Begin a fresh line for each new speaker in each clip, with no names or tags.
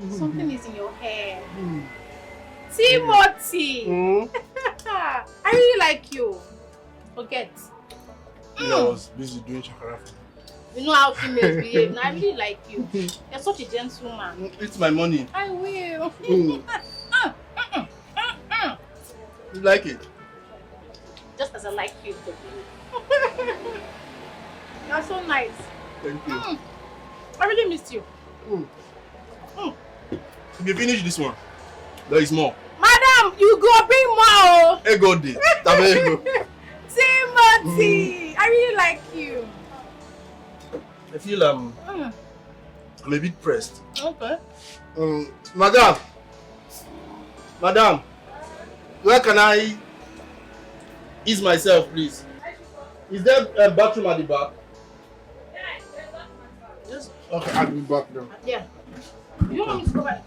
Something is in your hair. Timothy! I really like you. Forget.
Yeah, I was busy doing chakra.
You know how females behave. I really like you. You're such a gentleman.
It's my money.
I will.
You like it?
Just as I like you. You're so nice.
Thank you.
I really missed you.
If you finish this one, there is more.
Madam, you go bring more.
Hey, God, this.
Timothy, I really like you.
I feel I'm a bit pressed.
Okay.
Madam, where can I ease myself, please? Is there a bathroom at the back? Yes. Okay, I'll be back now.
Yeah. You don't want me to go back?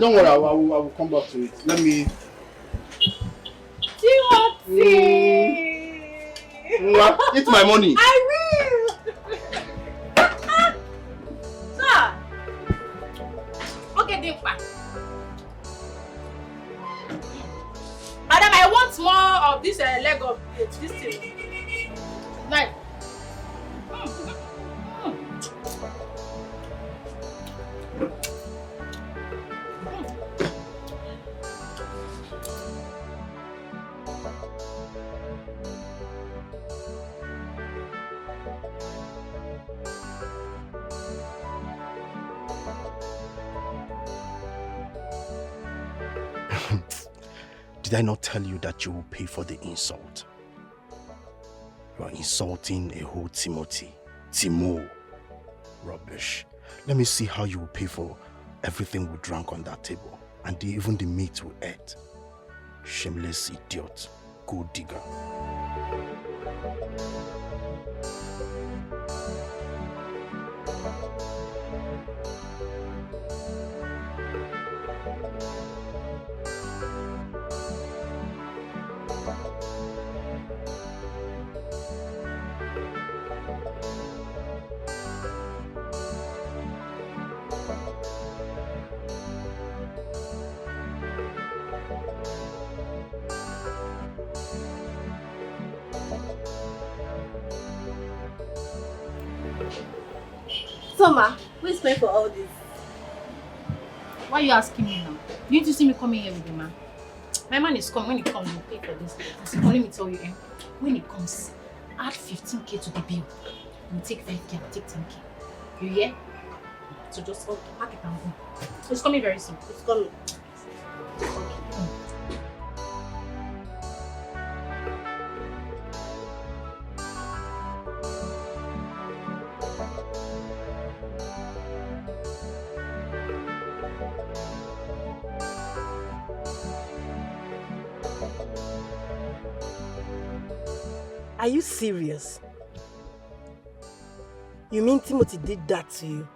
Don't worry, I will come back to it. Let me.
Timothy!
It's my money.
I will! Sir! Okay, Dimpa. Madam, I want more of this leg of this thing. Nice.
Did I not tell you that you will pay for the insult? You are insulting a whole Timothy. Timo. Rubbish. Let me see how you will pay for everything we drank on that table. And even the meat we ate. Shameless idiot. Gold digger.
Summer, who is paying for all this?
Why are you asking me now? You need to see me coming here with the man. My man is coming. When he comes, he'll pay for this. So let me tell you, when he comes, add 15k to the bill. You take 5k, I'll take 10k. You hear? So just pack it and go. It's coming very soon.
It's coming. Are you serious? You mean Timothy did that to you?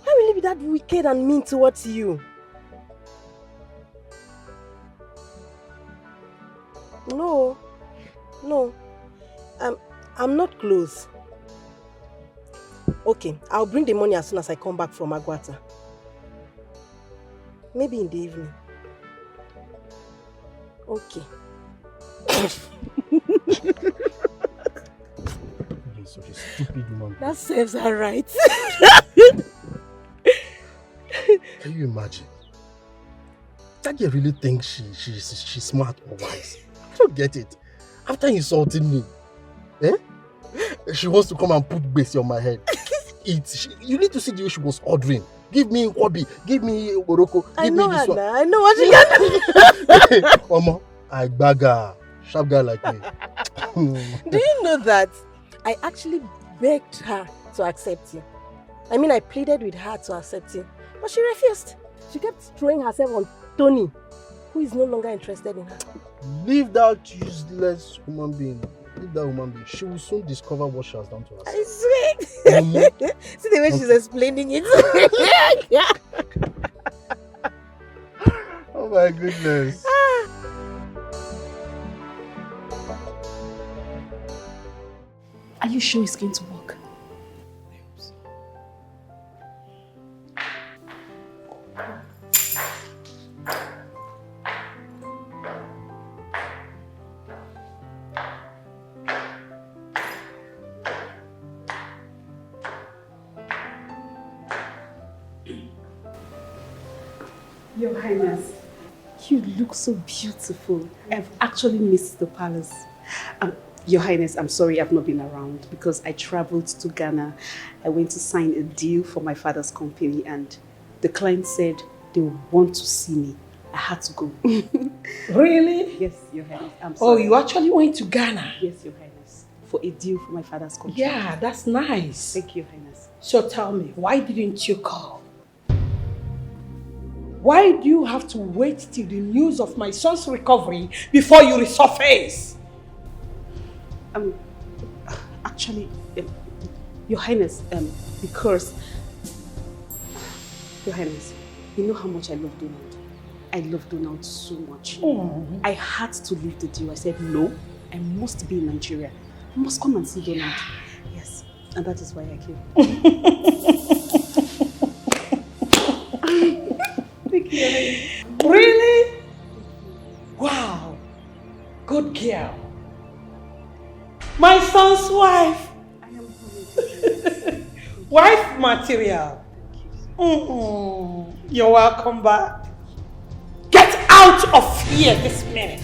Why will he be that wicked and mean towards you? No. I'm not close. Okay, I'll bring the money as soon as I come back from Aguata. Maybe in the evening. Okay.
You're such a stupid woman.
That serves her right.
Can you imagine? That girl really thinks she's smart or wise. I don't get it. After insulting me, she wants to come and put base on my head. You need to see the way she was ordering. Give me Wabi, give me Oroko, give me this one.
I know what you got.
Omo, I bag her. Sharp guy like me.
Do you know that I actually begged her to accept you? I mean, I pleaded with her to accept you, but she refused. She kept throwing herself on Tony, who is no longer interested in her.
Leave that useless human being. Leave that woman be. She will soon discover what she has done to herself.
I swear. See the way she's explaining it.
Oh my goodness.
Are you sure it's going to work? Your Highness, you look so beautiful. I've actually missed the palace. Your Highness, I'm sorry I've not been around because I traveled to Ghana. I went to sign a deal for my father's company and the client said they want to see me. I had to go.
Really?
Yes, Your Highness. I'm
Oh,
sorry.
you actually went to Ghana?
Yes, Your Highness. For a deal for my father's company.
Yeah, that's nice.
Thank you, Your Highness.
So tell me, why didn't you call? Why do you have to wait till the news of my son's recovery before you resurface?
Actually, Your Highness, because... Your Highness, you know how much I love Donald. I love Donald so much. I had to leave the deal. I said, no, I must be in Nigeria. I must come and see Donald. Yes, and that is why I came. Thank you, Your Highness.
Really? Wow, good girl. My son's wife.
I am coming.
Wife material. You're welcome back. Get out of here this minute.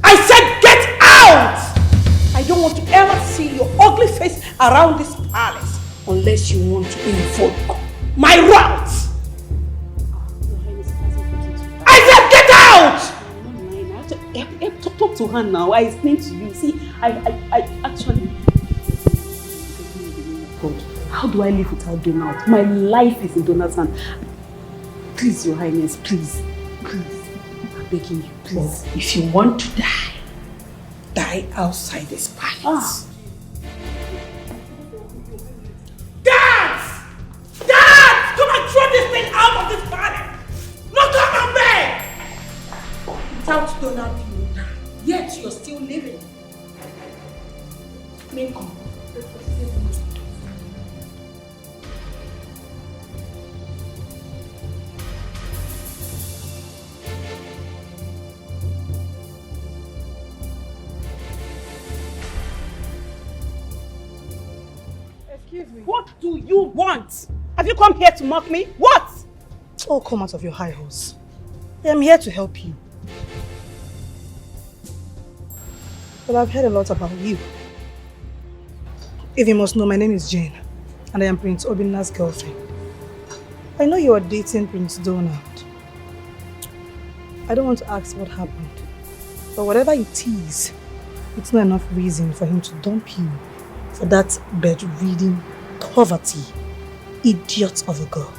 I said get out! I don't want to ever see your ugly face around this palace unless you want to invoke my rights.
Your Highness, it hasn't gotten too bad.
I said get out!
I have to talk to her now. I explained to you. See, I actually... God, how do I live without Donald? My life is in Donald's hand. Please, Your Highness, please. Please. I'm begging you, please.
If you want to die, die outside this palace. Dad! Dad! Come and throw this thing out of this palace! No, come and beg! Without Donald, you will die. Yet you're still living. May come.
Excuse me.
What do you want? Have you come here to mock me? What?
Oh, come out of your high horse. I am here to help you. Well, I've heard a lot about you. If you must know, my name is Jane, and I am Prince Obinna's girlfriend. I know you are dating Prince Donald. I don't want to ask what happened, but whatever it is, it's not enough reason for him to dump you for that bed-reading, poverty, idiot of a girl.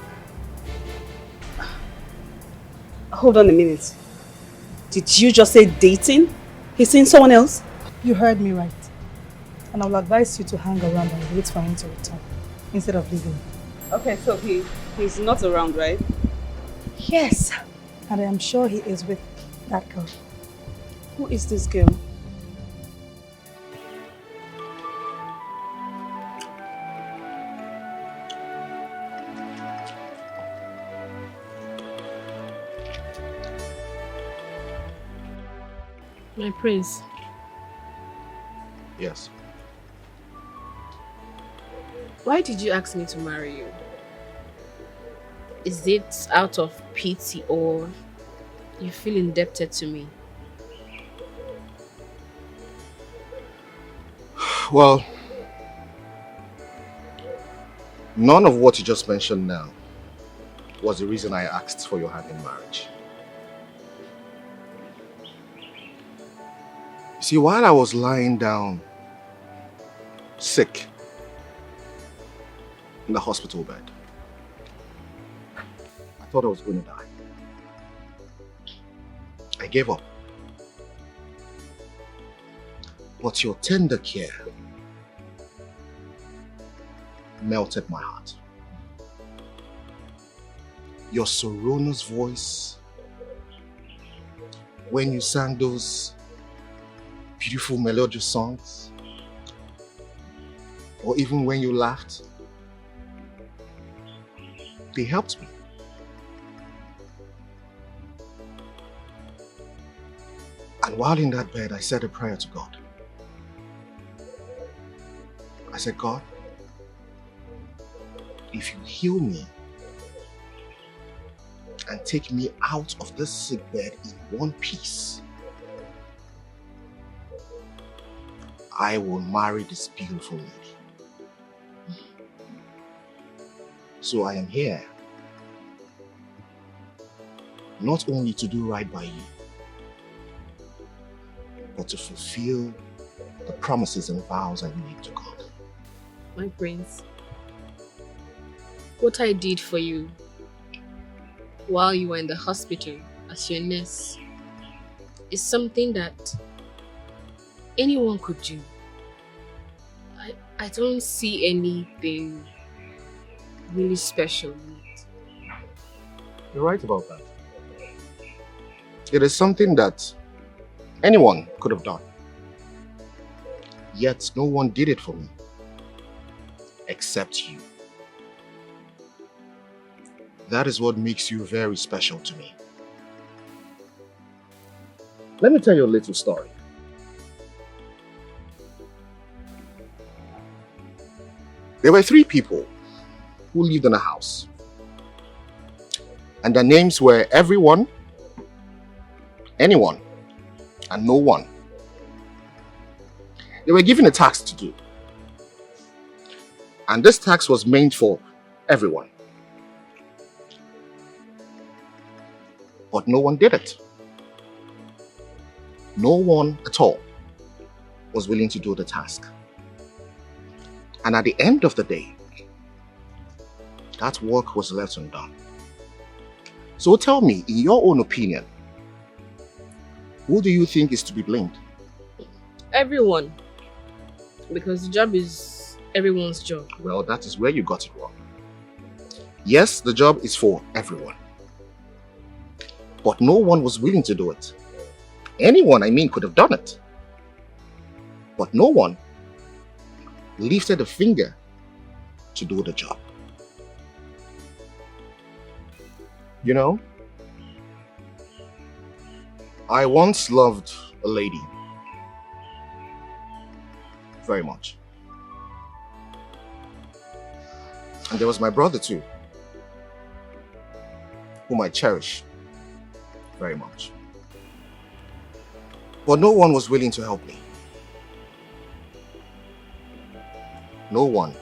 Hold on a minute. Did you just say dating? He's seen someone else?
You heard me right. And I will advise you to hang around and wait for him to return, instead of leaving.
Okay, so he's not around, right?
Yes, and I am sure he is with that girl.
Who is this girl?
My prince.
Yes.
Why did you ask me to marry you? Is it out of pity or you feel indebted to me?
Well, none of what you just mentioned now was the reason I asked for your hand in marriage. You see, while I was lying down sick in the hospital bed, I thought I was going to die. I gave up. But your tender care melted my heart. Your sonorous voice, when you sang those beautiful melodious songs, or even when you laughed, they helped me. And while in that bed, I said a prayer to God. I said, God, if you heal me and take me out of this sick bed in one piece, I will marry this beautiful lady. So I am here, not only to do right by you, but to fulfill the promises and vows I made to God.
My prince, what I did for you while you were in the hospital as your nurse is something that anyone could do. I don't see anything really special in it.
You're right about that. It is something that anyone could have done. Yet no one did it for me, except you. That is what makes you very special to me. Let me tell you a little story. There were 3 people who lived in a house. And their names were everyone, anyone, and no one. They were given a task to do. And this task was meant for everyone. But no one did it. No one at all was willing to do the task. And at the end of the day, that work was left undone. So tell me, in your own opinion, who do you think is to be blamed?
Everyone. Because the job is everyone's job.
Well, that is where you got it wrong. Yes, the job is for everyone. But no one was willing to do it. Anyone, could have done it. But no one lifted a finger to do the job. You know, I once loved a lady very much. And there was my brother too, whom I cherish very much. But no one was willing to help me. No one.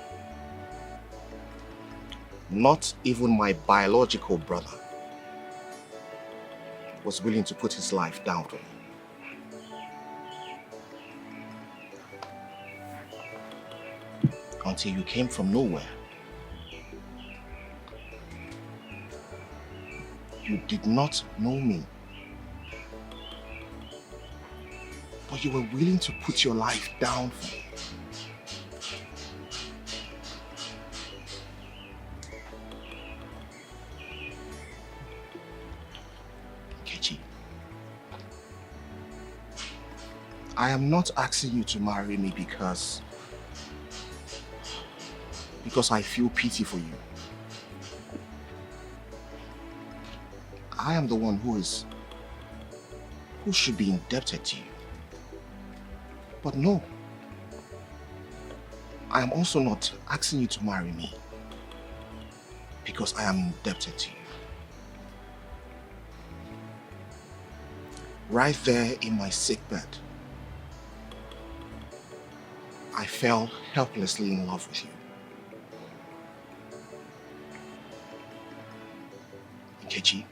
Not even my biological brother was willing to put his life down for me. Until you came from nowhere. You did not know me. But you were willing to put your life down for me. Kechi, I am not asking you to marry me because I feel pity for you. I am the one who should be indebted to you. But no, I am also not asking you to marry me because I am indebted to you. Right there in my sickbed, I fell helplessly in love with you. Nkechi,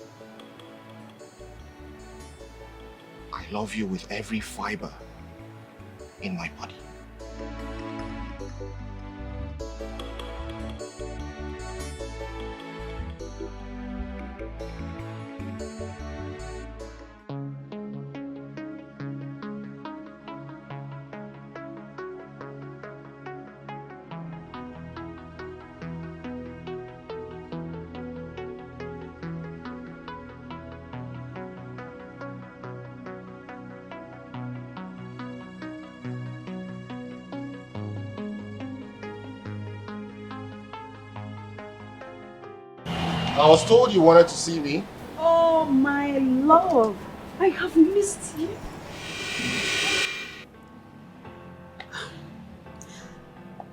I love you with every fiber in my body. I was told you wanted to see me.
Oh, my love. I have missed you.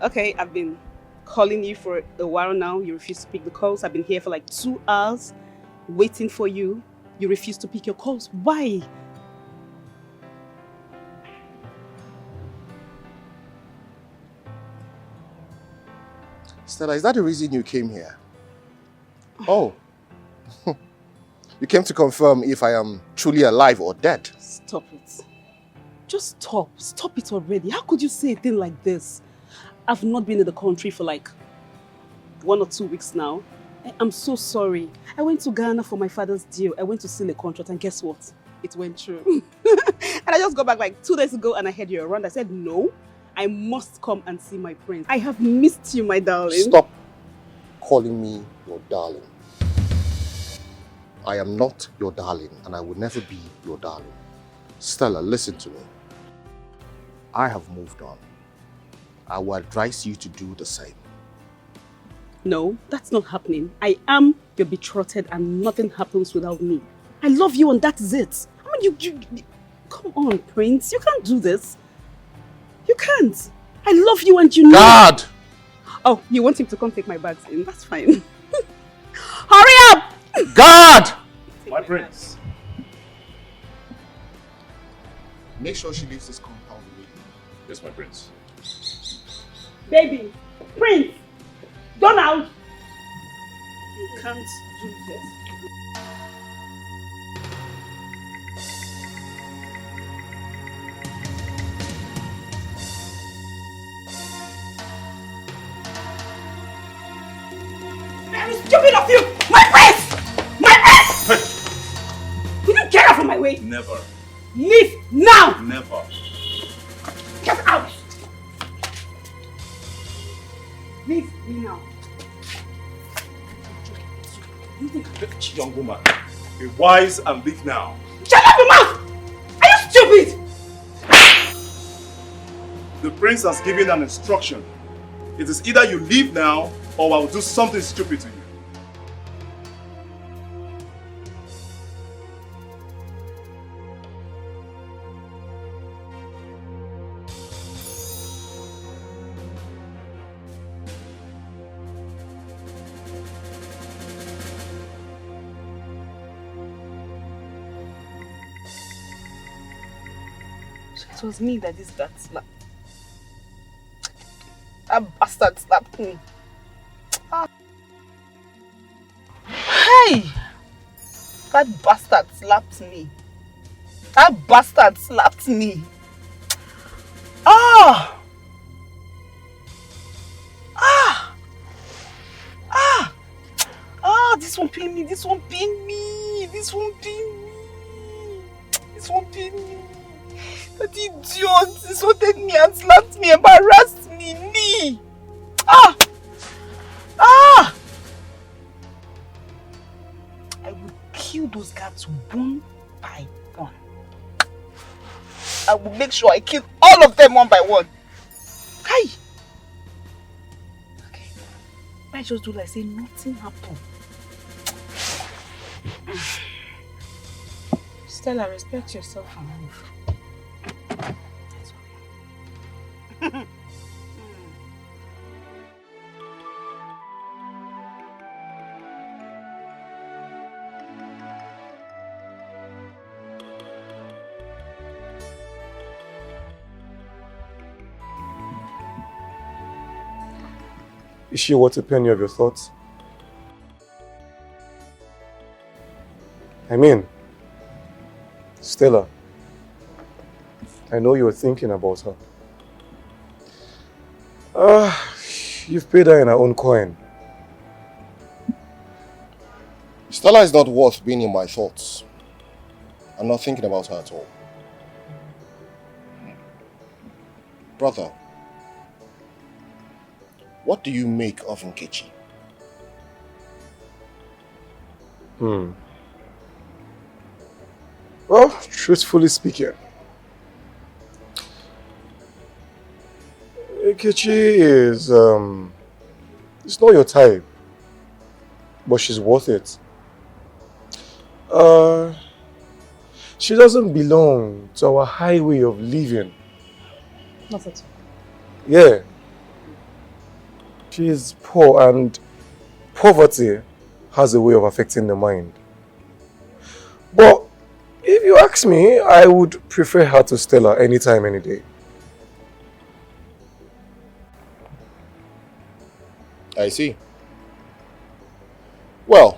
Okay, I've been calling you for a while now. You refuse to pick the calls. I've been here for like 2 hours waiting for you. You refuse to pick your calls. Why?
Stella, is that the reason you came here? Oh. You came to confirm if I am truly alive or dead.
Stop it. Just stop. Stop it already. How could you say a thing like this? I've not been in the country for like 1 or 2 weeks now. I'm so sorry. I went to Ghana for my father's deal. I went to seal a contract and guess what? It went through. And I just got back like 2 days ago and I heard you around. I said, no, I must come and see my prince. I have missed you, my darling.
Stop calling me your darling. I am not your darling and I will never be your darling. Stella, listen to me. I have moved on. I will advise you to do the same.
No, that's not happening. I am your betrothed and nothing happens without me. I love you and that's it. I mean, you come on, Prince. You can't do this. You can't. I love you and you know.
God!
Oh, you want him to come take my bags in? That's fine. Hurry up!
God!
My prince.
Make sure she leaves this compound immediately.
Yes, my prince.
Baby, Prince, Donald, you can't do this. Very stupid of you! My Prince! My Prince! Will you get out of my way?
Never.
Leave now!
Never.
Get out! Leave me now. You think
Young woman, be wise and leave now.
shut up your mouth! Are you stupid?
The prince has given an instruction. It is either you leave now or I will do something stupid to you.
It was me that slapped. That bastard slapped me. Hey! That bastard slapped me. That bastard slapped me. Ah! Ah! Ah! Ah! This won't pain me. This won't pain me. This won't pain me. This won't pain me. That idiot insulted me and slapped me, embarrassed me. Knee. Ah! Ah! I will kill those guards one by one. I will make sure I kill all of them one by one. Hi! Okay. I just do like say nothing happened. Stella, respect yourself and move.
Is she worth a penny of your thoughts? I mean, Stella, I know you were thinking about her. You've paid her in her own coin.
Stella is not worth being in my thoughts. I'm not thinking about her at all. Brother, what do you make of Nkechi?
Well, truthfully speaking, Nkechi is, it's not your type, but she's worth it. She doesn't belong to our highway of living.
Not at all.
Yeah. She is poor, and poverty has a way of affecting the mind. But if you ask me, I would prefer her to Stella anytime, any day.
I see. Well,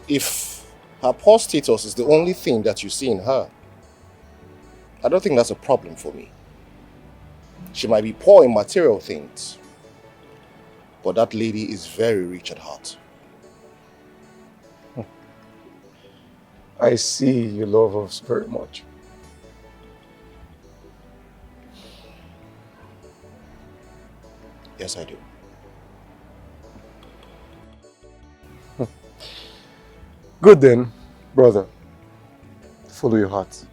if her poor status is the only thing that you see in her, I don't think that's a problem for me. She might be poor in material things, but that lady is very rich at heart.
I see you love us very much.
Yes, I do.
Good then, brother. Follow your heart.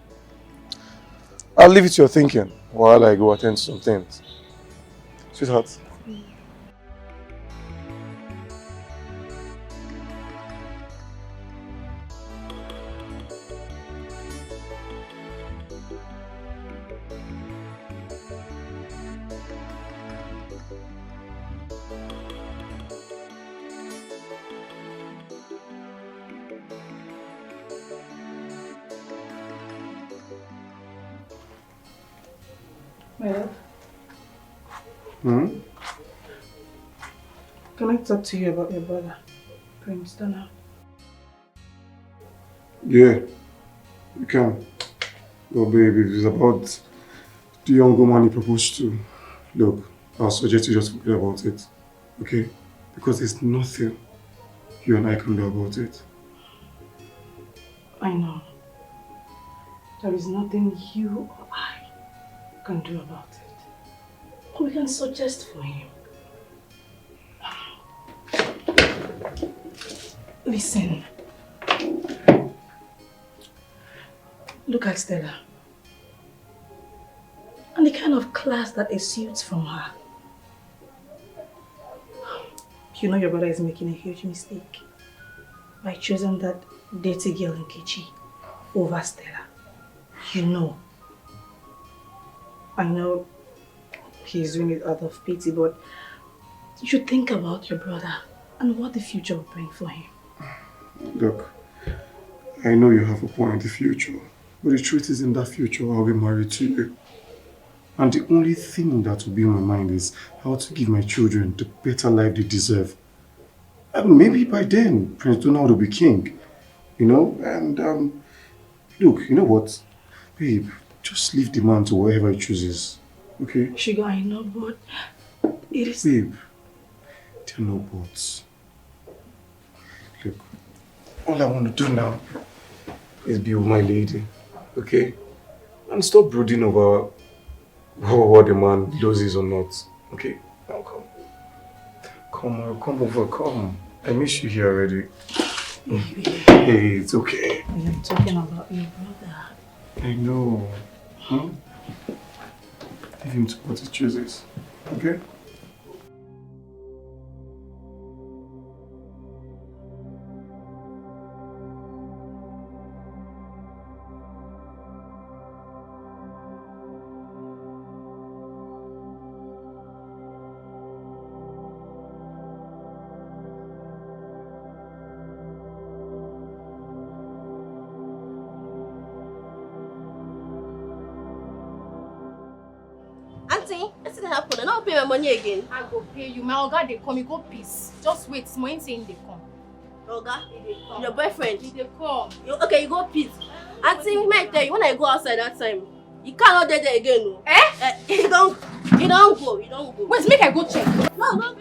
I'll leave it to your thinking while I go attend to some things. Sweetheart.
My love,
Hmm?
can I talk to you about your brother, Prince Donna?
Yeah, you can. Oh, baby, if it's about the young woman you proposed to, look, I'll suggest you just forget about it. Okay? Because there's nothing you and I can do about it.
I know. There is nothing you or I can do about it. But we can suggest for him. Listen. Look at Stella. And the kind of class that exudes from her. You know your brother is making a huge mistake by choosing that dirty girl in Kichi over Stella. You know. I know he's doing it out of pity, but you should think about your brother and what the future will bring for him.
Look, I know you have a point in the future, but the truth is in that future I'll be married to you. And the only thing that will be in my mind is how to give my children the better life they deserve. And maybe by then, Prince Donald will be king. You know? And, look, you know what? Babe, just leave the man to wherever he chooses. Okay?
Sugar, I know, but it is...
Babe, there are no buts. Look, all I want to do now is be with my lady. Okay? And stop brooding over what the man loses or not. Okay? Now come. Come over, come. I miss you here already. Hey, it's okay.
I'm talking about your brother.
I know. Huh? Leave him to what he chooses. Okay?
My money again.
I go pay you. My oga they come, you go peace. Just wait, small saying they come.
Oga? Your boyfriend?
They come.
Okay, you go peace. Auntie, may I tell you, when I go outside that time, you cannot date there again, no? You don't go.
Wait, make I go check.
No.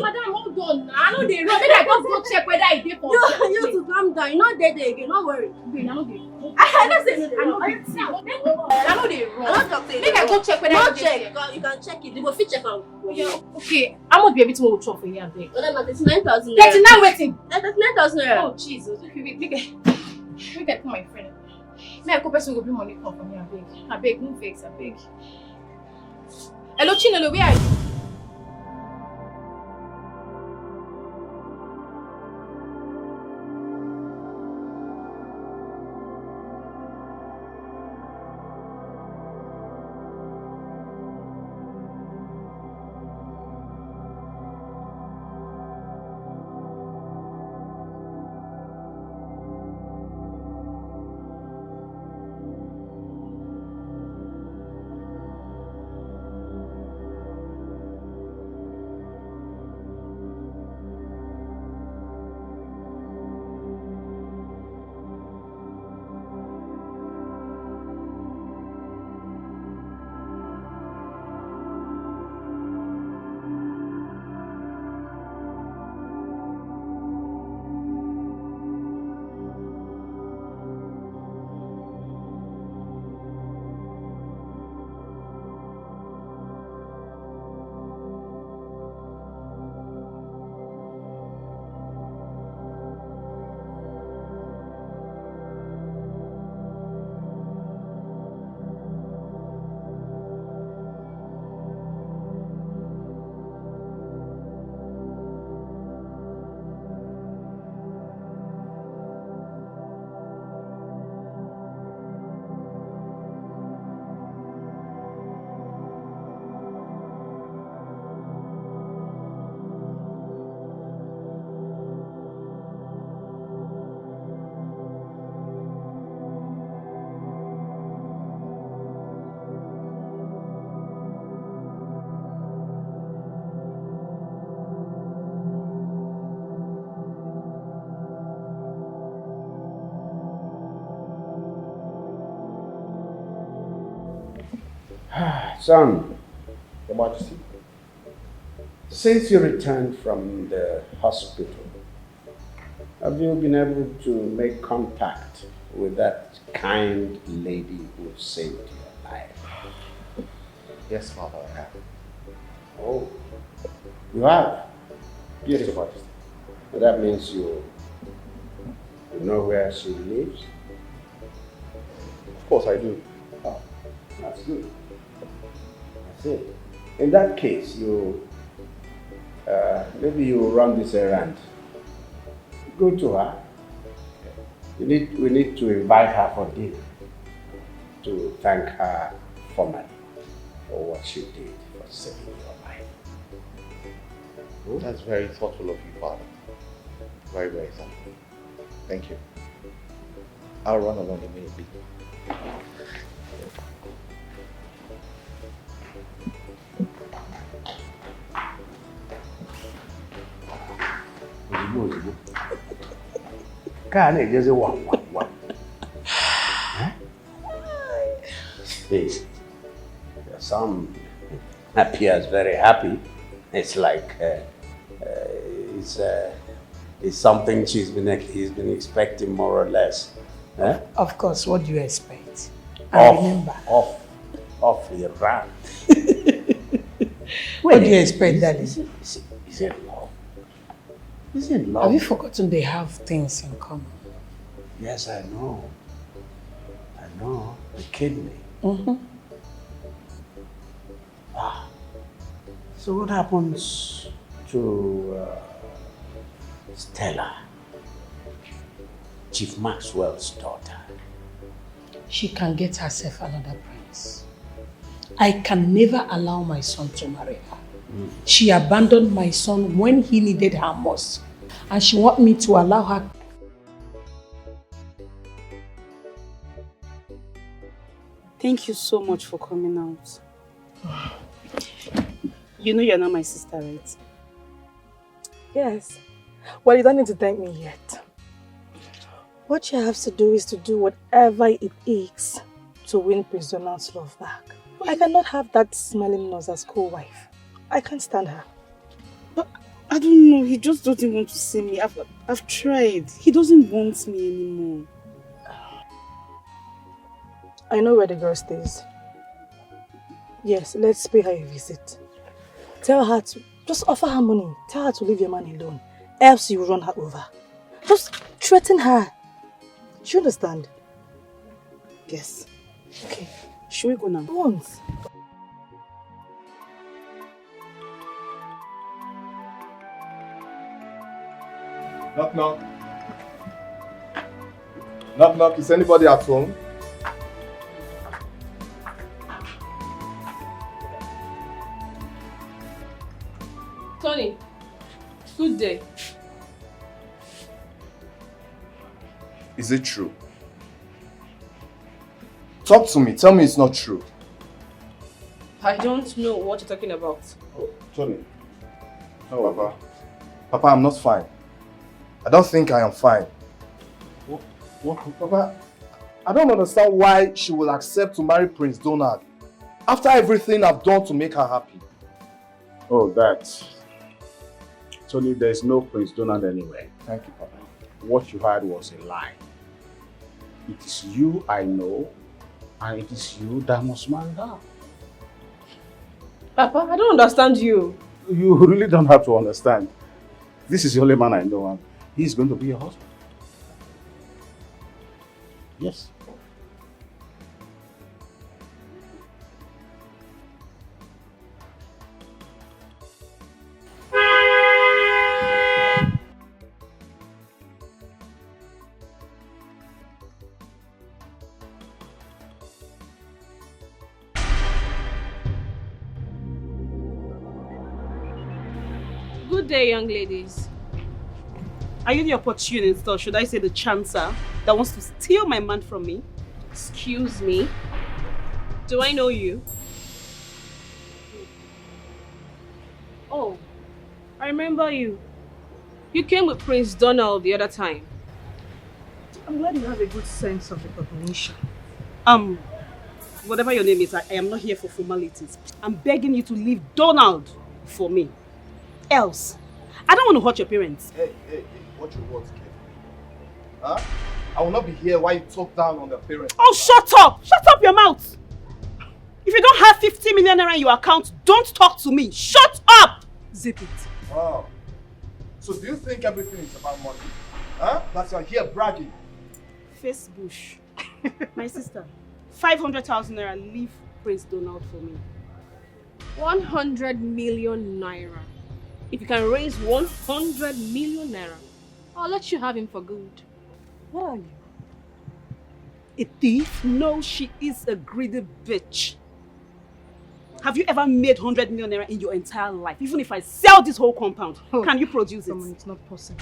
Madam, hold on. I know they run. Make I just go check whether I dey for.
You to calm down. You not date there again. Don't worry.
Wait, I know they.
I don't say
I know they run.
I don't talk to you.
Make I go check whether I dey
check.
there.
You can check it. You go fit check am.
Yeah, okay. How much be a bit more for here, beg?
Well, I'm 39,000 naira.
39 waiting.
39,000 naira.
Oh Jesus. Okay, wait. Make I put my friend. May I go person go bring money come from here, I beg, no vex, I beg. Hello, Chinelo, where are you?
Son,
Your Majesty.
since you returned from the hospital, have you been able to make contact with that kind lady who saved your life?
Yes, Father, I have.
Oh, you have?
Yes, Your Majesty.
So that means you know where she lives?
Of course I do.
Oh, that's good. That's it. In that case, maybe you run this errand. Go to her. We need to invite her for dinner to thank her formally for what she did for saving your life.
That's very thoughtful of you, Father. Very, very thoughtful. Thank you. I'll run along immediately.
Ozugbo. Ka na-ejezi wam. Hey, your son appears very happy. It's like it's something he's been expecting more or less. Eh?
Of course, what do you expect? And remember.
Off the rat.
What do you expect, darling?
Is it love? Is it love?
Have you forgotten they have things in common?
Yes, I know. The kidney.
Mm-hmm.
Ah. So what happens to Stella, Chief Maxwell's daughter?
She can get herself another prince. I can never allow my son to marry her. Mm. She abandoned my son when he needed her most. And she wants me to allow her.
Thank you so much for coming out. You know you're not my sister, right?
Yes. Well, you don't need to thank me yet. What you have to do is to do whatever it takes to win Prince Donald's love back. I cannot have that smelling nose as co-wife. I can't stand her.
But I don't know, he just doesn't want to see me. I've tried. He doesn't want me anymore.
I know where the girl stays. Yes, let's pay her a visit. Tell her to, just offer her money. Tell her to leave your man alone. Else you run her over. Just threaten her. Do you understand?
Yes.
Okay.
Should we go now?
Once.
Knock, knock. Knock, knock. Is anybody at home?
Tony, good day.
Is it true? Talk to me. Tell me it's not true.
I don't know what you're talking about.
Oh, Tony. No, Papa. Papa, I'm not fine. I don't think I am fine. What? Papa, I don't understand why she will accept to marry Prince Donald after everything I've done to make her happy.
Oh, that. Tony, there's no Prince Donald anywhere.
Thank you, Papa.
What you heard was a lie. It is you I know, and it is you that must marry her.
Papa, I don't understand you.
You really don't have to understand. This is the only man I know, and he's going to be your husband. Yes.
Good day, young ladies.
Are you the opportunist, or should I say the chancer, that wants to steal my man from me?
Excuse me. Do I know you? Oh, I remember you. You came with Prince Donald the other time.
I'm glad you have a good sense of recognition.
Whatever your name is, I am not here for formalities. I'm begging you to leave Donald for me. Else, I don't want to hurt your parents.
Hey, watch your words, kid. Huh? I will not be here while you talk down on their parents.
Oh, shut up! Shut up your mouth! If you don't have 50 million naira in your account, don't talk to me. Shut up! Zip it.
Oh. So do you think everything is about money? Huh? That you're here bragging?
Face bush. My sister, 500,000 naira, leave Prince Donald for me.
100 million naira. If you can raise 100 million naira, I'll let you have him for good.
What are you? A thief? No, she is a greedy bitch. Have you ever made 100 million naira in your entire life? Even if I sell this whole compound, can you produce it?
It's not possible.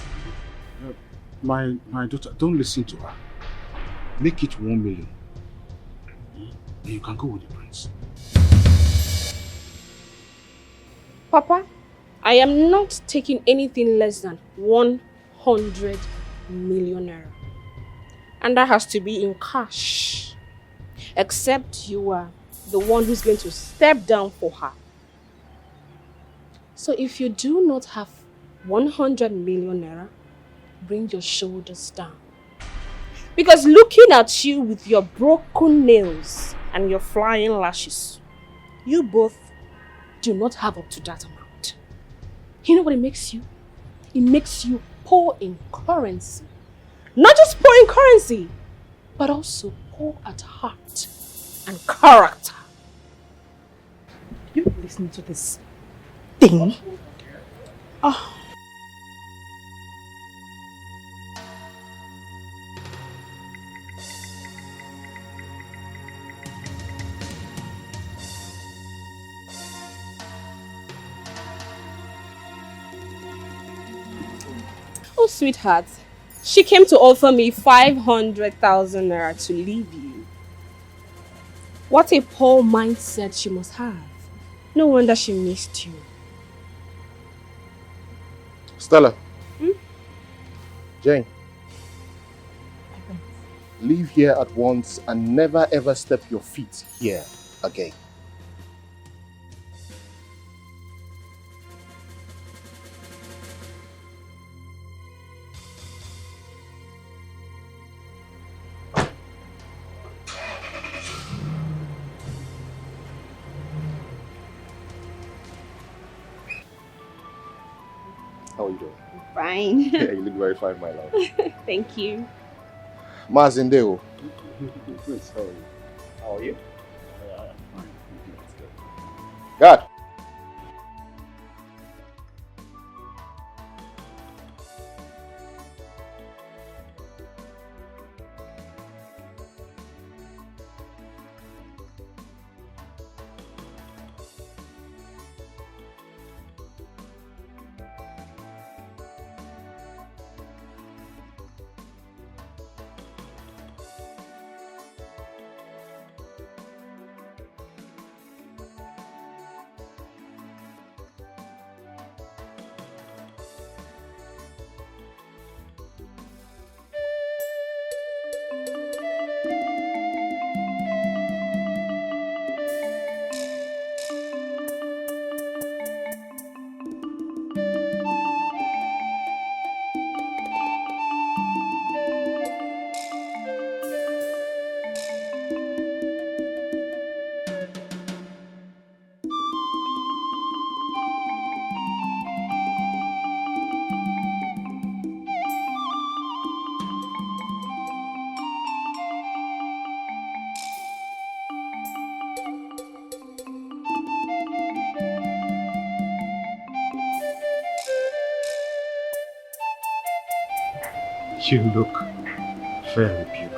My daughter, don't listen to her. Make it 1 million. Then you can go with the prince.
Papa, I am not taking anything less than 100 million naira. And that has to be in cash. Except you are the one who's going to step down for her. So if you do not have 100 million naira, bring your shoulders down. Because looking at you with your broken nails and your flying lashes, you both do not have up to that amount. You know what it makes you? It makes you poor in currency. Not just poor in currency, but also poor at heart and character.
You listen to this thing? Oh.
Oh, sweetheart, she came to offer me 500,000 naira to leave you. What a poor mindset she must have. No wonder she missed you.
Stella. Jane. Leave here at once and never ever step your feet here again. How are you doing?
Fine.
Yeah, you look very fine, my love.
Thank you.
Mazindeo.
Prince, how are you?
How are you?
Fine.
God.
You look very beautiful.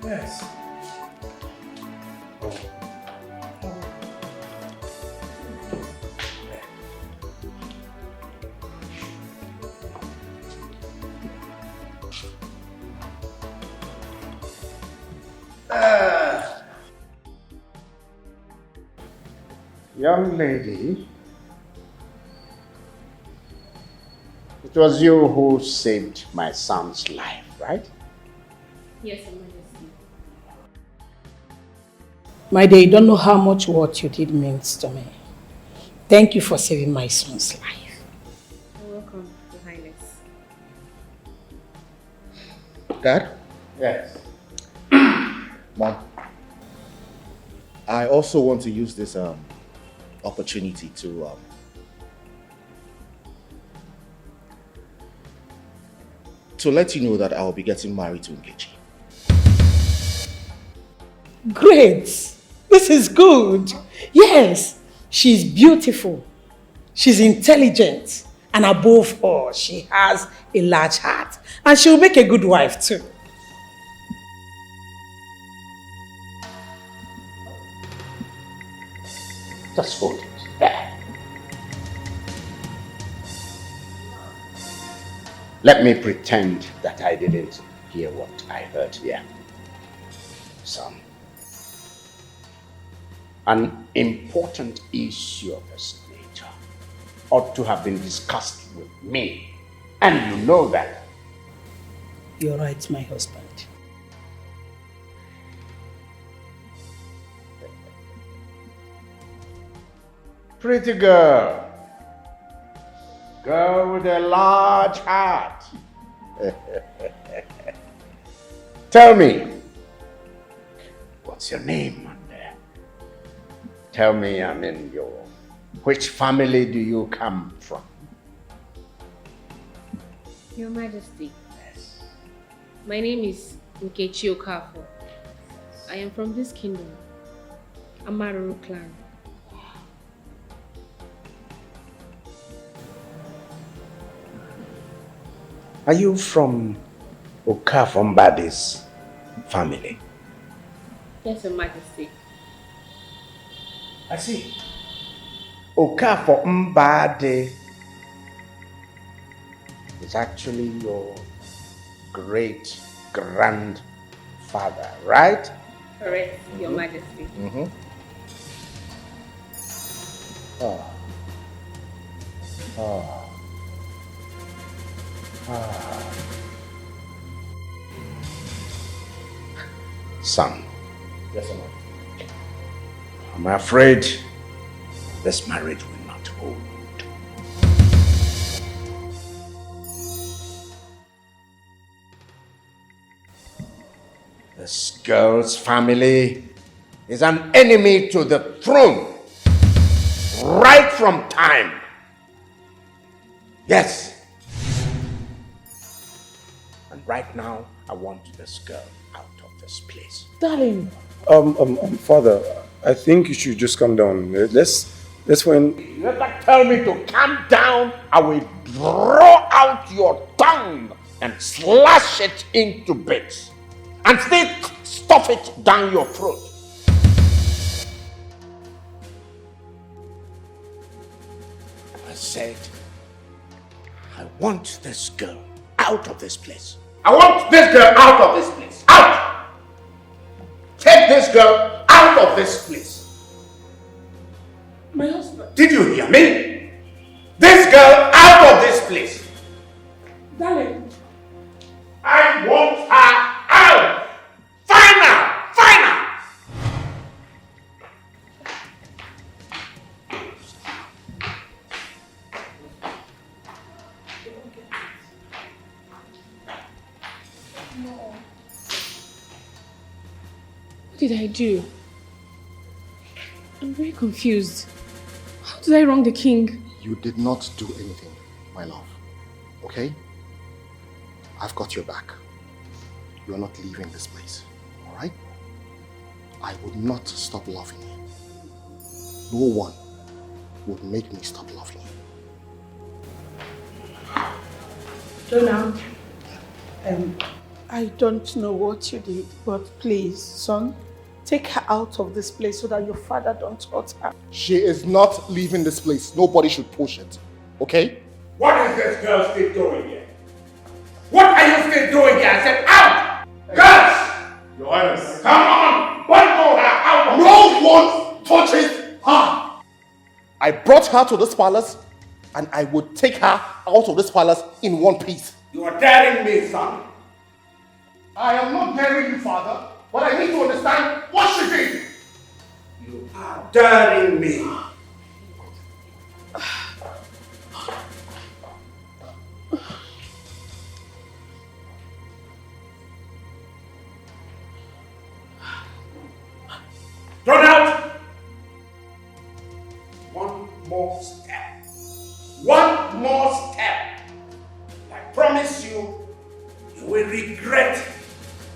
Yes. Young lady, it was you who saved my son's life, right?
Yes, Your Majesty.
My dear, you don't know how much what you did means to me. Thank you for saving my son's life.
You're welcome, Your Highness.
Dad?
Yes.
Mom, I also want to use this opportunity to let you know that I will be getting married to Nkechi.
Great! This is good. Yes, she's beautiful. She's intelligent. And above all, she has a large heart. And she'll make a good wife too.
Just hold it there. Let me pretend that I didn't hear what I heard here. Son, an important issue of this nature ought to have been discussed with me. And you know that.
You're right, my husband.
Pretty girl. Girl with a large heart. Tell me, what's your name, Monday? Tell me, which family do you come from?
Your Majesty. My name is Nkechi Okafor. I am from this kingdom, Amaruru clan.
Are you from Okafor Mbade's family?
Yes, Your Majesty.
I see. Okafor Mbade is actually your great-grandfather, right?
Correct, Your Majesty.
Mm-hmm.
Son,
Yes, sir.
I'm afraid this marriage will not hold. This girl's family is an enemy to the throne right from time. Yes. And right now, I want this girl out of this place.
Darling.
Father, I think you should just calm down. Let's when...
You never tell me to calm down, I will draw out your tongue and slash it into bits. And still stuff it down your throat. I said, I want this girl out of this place. I want this girl out of this place. Out! Take this girl out of this place.
My husband.
Did you hear me? This girl out of this place.
Darling.
I want her out. Final! Final!
What did I do? I'm very confused. How did I wrong the king?
You did not do anything, my love. Okay? I've got your back. You're not leaving this place. Alright? I would not stop loving you. No one would make me stop loving you.
Jonah. I don't know what you did, but please, son, take her out of this place so that your father don't hurt her.
She is not leaving this place. Nobody should push it. Okay?
What is this girl still doing here? What are you still doing here? I said out! Girls!
Your Highness.
Come on! One more her out!
No one touches her! I brought her to this palace and I would take her out of this palace in one piece.
You are daring me, son.
I am not daring you, father, but I need to understand what she did.
You are daring me. Run out! One more step. One more step. I promise you, you will regret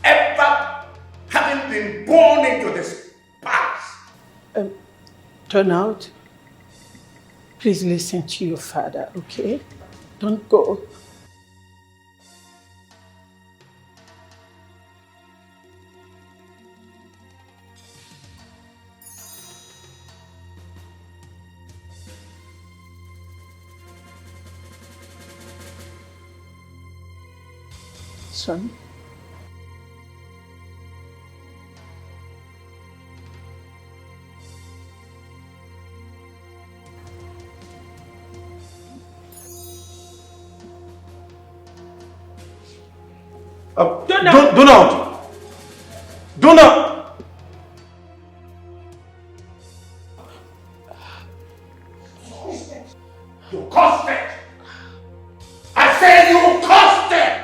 ever having been born into this palace.
Turn out. Please listen to your father, okay? Don't go. Son.
Donald! Donald!
You caused it! I say you caused it!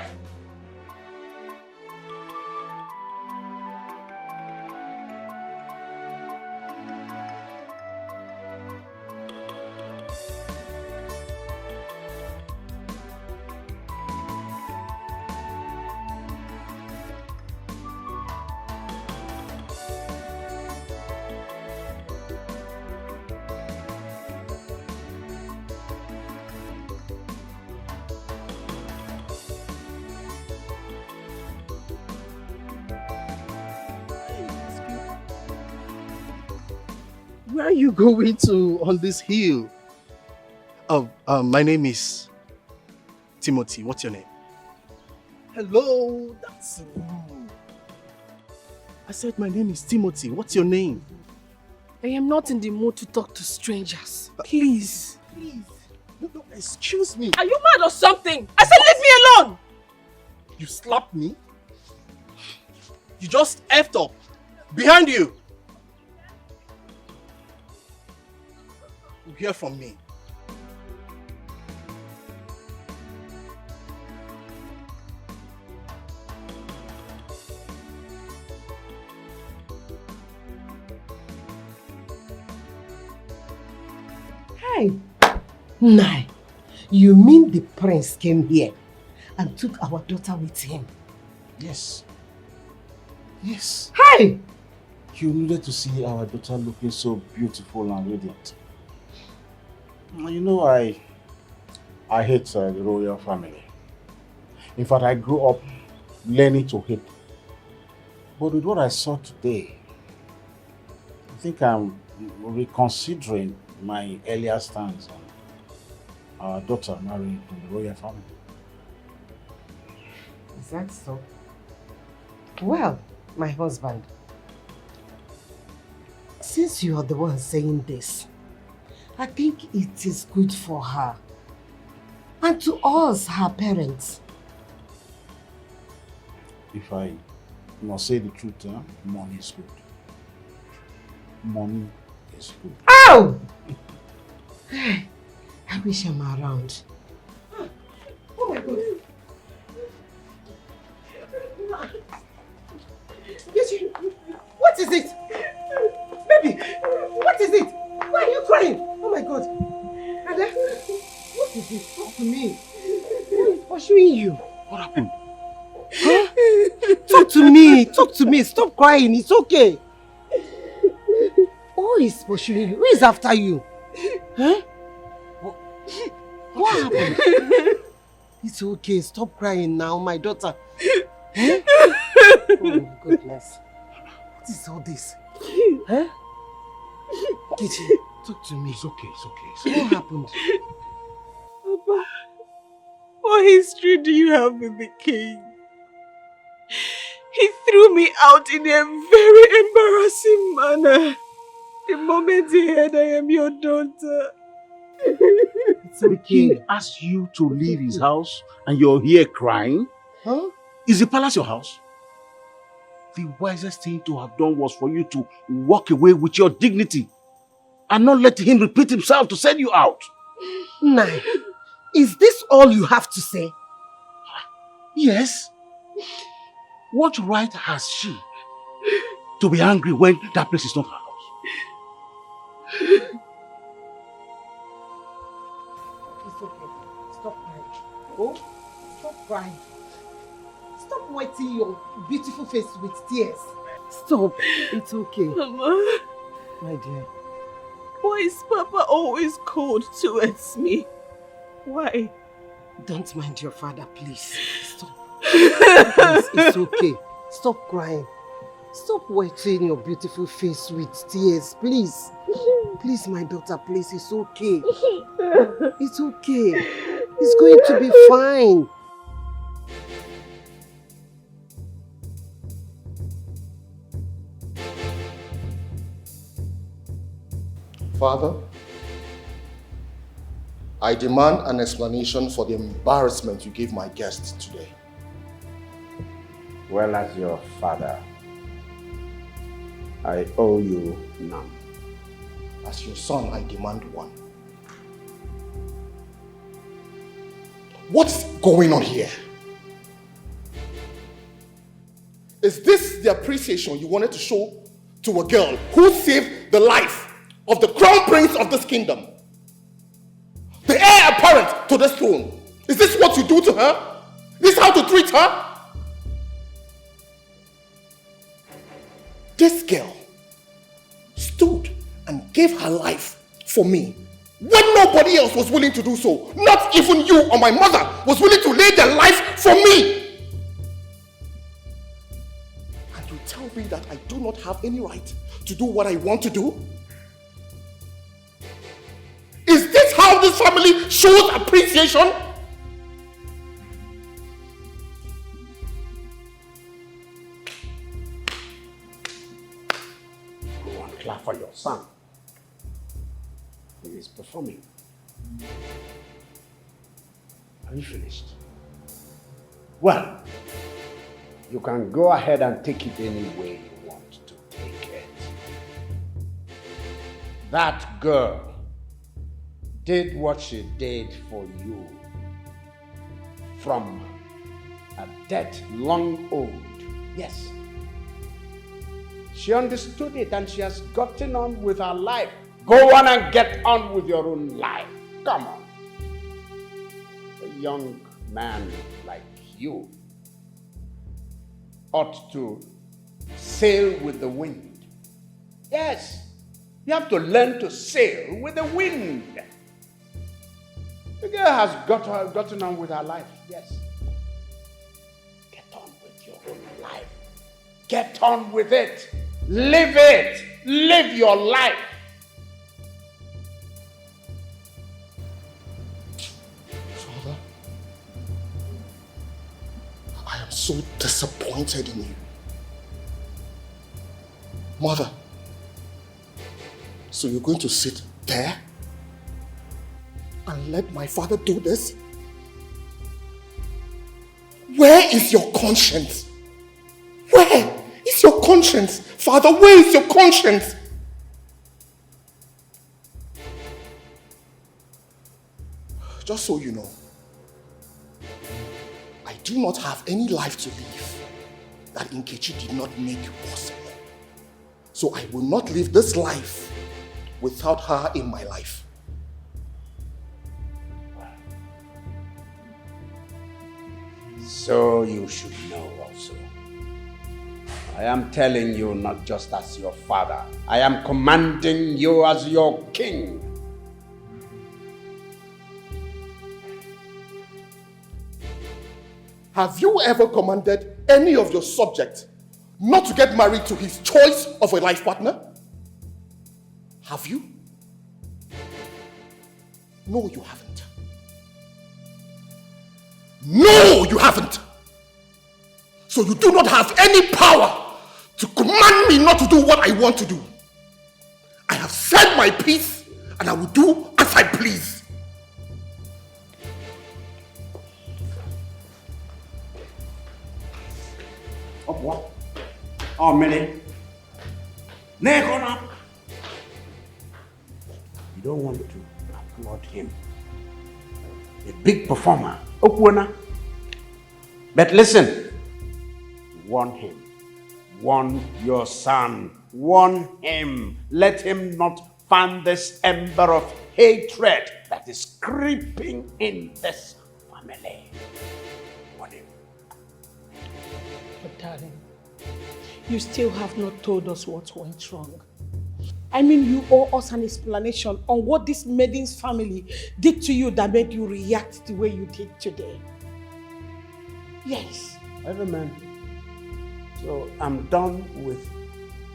Where are you going to on this hill? Oh, my name is Timothy. What's your name? Hello, that's rude. I said my name is Timothy. What's your name?
I am not in the mood to talk to strangers. Please.
Please. No, excuse me.
Are you mad or something? I said leave me alone!
You slapped me? You just effed up. Behind you. You hear from me.
Hey, Nai, you mean the prince came here and took our daughter with him?
Yes. Yes.
Hey!
You needed to see our daughter looking so beautiful and radiant. You know, I hate the royal family. In fact, I grew up learning to hate. But with what I saw today, I think I'm reconsidering my earlier stance on our daughter marrying in the royal family.
Is that so? Well, my husband, since you are the one saying this, I think it is good for her and to us, her parents.
If I must say the truth, money is good. Money is good.
Oh! I wish I'm around. Oh my God. What is it? Baby, what is it? Why are you crying? Oh my God. Ada, what is it? Talk to me. Who is pursuing you?
What happened?
Huh? Talk to me. Talk to me. Stop crying. It's okay. Who is pursuing you? Who is after you? Huh? What happened? It's okay. Stop crying now, my daughter. Eh? Oh, goodness. What is all this? Huh? Kitty, talk to me.
It's okay, it's okay.
What happened?
Papa, what history do you have with the king? He threw me out in a very embarrassing manner the moment he heard I am your daughter.
The king asked you to leave his house and you're here crying?
Huh?
Is the palace your house? The wisest thing to have done was for you to walk away with your dignity and not let him repeat himself to send you out.
Nai, is this all you have to say?
Yes. What right has she to be angry when that place is not her house?
It's okay. Stop crying. Oh, stop crying. Stop wetting your beautiful face with tears. Stop. It's okay.
Mama,
My dear.
why is Papa always cold towards me? Why?
Don't mind your father, please. Stop. Please, it's okay. Stop crying. Stop wetting your beautiful face with tears, please. Please, my daughter, please. It's okay. It's okay. It's going to be fine.
Father, I demand an explanation for the embarrassment you gave my guests today.
Well, as your father, I owe you none.
As your son, I demand one. What's going on here? Is this the appreciation you wanted to show to a girl who saved the life of the crown prince of this kingdom? The heir apparent to this throne. Is this what you do to her? Is this how to treat her? This girl stood and gave her life for me when nobody else was willing to do so. Not even you or my mother was willing to lay their life for me. And you tell me that I do not have any right to do what I want to do? Is this how this family shows appreciation?
Go and clap for your son. He is performing. Are you finished? Well, you can go ahead and take it any way you want to take it. That girl did what she did for you from a death long old. Yes. She understood it and she has gotten on with her life. Go on and get on with your own life. Come on. A young man like you ought to sail with the wind. Yes, you have to learn to sail with the wind. The girl has gotten on with her life. Yes. Get on with your own life. Get on with it. Live it. Live your life.
Father, I am so disappointed in you. Mother, so you're going to sit there and let my father do this? Where is your conscience? Where is your conscience? Father, where is your conscience? Just so you know, I do not have any life to live that Nkechi did not make possible. So I will not live this life without her in my life.
So you should know also. I am telling you not just as your father. I am commanding you as your king.
Have you ever commanded any of your subjects not to get married to his choice of a life partner? Have you? No, you haven't. No, you haven't. So you do not have any power to command me not to do what I want to do. I have said my piece and I will do as I please.
Oh, what? Oh, Millie. Neck on up. You don't want to applaud him. A big performer. Okwana. But listen. Warn him. Warn your son. Warn him. Let him not fan this ember of hatred that is creeping in this family. Warn him.
But darling, you still have not told us what went wrong. I mean, you owe us an explanation on what this maiden's family did to you that made you react the way you did today. Yes.
Every man. So I'm done with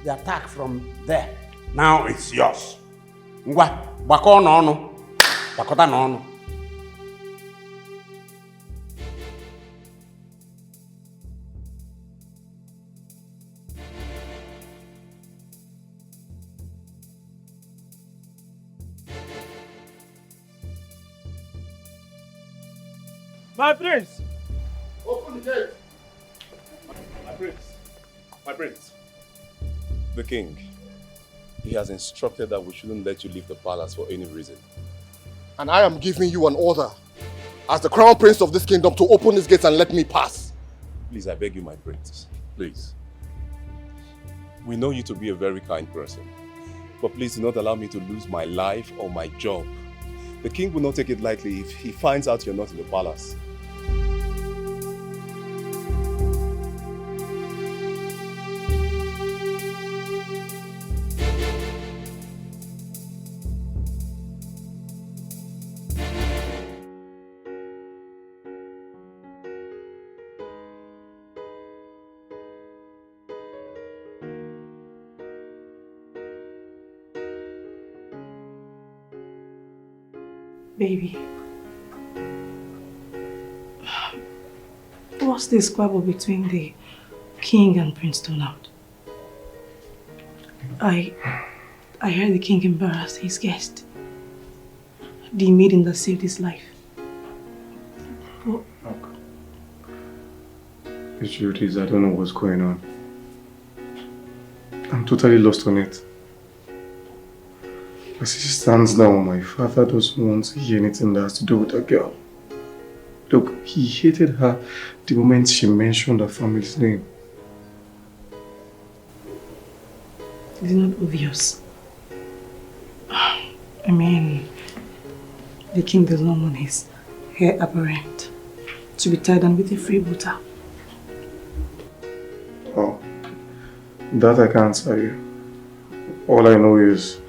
the attack from there. Now it's yours. Ngwa, bako no no. Bakota no no.
My prince!
Open the gate!
My prince! My prince!
The king, he has instructed that we shouldn't let you leave the palace for any reason.
And I am giving you an order as the crown prince of this kingdom to open these gates and let me pass.
Please, I beg you, my prince. Please. We know you to be a very kind person. But please do not allow me to lose my life or my job. The king will not take it lightly if he finds out you're not in the palace.
Baby, what's the squabble between the king and Prince Donald? I heard the king embarrassed his guest, the maiden that saved his life. What?
Look, the truth is I don't know what's going on. I'm totally lost on it. As it stands now, my father doesn't want to hear anything that has to do with a girl. Look, he hated her the moment she mentioned her family's name.
It's not obvious. I mean, the king does not want his heir apparent to be tied down with a freebooter.
Oh, that I can't tell you. All I know is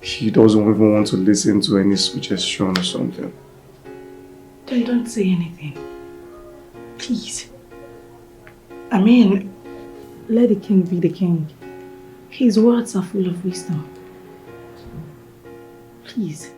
he doesn't even want to listen to any suggestion or something.
Then don't say anything. Please. I mean, let the king be the king. His words are full of wisdom. Please.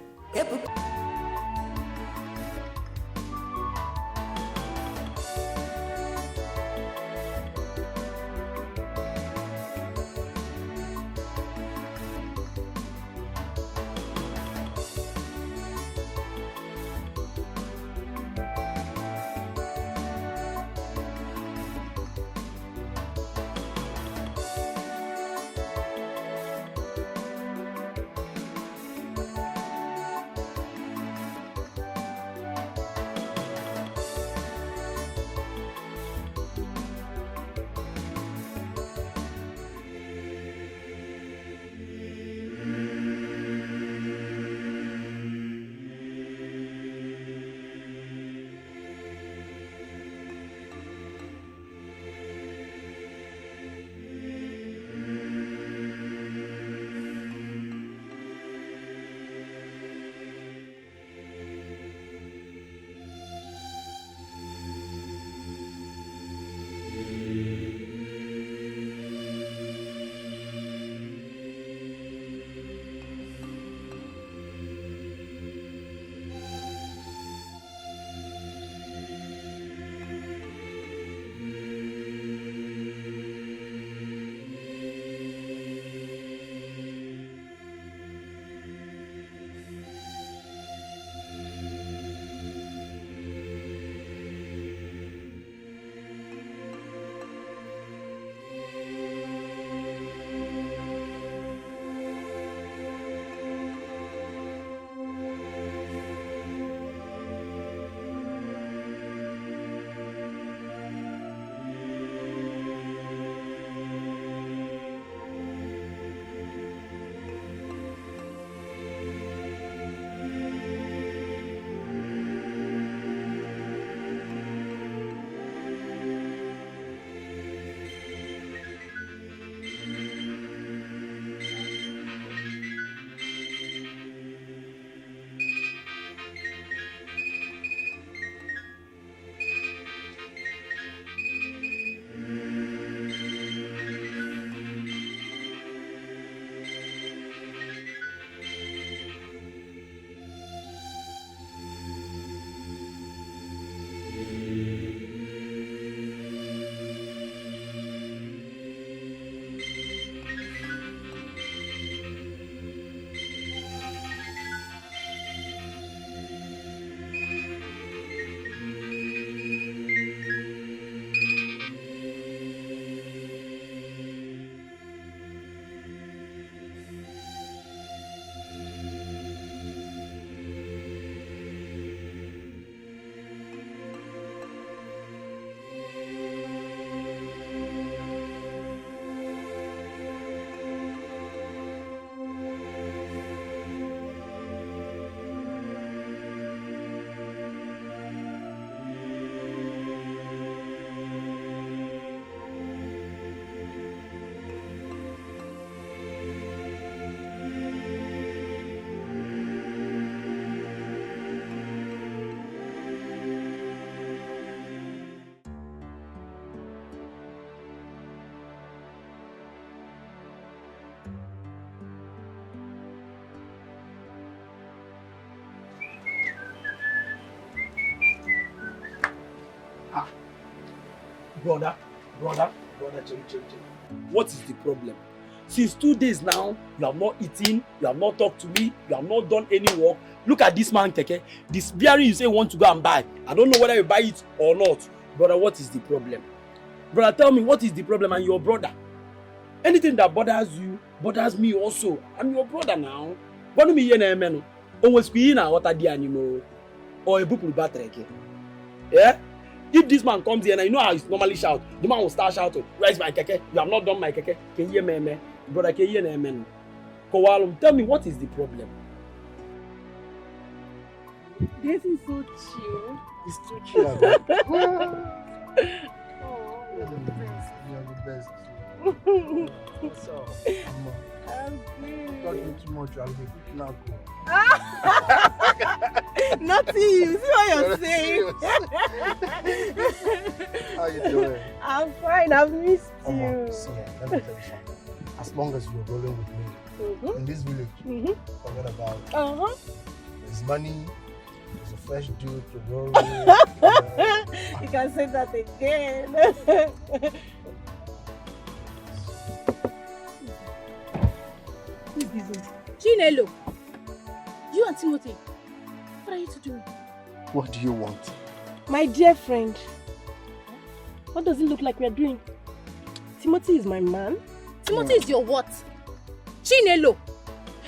Brother, chill. What is the problem? Since 2 days now, you have not eaten, you have not talked to me, you have not done any work. Look at this man, Keke. This bearing you say you want to go and buy. I don't know whether you buy it or not. Brother, what is the problem? Brother, tell me, what is the problem? And your brother? Anything that bothers you, bothers me also. I'm your brother now. What do me hear na always queen or what are the animal? Or a book will battery. Yeah? If this man comes here and I know how he normally shout, the man will start shouting, where's my keke? You have not done my keke. Can you hear me? Brother, can you hear me? Kowalum, tell me what is the problem?
This is so chill.
It's too chill. You're the best. What's up?
I'm good.
Talking too much, I'll be quick now.
Nothing, you see what you're saying?
How you doing?
I'm fine, I've missed you.
See, let me tell you something. As long as you're rolling with me in this village, forget about it. There's money, there's a fresh dude to roll with.
You can say that again. Who is this one?
Chinelo, you and Timothy, what are you two doing?
What do you want?
My dear friend, what does it look like we are doing? Timothy is my man.
Timothy is your what? Chinelo,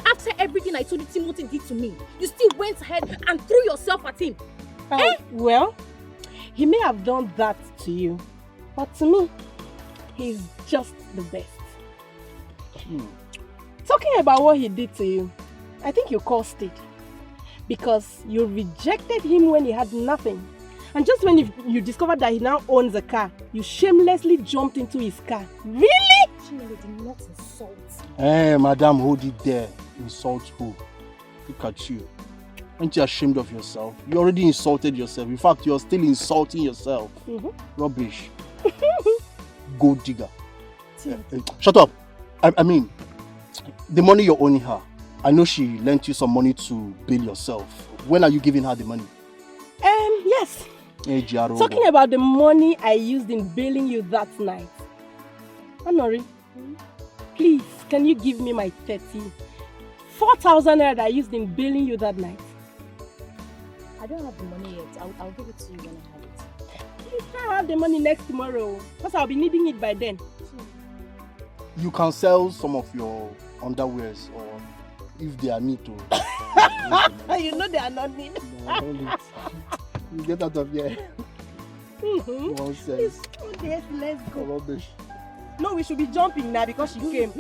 after everything I told you Timothy did to me, you still went ahead and threw yourself at him.
Well, he may have done that to you, but to me, he's just the best. Talking about what he did to you, I think you caused it. Because you rejected him when he had nothing. And just when you discovered that he now owns a car, you shamelessly jumped into his car. Really?
Chinelo, did not insult me.
Hey, madam, hold it there. Insult who? Look at you. Aren't you ashamed of yourself? You already insulted yourself. In fact, you're still insulting yourself. Rubbish. Gold digger. Shut up. I mean, the money you're owing her, I know she lent you some money to bail yourself. When are you giving her the money?
Yes.
Hey,
Talking about the money I used in bailing you that night. Honori, please, can you give me my 4,000 naira that I used in bailing you that night?
I don't have the money yet. I'll give it to you when I have it.
Please, I'll have the money next tomorrow. Because I'll be needing it by then.
You can sell some of your underwears, or if they are need to.
You know they are not need.
No, don't need. You get out of here. Nonsense.
Yes, let's go.
Rubbish.
No, we should be jumping now because she came.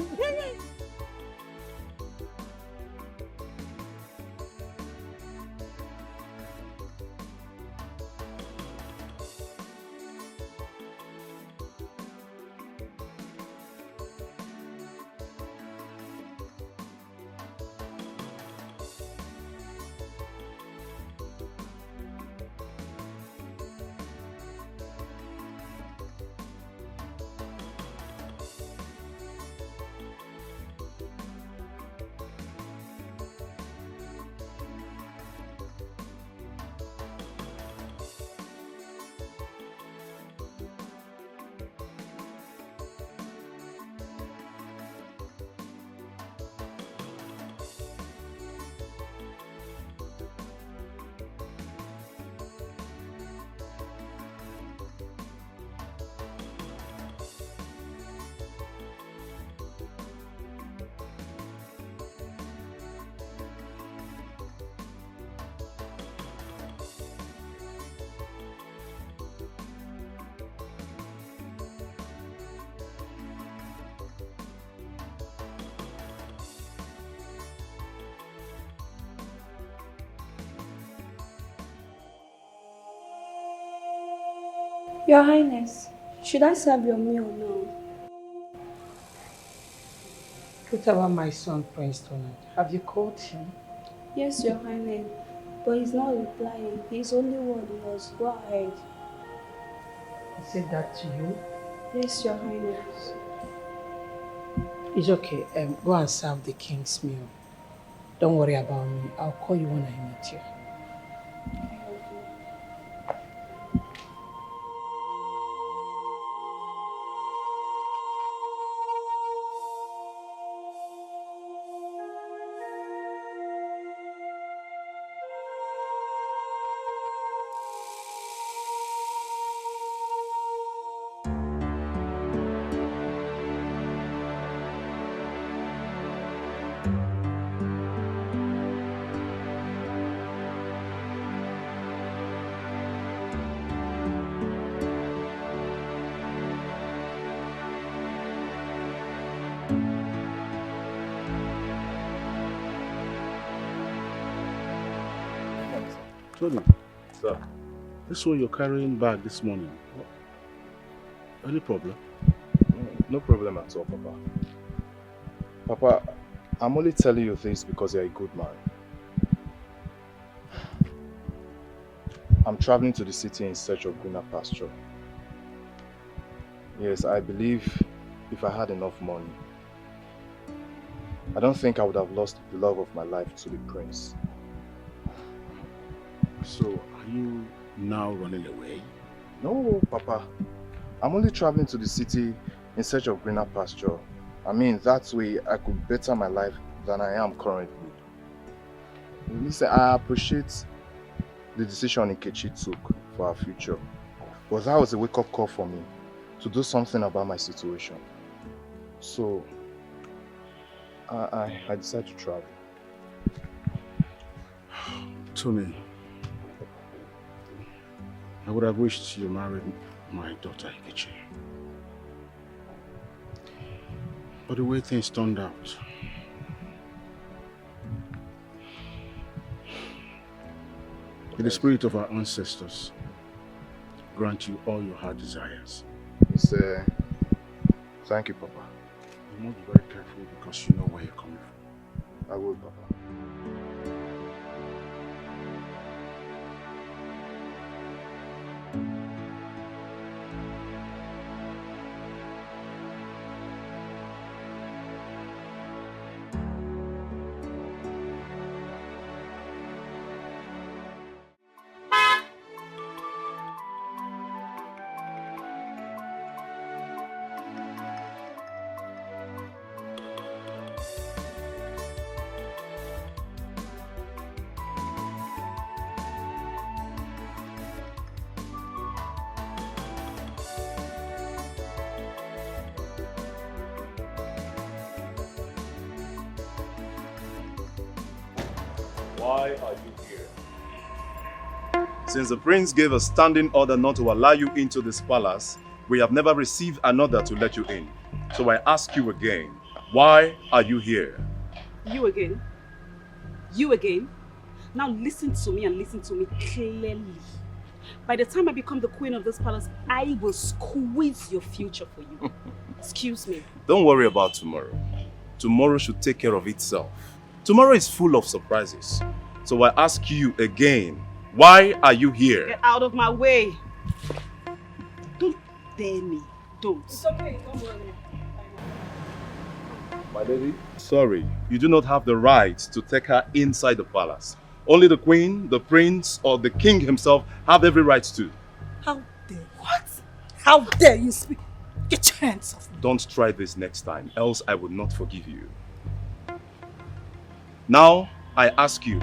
Your Highness, should I serve your meal now?
What about my son, Prince Donald? Have you called him?
Yes, Your Highness, but he's not replying. His only word was, go ahead.
He said that to you?
Yes, Your Highness.
It's okay. Go and serve the king's meal. Don't worry about me. I'll call you when I meet you.
Tony.
Sir.
This one you're carrying back this morning. Any problem?
No problem at all, Papa. Papa, I'm only telling you this because you're a good man. I'm traveling to the city in search of greener pasture. Yes, I believe if I had enough money, I don't think I would have lost the love of my life to the prince.
So, are you now running away?
No, Papa. I'm only traveling to the city in search of greener pasture. I mean, that way I could better my life than I am currently. Listen, I appreciate the decision Nkechi took for our future. But that was a wake-up call for me to do something about my situation. So, I decided to travel.
Tony, I would have wished you married my daughter Nkechi. But the way things turned out, may the spirit of our ancestors grant you all your heart desires.
Thank you, Papa.
You must be very careful because you know where you're coming from.
I will, Papa.
Why are you here?
Since the prince gave a standing order not to allow you into this palace, we have never received an order to let you in. So I ask you again, why are you here?
You again? You again? Now listen to me and listen to me clearly. By the time I become the queen of this palace, I will squeeze your future for you. Excuse me.
Don't worry about tomorrow. Tomorrow should take care of itself. Tomorrow is full of surprises. So I ask you again, why are you here?
Get out of my way. Don't dare me. Don't. It's okay, don't worry.
My lady? Sorry, you do not have the right to take her inside the palace. Only the queen, the prince, or the king himself have every right to.
How dare what? How dare you speak? Get your hands off me.
Don't try this next time, else I will not forgive you. Now, I ask you,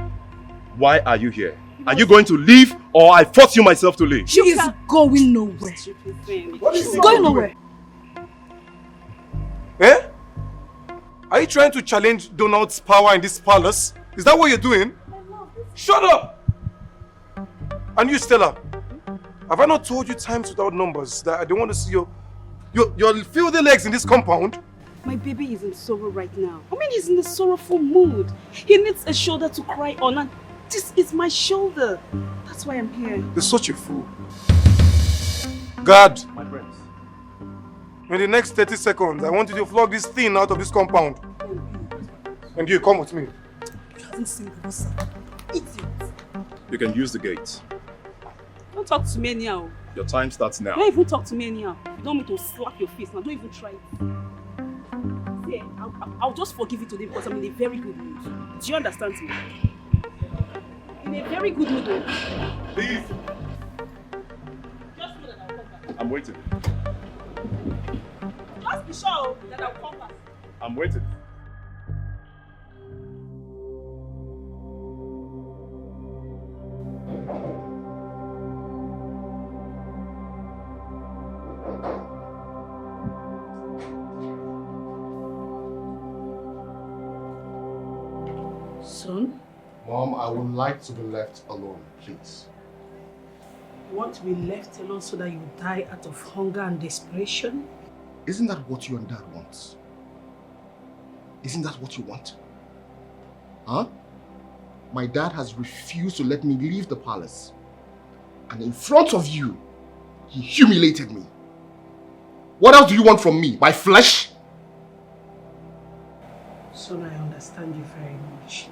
why are you here? Are you going to leave or I force you myself to leave?
She is going nowhere.
What is
She's going nowhere.
Eh? Are you trying to challenge Donald's power in this palace? Is that what you're doing? Shut up! And you, Stella, have I not told you times without numbers that I don't want to see your filthy legs in this compound?
My baby is in sorrow right now. I mean, he's in a sorrowful mood. He needs a shoulder to cry on, and this is my shoulder. That's why I'm here.
You're such a fool. Guard!
My friends.
In the next 30 seconds, I want you to flog this thing out of this compound. And you, come with me.
You haven't seen this. Idiot.
You can use the gate.
Don't talk to me anyhow.
Your time starts now.
Don't even talk to me anyhow. You don't want me to slap your face now. Don't even try it. See, I'll just forgive you today because I'm in a very good mood. Do you understand me? In a very good mood.
Leave.
Just know that I'll come back.
I'm waiting.
Just be sure that I'll come back.
I'm waiting.
Son?
Mom, I would like to be left alone, please.
You want to be left alone so that you die out of hunger and desperation?
Isn't that what you and Dad want? Isn't that what you want? Huh? my dad has refused to let me leave the palace. And in front of you, he humiliated me. What else do you want from me? My flesh?
Son, I understand you very much.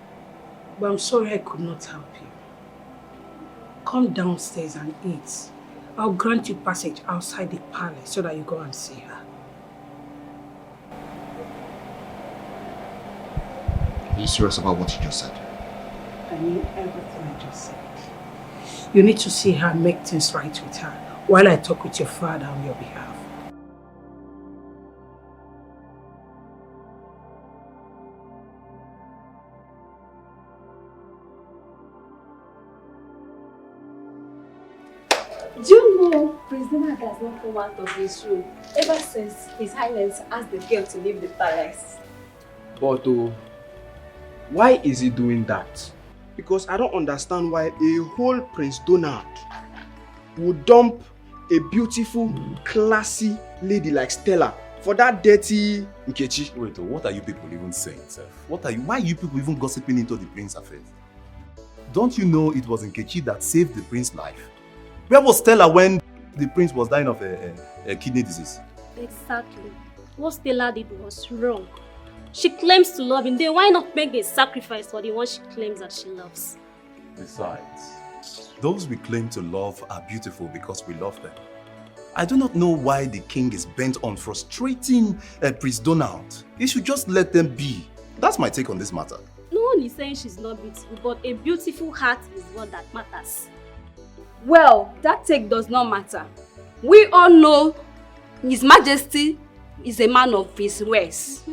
But I'm sorry I could not help you. Come downstairs and eat. I'll grant you passage outside the palace so that you go and see her.
Are you serious about what you just said?
I mean everything I just said. You need to see her and make things right with her while I talk with your father on your behalf.
Do you know Prince Donald has not come out of his room ever since His Highness asked the girl to leave the palace?
But why is he doing that? Because I don't understand why a whole Prince Donald would dump a beautiful, classy lady like Stella for that dirty Nkechi.
Wait, what are you people even saying, sir? Why are you people even gossiping into the prince's affairs? Don't you know it was Nkechi that saved the prince's life? Where was Stella when the prince was dying of a kidney disease?
Exactly. What Stella did was wrong. She claims to love him, then why not make a sacrifice for the one she claims that she loves?
Besides, those we claim to love are beautiful because we love them. I do not know why the king is bent on frustrating Prince Donald. He should just let them be. That's my take on this matter.
No one is saying she's not beautiful, but a beautiful heart is what that matters.
Well, that take does not matter. We all know His Majesty is a man of his words.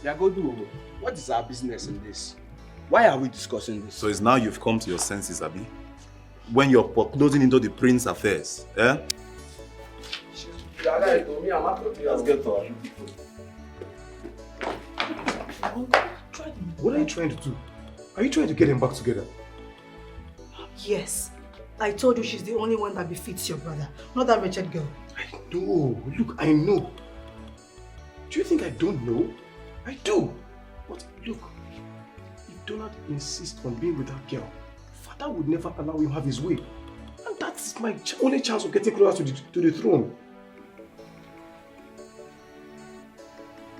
Yagodu, what is our business in this? Why are we discussing this?
So it's now you've come to your senses, Abi? When you're nosing into the prince's affairs, eh?
Let's get to her.
What are you trying to do? Are you trying to get them back together?
Yes. I told you she's the only one that befits your brother, not that wretched girl.
I know. Look, I know. Do you think I don't know? I do. But look, if Donald insists on being with that girl, father would never allow him have his way. And that's my only chance of getting closer to the throne.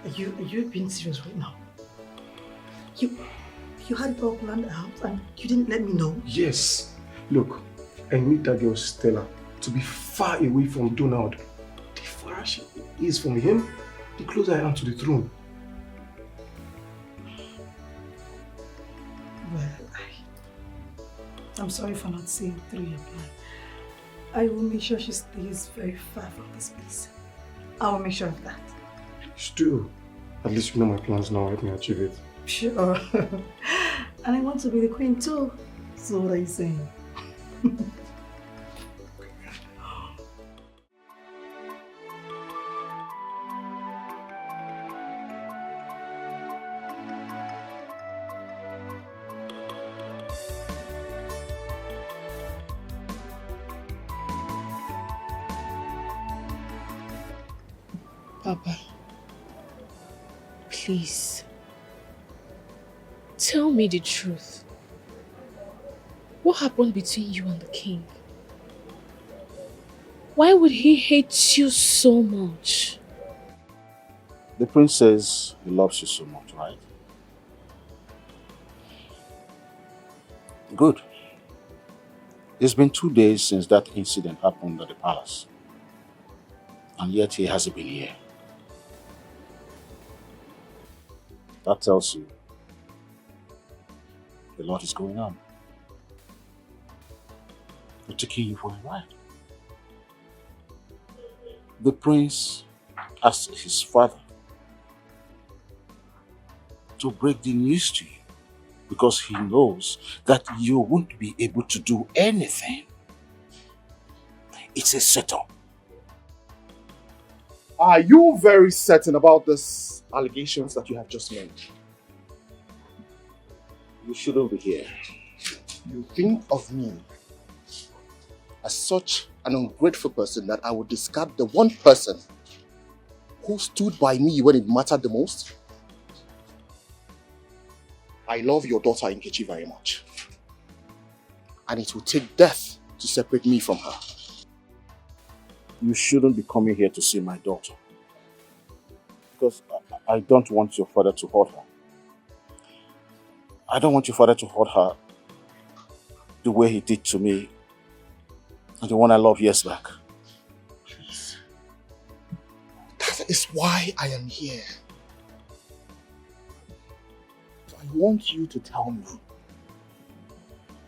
Are you being serious right now? You had it all planned out and you didn't let me know?
Yes. Look, I need that girl Stella to be far away from Donald. The farther she is from him, the closer I am to the throne.
Well, I'm sorry for not seeing through your plan. I will make sure she stays very far from this place. I will make sure of that.
Please do. At least you know my plans now. Help me achieve it.
Sure. And I want to be the queen too. So what are you saying?
Papa, please, tell me the truth. What happened between you and the king? Why would he hate you so much?
The prince says he loves you so much, right? Good. It's been 2 days since that incident happened at the palace. And yet he hasn't been here. That tells you a lot is going on. We're taking you for a ride. The prince asked his father to break the news to you because he knows that you won't be able to do anything. It's a setup.
Are you very certain about these allegations that you have just made?
You shouldn't be here.
You think of me as such an ungrateful person that I would discard the one person who stood by me when it mattered the most? I love your daughter Nkechi very much. And it will take death to separate me from her.
You shouldn't be coming here to see my daughter. Because I don't want your father to hurt her. I don't want your father to hurt her the way he did to me and the one I loved years back.
Please. That is why I am here. I want you to tell me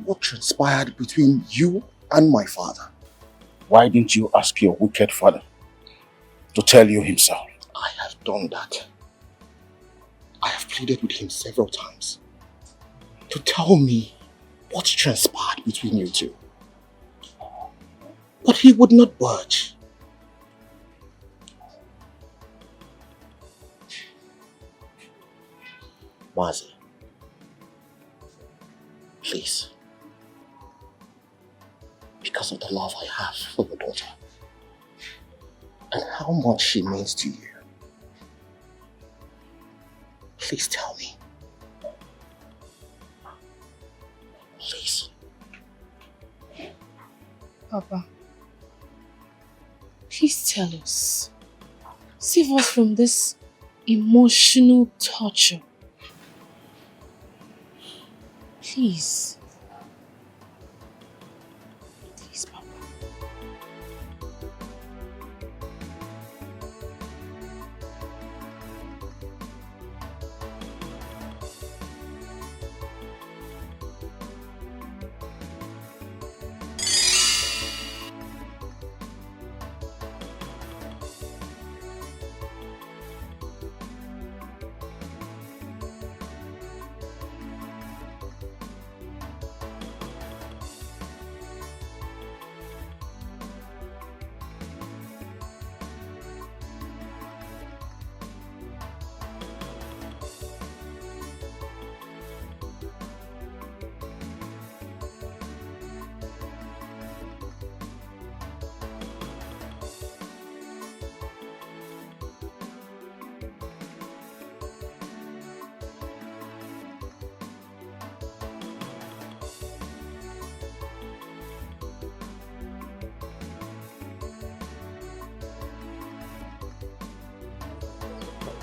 what transpired between you and my father.
Why didn't you ask your wicked father to tell you himself?
I have done that. I have pleaded with him several times to tell me what transpired between you two. But he would not budge. Mazi, please, because of the love I have for your daughter and how much she means to you, please tell me. Please.
Papa, please tell us. Save us from this emotional torture. Please. Please, Papa.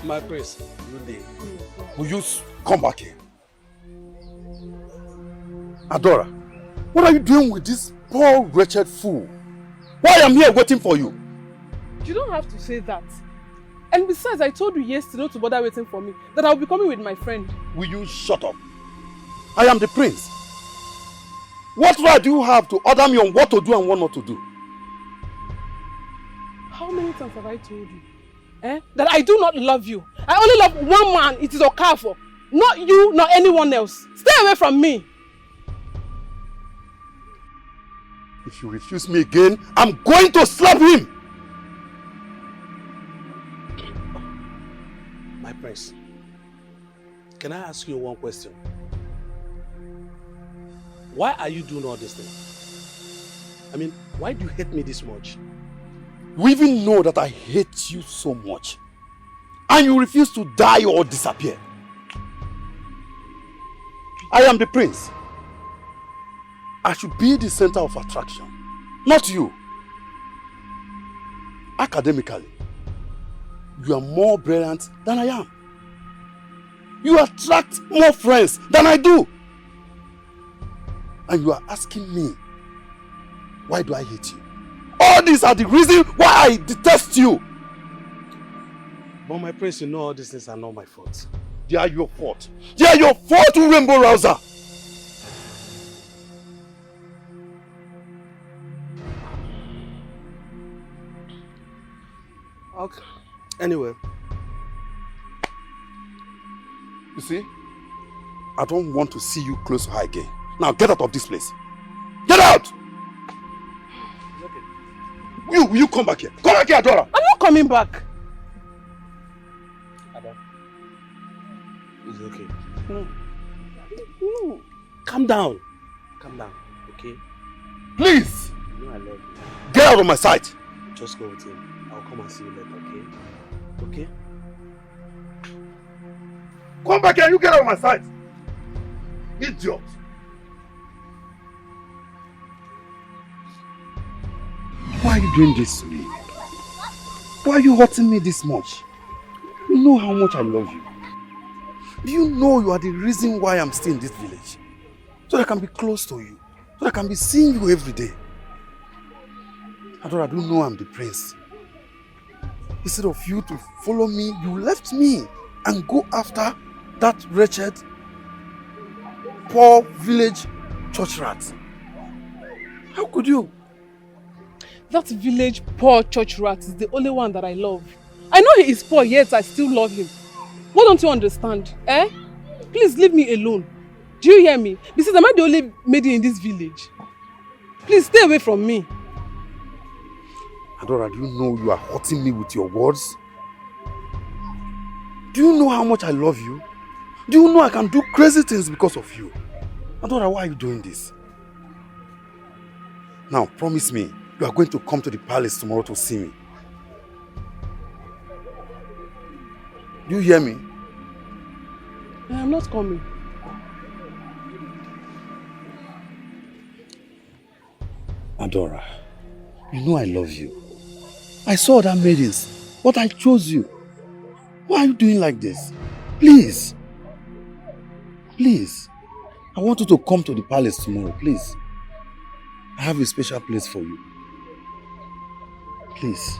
My prince, good day. Will you come back here? Adora, what are you doing with this poor wretched fool? Why am I here waiting for you?
You don't have to say that. And besides, I told you yesterday not to bother waiting for me, that I'll be coming with my friend.
Will you shut up? I am the prince. What right do you have to order me on what to do and what not to do?
How many times have I told you? That I do not love you. I only love one man, it is Okafo. Not you, nor anyone else. Stay away from me.
If you refuse me again, I'm going to slap him!
My prince, can I ask you one question? Why are you doing all this thing? I mean, why do you hate me this much?
You even know that I hate you so much. And you refuse to die or disappear. I am the prince. I should be the center of attraction, not you. Academically, you are more brilliant than I am. You attract more friends than I do. And you are asking me, why do I hate you? All these are the reason why I detest you.
But my prince, you know all these things are not my fault.
They are your fault. They are your fault, Rainbow Rouser.
Okay. Anyway.
You see, I don't want to see you close to her again. Now get out of this place. Get out! You come back here. Come back here, Adora.
I'm not coming back.
Ada, it's okay.
No.
Calm down. Calm down, okay?
Please!
You know I love you.
Get out of my sight.
Just go with him. I'll come and see you later, okay? Okay?
Come back here and you get out of my sight. Idiot! Why are you doing this to me? Why are you hurting me this much? You know how much I love you. Do you know you are the reason why I'm still in this village? So that I can be close to you. So that I can be seeing you every day. Adora, I don't know I'm the prince. Instead of you to follow me, you left me and go after that wretched, poor village church rat. How could you?
That village poor church rat is the only one that I love. I know he is poor, yet I still love him. What don't you understand? Eh? Please leave me alone. Do you hear me? Besides, am I the only maiden in this village? Please stay away from me.
Adora, do you know you are hurting me with your words? Do you know how much I love you? Do you know I can do crazy things because of you? Adora, why are you doing this? Now, promise me, you are going to come to the palace tomorrow to see me. Do you hear me?
I am not coming.
Adora, you know I love you. I saw other maidens, but I chose you. Why are you doing like this? Please. Please. I want you to come to the palace tomorrow, please. I have a special place for you. Please.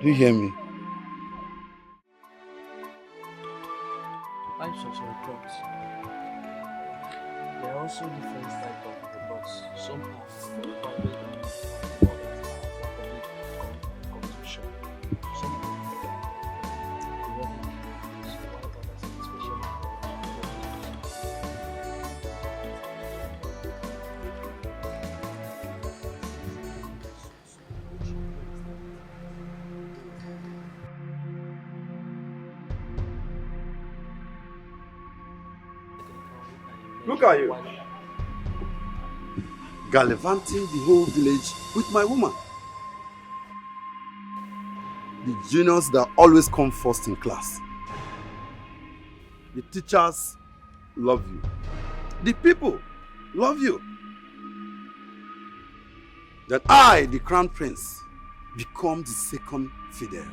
Do you hear me?
Types of reports. There are also different types of reports. Some are private, others are for public consumption. Some are while others are special
Look at you. Gallivanting the whole village with my woman. The juniors that always come first in class. The teachers love you. The people love you. That I, the crown prince, become the second fidel.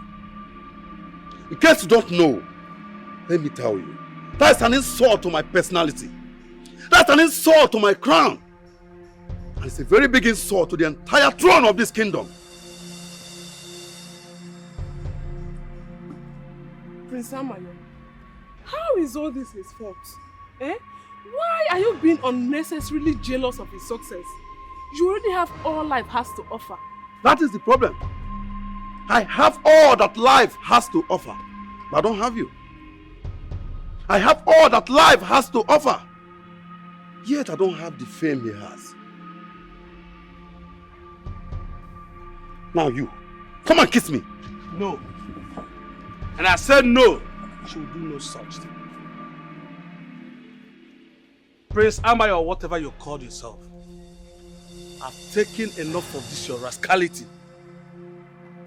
In case you don't know, let me tell you, that's an insult to my personality. That's an insult to my crown. And it's a very big insult to the entire throne of this kingdom.
Prince Amayo, how is all this his fault? Eh? Why are you being unnecessarily jealous of his success? You already have all life has to offer.
That is the problem. I have all that life has to offer, but I don't have you. I have all that life has to offer, yet I don't have the fame he has. Now you, come and kiss me.
No. And I said no. She will do no such thing. Prince Amayo, or whatever you call yourself, I've taken enough of this your rascality.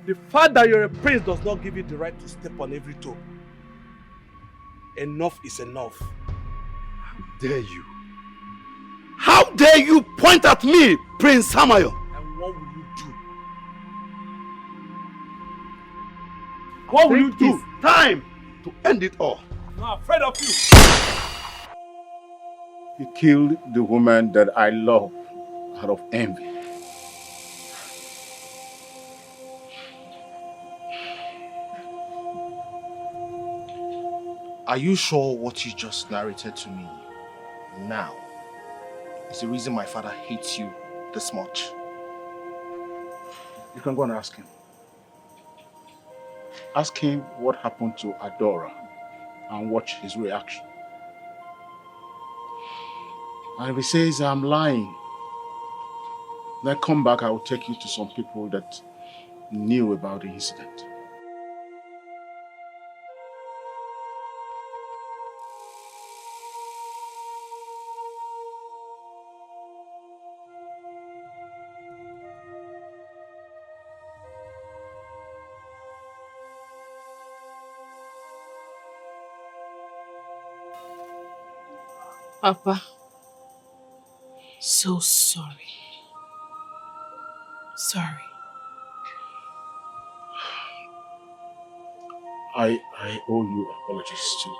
The fact that you're a prince does not give you the right to step on every toe. Enough is enough.
How dare you? How dare you point at me, Prince Amayo?
And what will you do? What will you do?
It's time to end it all.
I'm not afraid of you.
You killed the woman that I love out of envy.
Are you sure what you just narrated to me now is the reason my father hates you this much?
You can go and ask him. Ask him what happened to Adora and watch his reaction. And if he says I'm lying, then come back, I will take you to some people that knew about the incident.
Papa, so sorry. Sorry.
I owe you apologies too.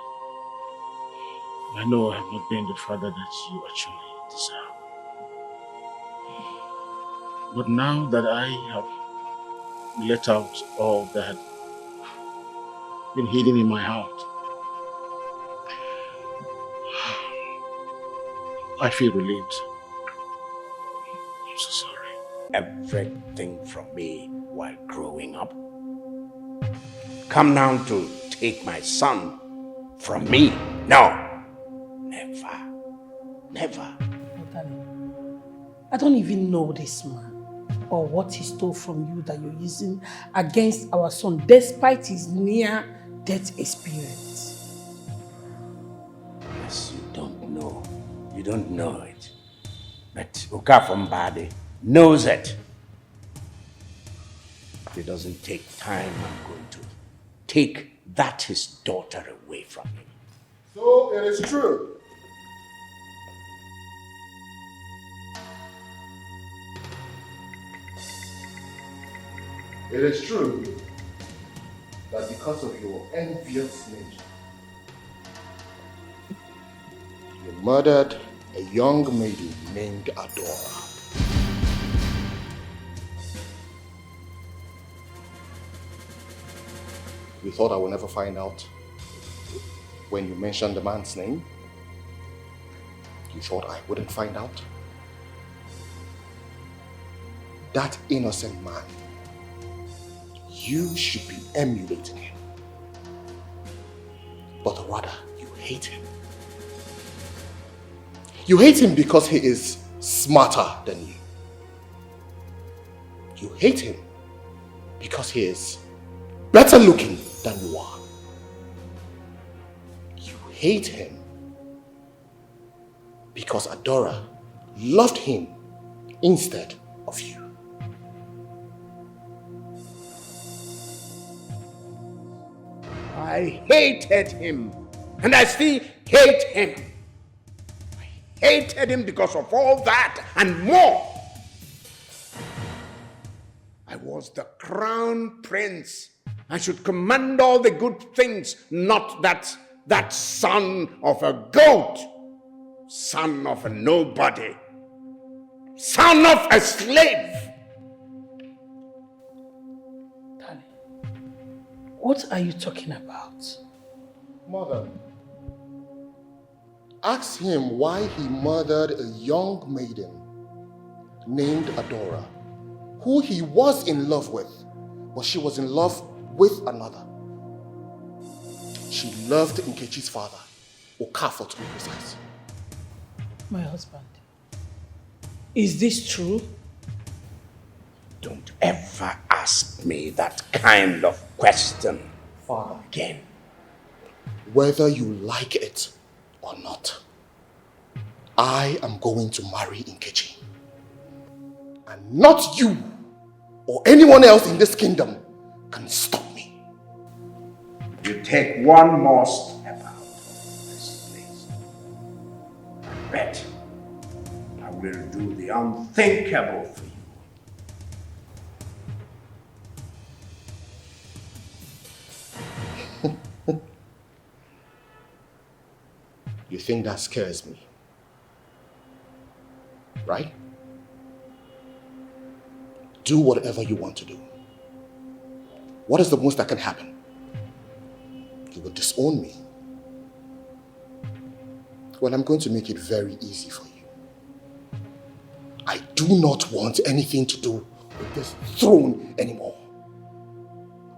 I know I have not been the father that you actually deserve. But now that I have let out all that had been hidden in my heart, I feel relieved. I'm so sorry.
Everything from me while growing up. Come now to take my son from me? No. Never. Never.
I don't even know this man or what he stole from you that you're using against our son despite his near-death experience.
Yes, you don't know. You don't know it. But Okafambade knows it. If it doesn't take time, I'm going to take that his daughter away from him.
So it is true. It is true that because of your envious nature, you murdered a young maiden named Adora. You thought I would never find out when you mentioned the man's name? You thought I wouldn't find out? That innocent man, you should be emulating him. But rather, you hate him. You hate him because he is smarter than you. You hate him because he is better looking than you are. You hate him because Adora loved him instead of you.
I hated him, and I still hate him. I hated him because of all that and more. I was the crown prince. I should command all the good things, not that son of a goat, son of a nobody, son of a slave.
What are you talking about?
Mother, ask him why he murdered a young maiden named Adora, who he was in love with, but she was in love with another. She loved Nkechi's father, Okafor to be precise.
My husband, is this true?
Don't ever ask me that kind of question,
Father,
again.
Whether you like it or not, I am going to marry Nkechi. And not you or anyone else in this kingdom can stop me.
You take one more step out of this place. I bet I will do the unthinkable for you.
You think that scares me, right? Do whatever you want to do. What is the most that can happen? You will disown me. Well, I'm going to make it very easy for you. I do not want anything to do with this throne anymore.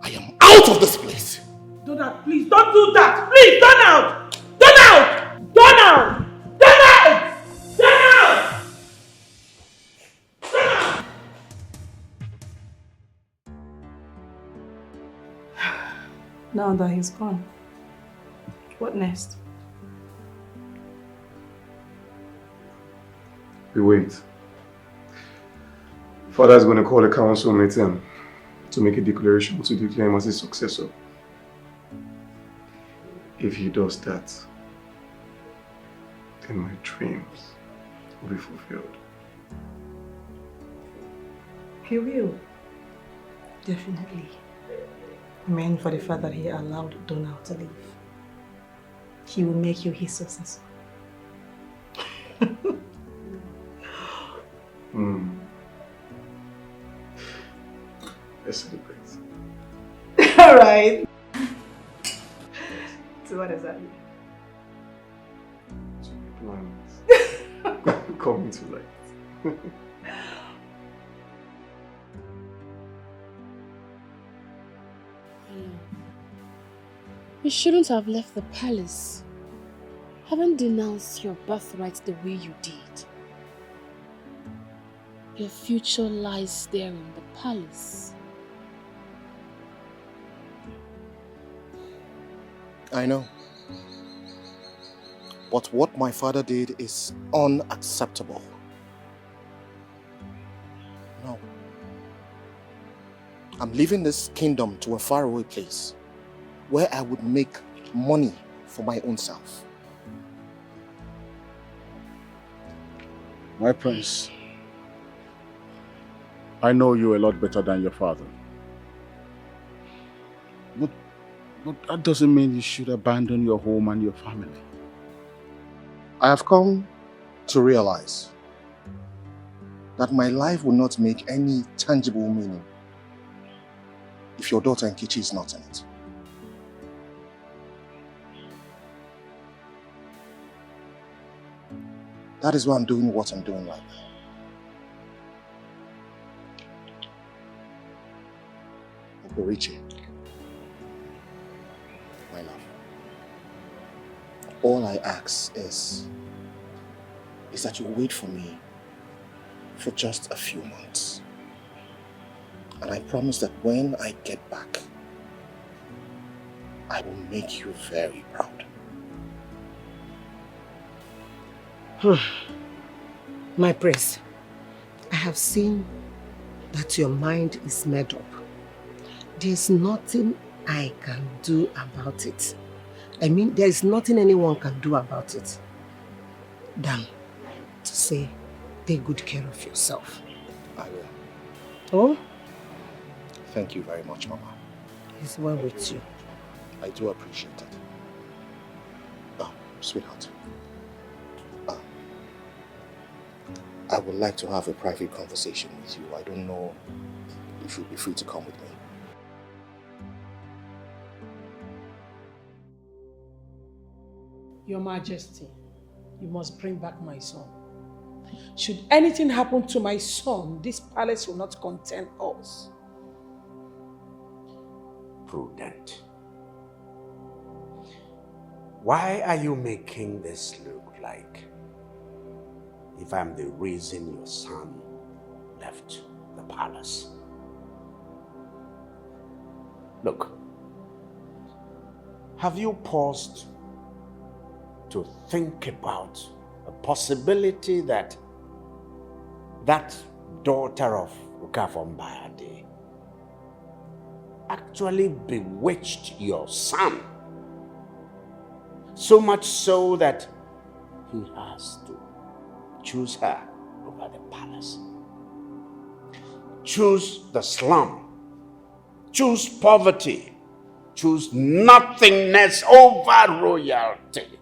I am out of this place.
Donald, please don't do that. Please, Donald! Donald! Donald! Donald! Donald! Donald! Now that he's gone, what next?
We wait. Father's going to call a council meeting to make a declaration to declare him as his successor. If he does that, then my dreams will be fulfilled.
He will. Definitely. Amen for the fact that he allowed Donald to live. He will make you his successor.
Let's celebrate.
All right. So what does that mean?
Plans coming to light.
You shouldn't have left the palace. Haven't denounced your birthright the way you did. Your future lies there in the palace.
I know. But what my father did is unacceptable. No. I'm leaving this kingdom to a faraway place where I would make money for my own self.
My prince, I know you a lot better than your father. But that doesn't mean you should abandon your home and your family.
I have come to realize that my life will not make any tangible meaning if your daughter Nkechi is not in it. That is why I'm doing what I'm doing right now. Okoriche, my love, all I ask is that you wait for me for just a few months. And I promise that when I get back, I will make you very proud.
My prince, I have seen that your mind is made up. There's nothing I can do about it. I mean, there is nothing anyone can do about it than to say, take good care of yourself.
I will.
Oh?
Thank you very much, Mama.
It's well with you.
I do appreciate it. Oh, sweetheart. I would like to have a private conversation with you. I don't know if you'll be free to come with me.
Your Majesty, you must bring back my son. Should anything happen to my son, this palace will not contain us.
Prudent. Why are you making this look like if I'm the reason your son left the palace? Look, have you paused to think about a possibility that that daughter of Ukafombayade actually bewitched your son? So much so that he has to choose her over the palace. Choose the slum. Choose poverty. Choose nothingness over royalty.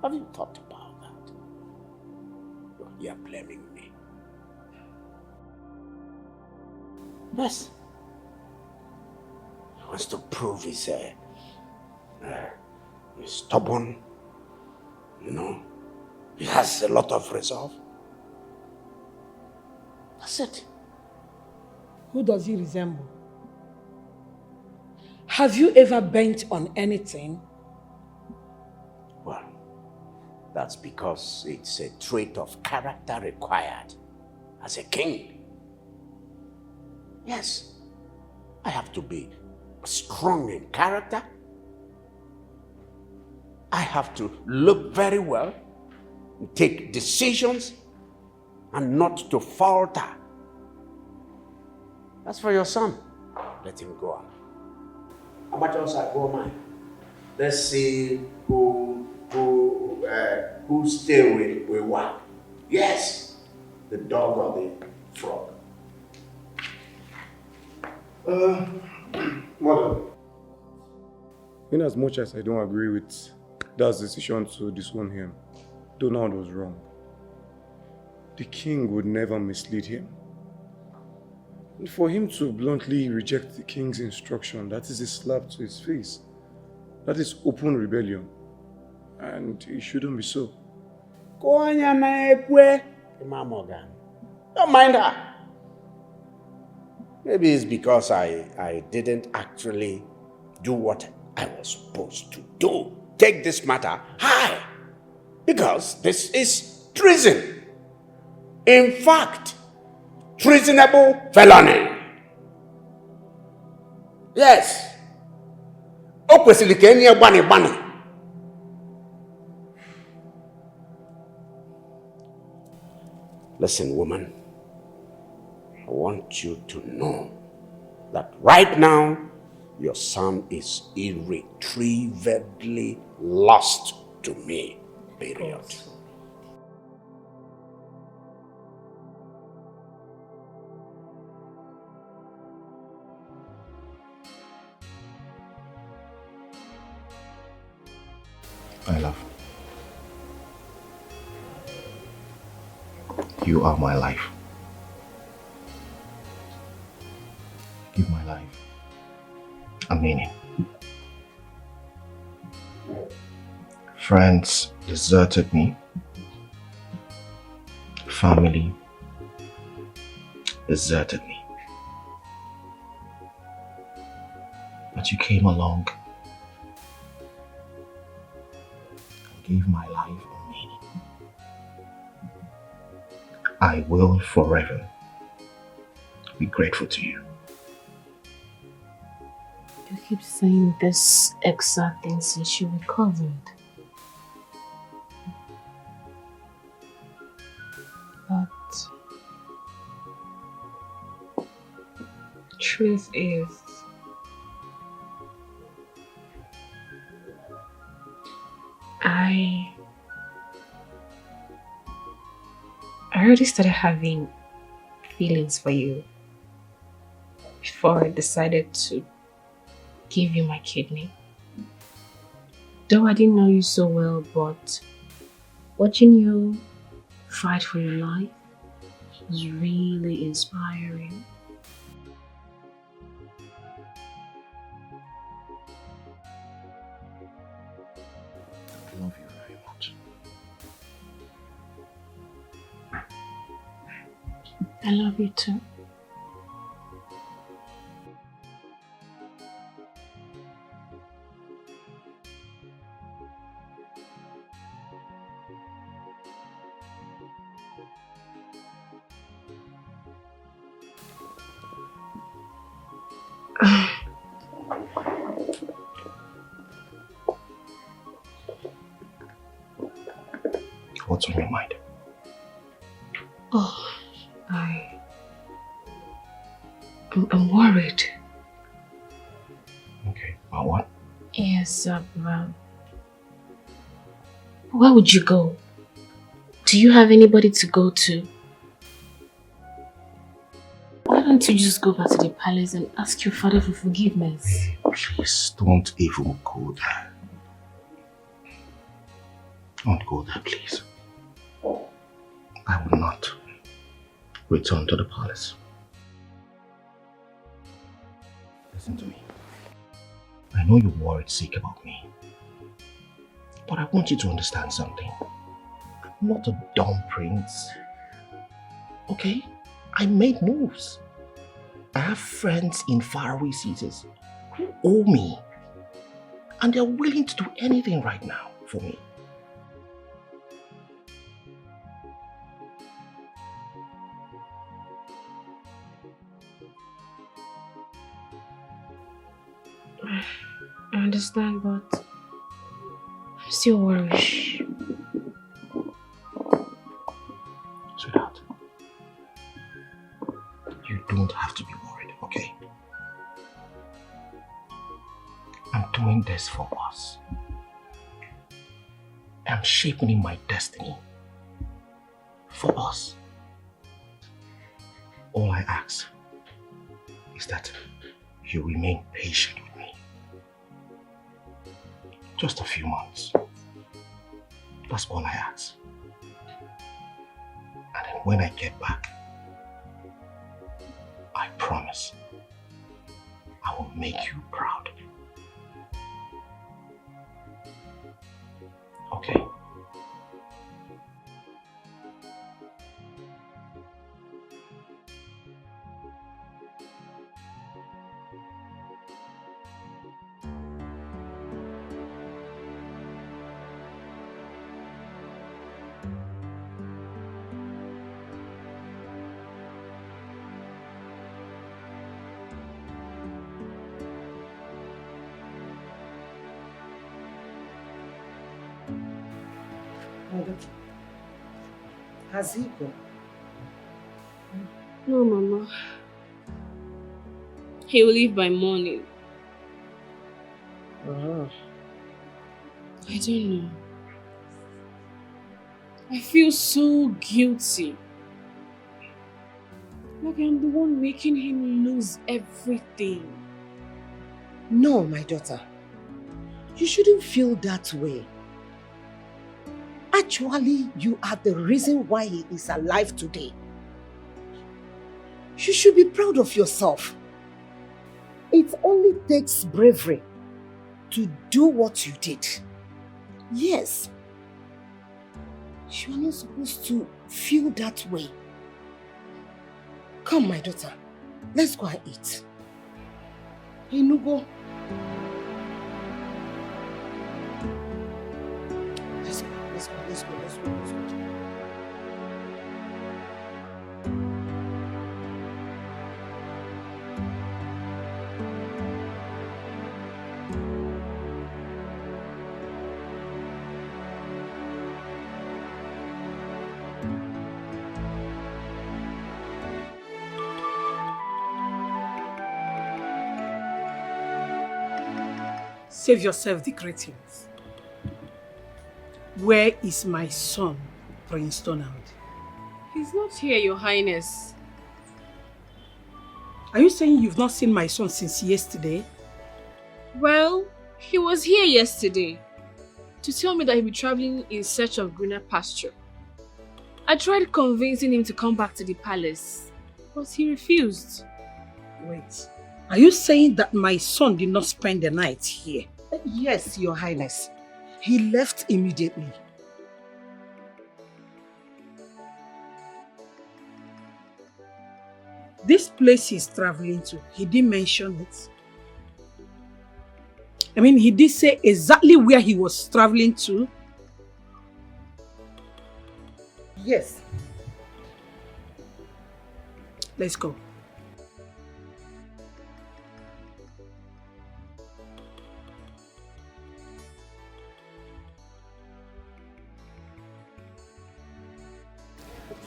Have you thought about that? You're blaming me. Yes. He wants to prove he's stubborn. You know, he has a lot of resolve. That's it.
Who does he resemble? Have you ever bent on anything?
Well, that's because it's a trait of character required as a king. Yes, I have to be strong in character. I have to look very well, take decisions, and not to falter. As for your son, let him go on. How much else I go mine? Let's see who who stay with what? Yes, the dog or the frog.
Mother, in as much as I don't agree with Dad's decision to disown him, Donald was wrong. The king would never mislead him. And for him to bluntly reject the king's instruction, that is a slap to his face. That is open rebellion. And it shouldn't be so.
Don't mind her. Maybe it's because I didn't actually do what I was supposed to do. Take this matter high. Because this is treason. In fact, treasonable felony. Yes. Listen, woman. I want you to know that right now, your son is irretrievably lost to me. Period.
My love, you are my life. Give my life a meaning. Friends deserted me. Family deserted me. But you came along and gave my life a meaning. I will forever be grateful to you.
You keep saying this exact thing since you recovered. But truth is, I already started having feelings for you before I decided to give you my kidney. Though I didn't know you so well, but watching you fight for your life was really inspiring.
I love you very much.
I love you too.
What's on your mind?
Oh, I'm worried.
Okay, about what?
Yes, where would you go? Do you have anybody to go to? Why don't you just go back to the palace and ask your father for forgiveness?
Hey, please don't even go there. Don't go there, please. I will not return to the palace. Listen to me. I know you're worried sick about me. But I want you to understand something. I'm not a dumb prince. Okay? I made moves. I have friends in faraway cities who owe me. And they're willing to do anything right now for me.
I understand, but I'm still worried.
Sweetheart, you don't have to be worried, okay? I'm doing this for us.
am shaping my destiny for us. All I ask is that you remain patient with me. Just a few months. That's all I ask. And then when I get back, I promise I will make you proud. Okay?
Mother, has he gone?
No, Mama. He will leave by morning.
Oh.
I don't know. I feel so guilty. Like I'm the one making him lose everything.
No, my daughter. You shouldn't feel that way. Actually, you are the reason why he is alive today. You should be proud of yourself. It only takes bravery to do what you did. Yes. You are not supposed to feel that way. Come, my daughter. Let's go and eat. Hey, Nugo. Let's go.
Save yourself the greetings. Where is my son, Prince Donald?
He's not here, Your Highness.
Are you saying you've not seen my son since yesterday?
Well, he was here yesterday to tell me that he'll be traveling in search of greener pasture. I tried convincing him to come back to the palace, but he refused.
Wait, are you saying that my son did not spend the night here?
Yes, Your Highness. He left immediately.
This place he's traveling to, he didn't mention it. I mean, he did say exactly where he was traveling to.
Yes.
Let's go.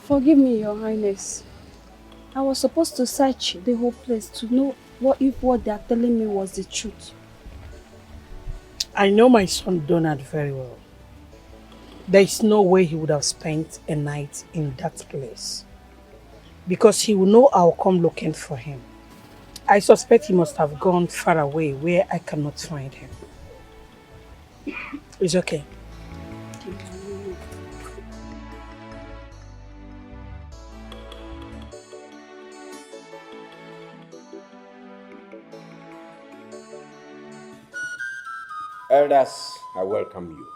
Forgive me, Your Highness. I was supposed to search the whole place to know if what they are telling me was the truth.
I know my son Donald very well. There is no way he would have spent a night in that place. Because he will know I'll come looking for him. I suspect he must have gone far away where I cannot find him. It's okay.
Elders, I welcome you.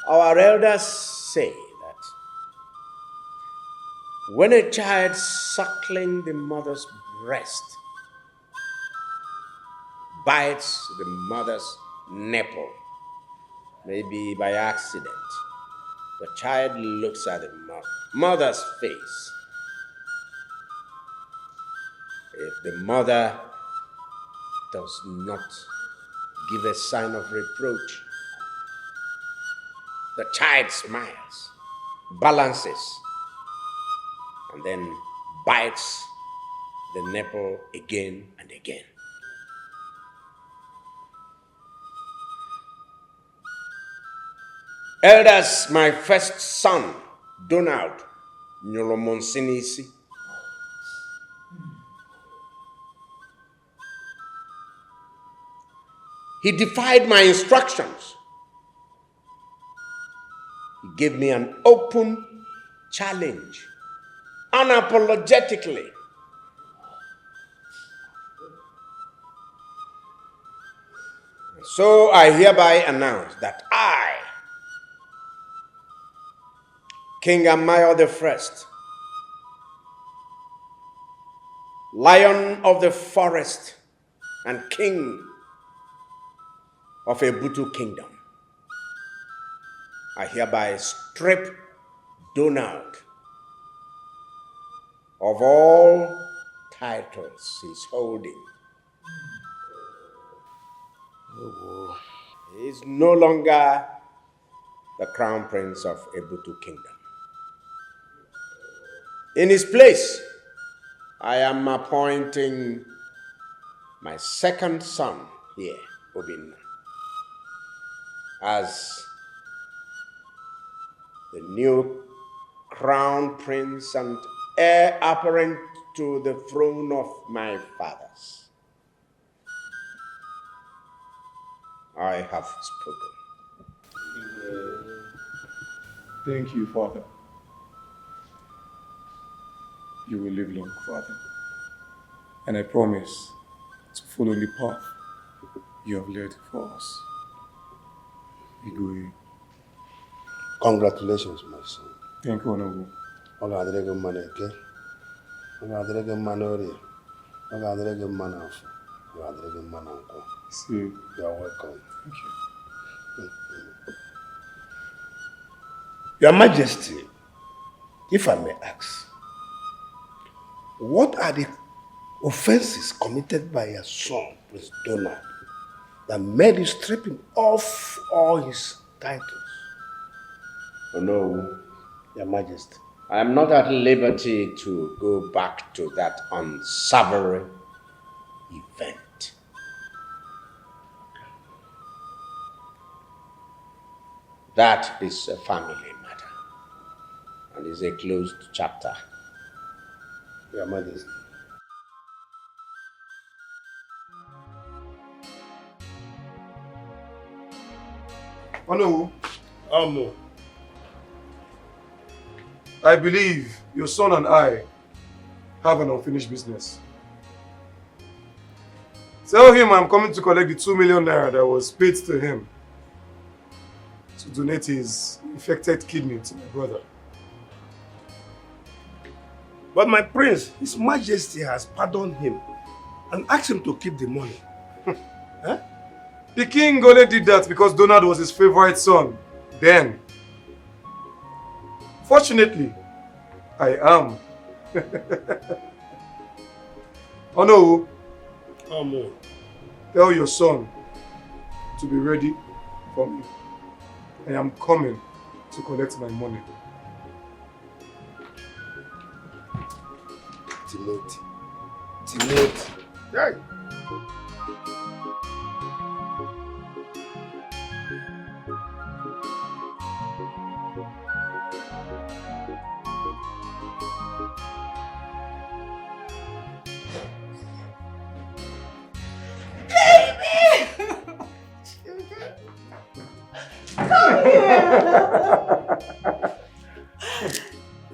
Our elders say that when a child suckling the mother's breast bites the mother's nipple, maybe by accident, the child looks at the mother's face. If the mother does not give a sign of reproach, the child smiles, balances, and then bites the nipple again and again. Elders, my first son, Donald Nyolomonsinisi. He defied my instructions. He gave me an open challenge, unapologetically. So I hereby announce that I, King Amayo I, Lion of the forest and King of Ebutu Kingdom, I hereby strip Donald of all titles he's holding. Oh, he is no longer the crown prince of Ebutu Kingdom. In his place, I am appointing my second son here, Obinna, as the new crown prince and heir apparent to the throne of my fathers. I have spoken.
Thank you, Father. You will live long, Father. And I promise to follow the path you have led for us. Igwe.
Congratulations, my son.
Thank you, Honorable.
Oga adrege maneke. Oga adrege manori. Oga adrege manafu. Oga adrege mananko.
See,
you are welcome.
Thank you.
Your Majesty, if I may ask, what are the offenses committed by your son, Prince Donald, that made you strip him off all his titles?
Oh no,
Your Majesty.
I am not at liberty to go back to that unsavory event. That is a family matter and is a closed chapter.
Your Majesty.
Honorable.
Amo.
I believe your son and I have an unfinished business. Tell him I'm coming to collect the 2 million naira that was paid to him to donate his infected kidney to my brother.
But my prince, His Majesty has pardoned him and asked him to keep the money.
Huh? The king only did that because Donald was his favorite son then. Fortunately, I am. Oh no.
Amo.
Tell your son to be ready for me. I am coming to collect my money.
Timothy. Timothy. Hey.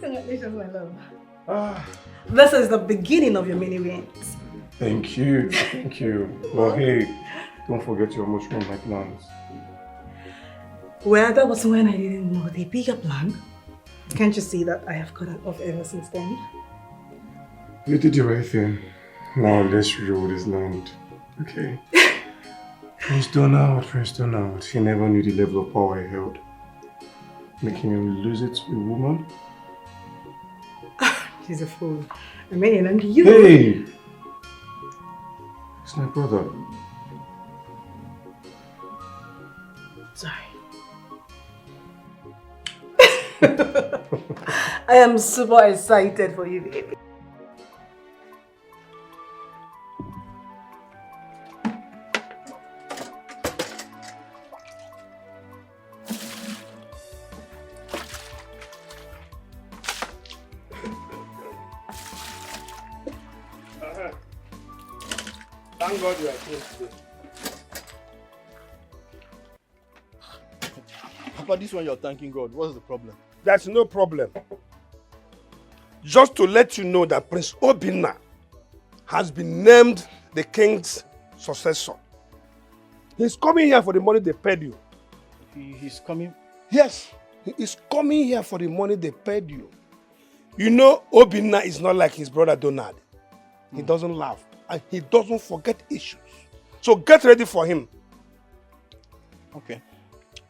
Congratulations, my love. This is the beginning of your many wins.
Thank you. Thank you. But hey, don't forget your much my plans.
Well, that was when I didn't know the bigger plan. Can't you see that I have cut off ever since then?
You did the right thing. Now let's rule this land. Okay. Prince Donald. He never knew the level of power he held. Making him lose it to a woman?
He's a fool. I mean, and you...
Hey! It's my brother.
Sorry. I am super excited for you, baby.
Thank God you are here today.
Papa, this one you're thanking God. What's the problem?
There's no problem. Just to let you know that Prince Obinna has been named the king's successor. He's coming here for the money they paid you.
He's coming?
Yes, he is coming here for the money they paid you. You know, Obinna is not like his brother Donald. He doesn't laugh and he doesn't forget issues. So get ready for him.
Okay.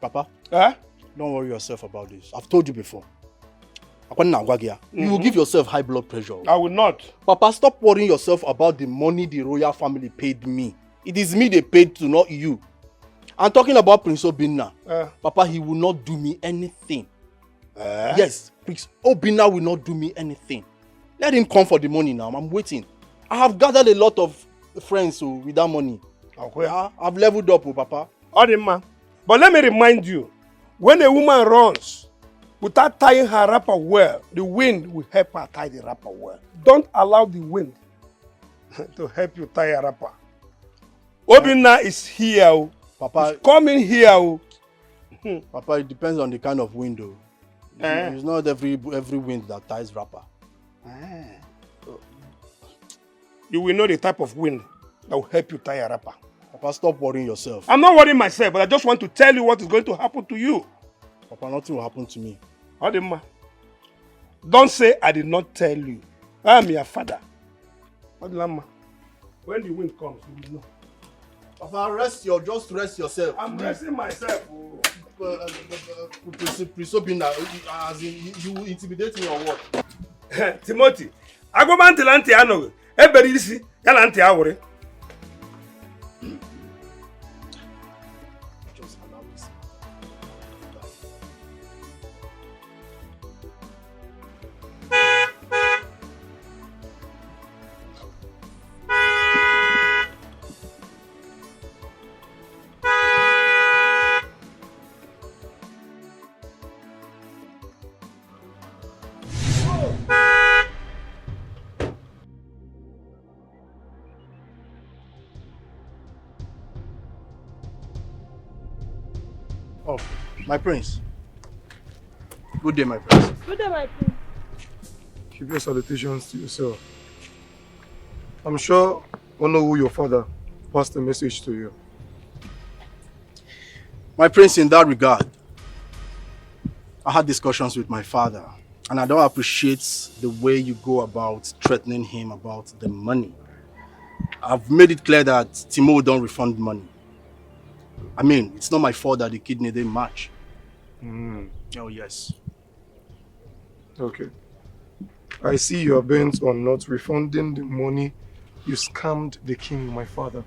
Papa,
don't
worry yourself about this. I've told you before. You will give yourself high blood pressure.
I will not.
Papa, stop worrying yourself about the money the royal family paid me. It is me they paid to, not you. I'm talking about Prince Obinna. Papa, he will not do me anything. Yes, Prince Obinna will not do me anything. Let him come for the money now. I'm waiting. I have gathered a lot of friends with that money.
Okay.
I've leveled up, Papa.
Man. But let me remind you, when a woman runs without tying her wrapper well, the wind will help her tie the wrapper well. Don't allow the wind to help you tie a wrapper. Obinna is here.
Papa,
he's coming here.
Papa, it depends on the kind of wind. It's not every wind that ties wrapper.
You will know the type of wind that will help you tie a wrapper.
Papa, stop worrying yourself.
I'm not worrying myself, but I just want to tell you what is going to happen to you.
Papa, nothing will happen to me.
Don't say I did not tell you. I am your father. When the wind comes, you will know.
Papa, just rest yourself.
I'm resting myself.
Prince Obinna, as in, you intimidate me or what?
Timothy, I go back to Lanti Ano. Everybody see, Yalanti Awore.
Just allow me. Oh, my prince. Good day, my prince.
Good day, my prince.
Keep your salutations to yourself. I'm sure Onowu, your father, passed a message to you.
My prince, in that regard, I had discussions with my father, and I don't appreciate the way you go about threatening him about the money. I've made it clear that Timo don't refund money. I mean, it's not my fault that the kidney didn't match. Oh, yes.
Okay. I see you are bent on not refunding the money you scammed the king, my father.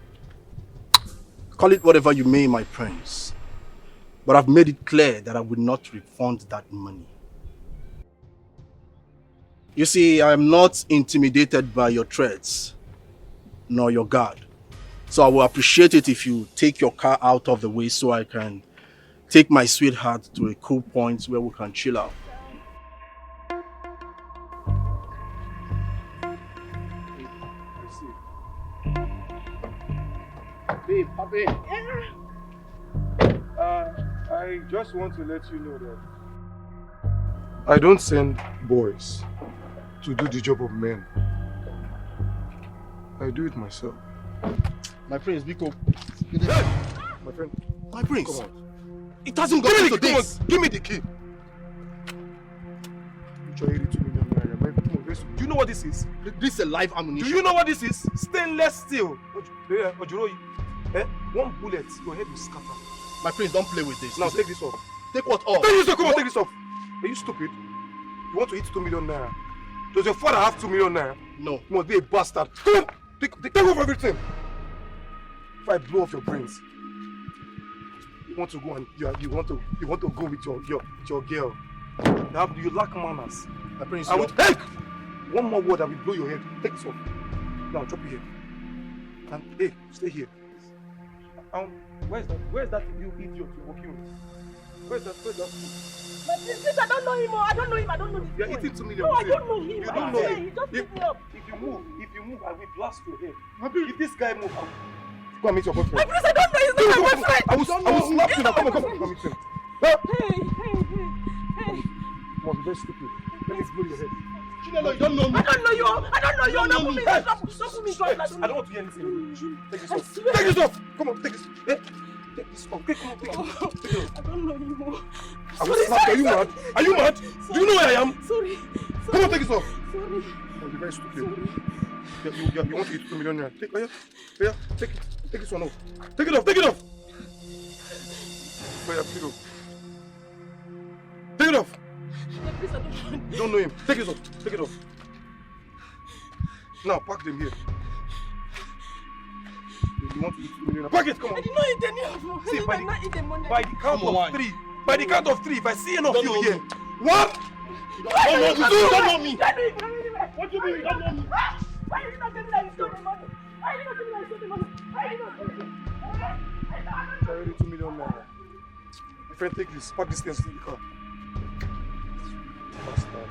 Call it whatever you may, my prince. But I've made it clear that I will not refund that money. You see, I am not intimidated by your threats, nor your guard. So I will appreciate it if you take your car out of the way so I can take my sweetheart to a cool point where we can chill out.
Babe, I just want to let you know that I don't send boys to do the job of men. I do it myself.
My prince, Biko.
My friend.
My prince.
Come on.
It hasn't got into this.
Give me the key. Do
you know what this is?
This is a live ammunition.
Do you know what this is? Stainless steel. One bullet, your head will scatter.
My prince, don't play with this.
Now take this off.
Take what off?
Come on, take this off. Are you stupid? You want to eat 2 million naira? Does your father have 2 million naira?
No.
You must be a bastard. Come on, take off everything. If I blow off your brains, you want to go and you want to go with your girl. You lack manners.
My prince,
I will take one more word. I will blow your head. Take this off. Now drop it here. And hey, stay here. Where's that you idiot you're working with? Where's that?
My princess, I don't know him. I don't know him. I don't know this
You're
boy.
eating 2 million.
No, I don't know him.
You
I
don't know
swear,
him.
he just picked me up.
If you move, I will blast your head. If this guy moves, go and meet your boyfriend.
My princess, I don't know. He's not my boyfriend.
I will slap you now. Come on, meet him.
Hey.
You must be very stupid. Let me blow your head.
Chinelo, you don't know me.
I don't know you. Don't put me in trouble. Don't put me in trouble.
I don't want to hear anything. Take this
I
off.
swear.
Take this off. Come on, take this. Take this off. Come on, take it off. Take it off.
I don't know you.
I will slap you. Are you mad? Are you mad? Do you know where I am?
Sorry.
Come on, take this off.
Sorry.
You'll be very stupid. You want to eat 2 million naira. Take it. Take this one off. Take it off. Take it off. Take it off. Take it off. You don't know him. Take it off. Take it off. Now, pack them here. You want to eat 2 million? Pack it, come on.
I did not eat any of them.
See,
I did not eat the money.
by the count of 3. By the count of 3, if I see any of you here. 1.
You don't know me.
What do you mean you don't know me? Why did you not tell me that you stole the money? Why did you not tell me that you stole the money? Why did you not tell me?
It's already 2 million naira. My friend, take this. Pack these things to the car. Bastard.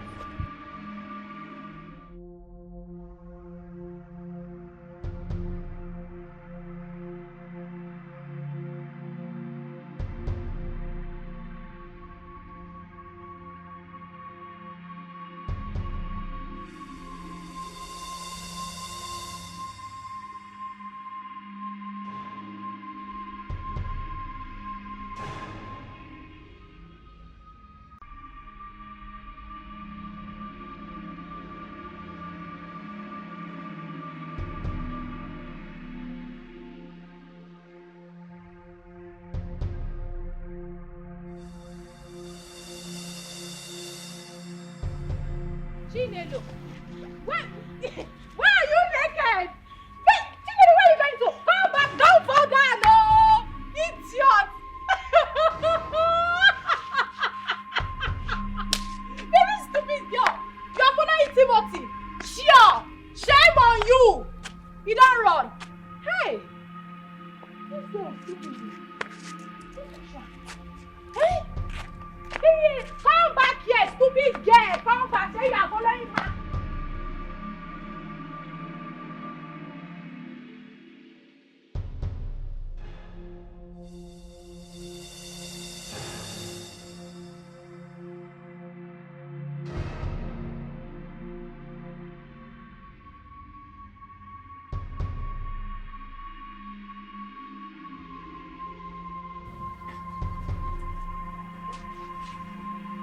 Chinelo, why are you naked? Wait, Chinelo, where are you going to? Come back, don't fall down, no! Idiot! Very stupid girl. You're gonna Timothy. Sure, shame on you. You don't run. Hey, who's there? Hey, hey, come back here, stupid girl. Come back. Say you are following her.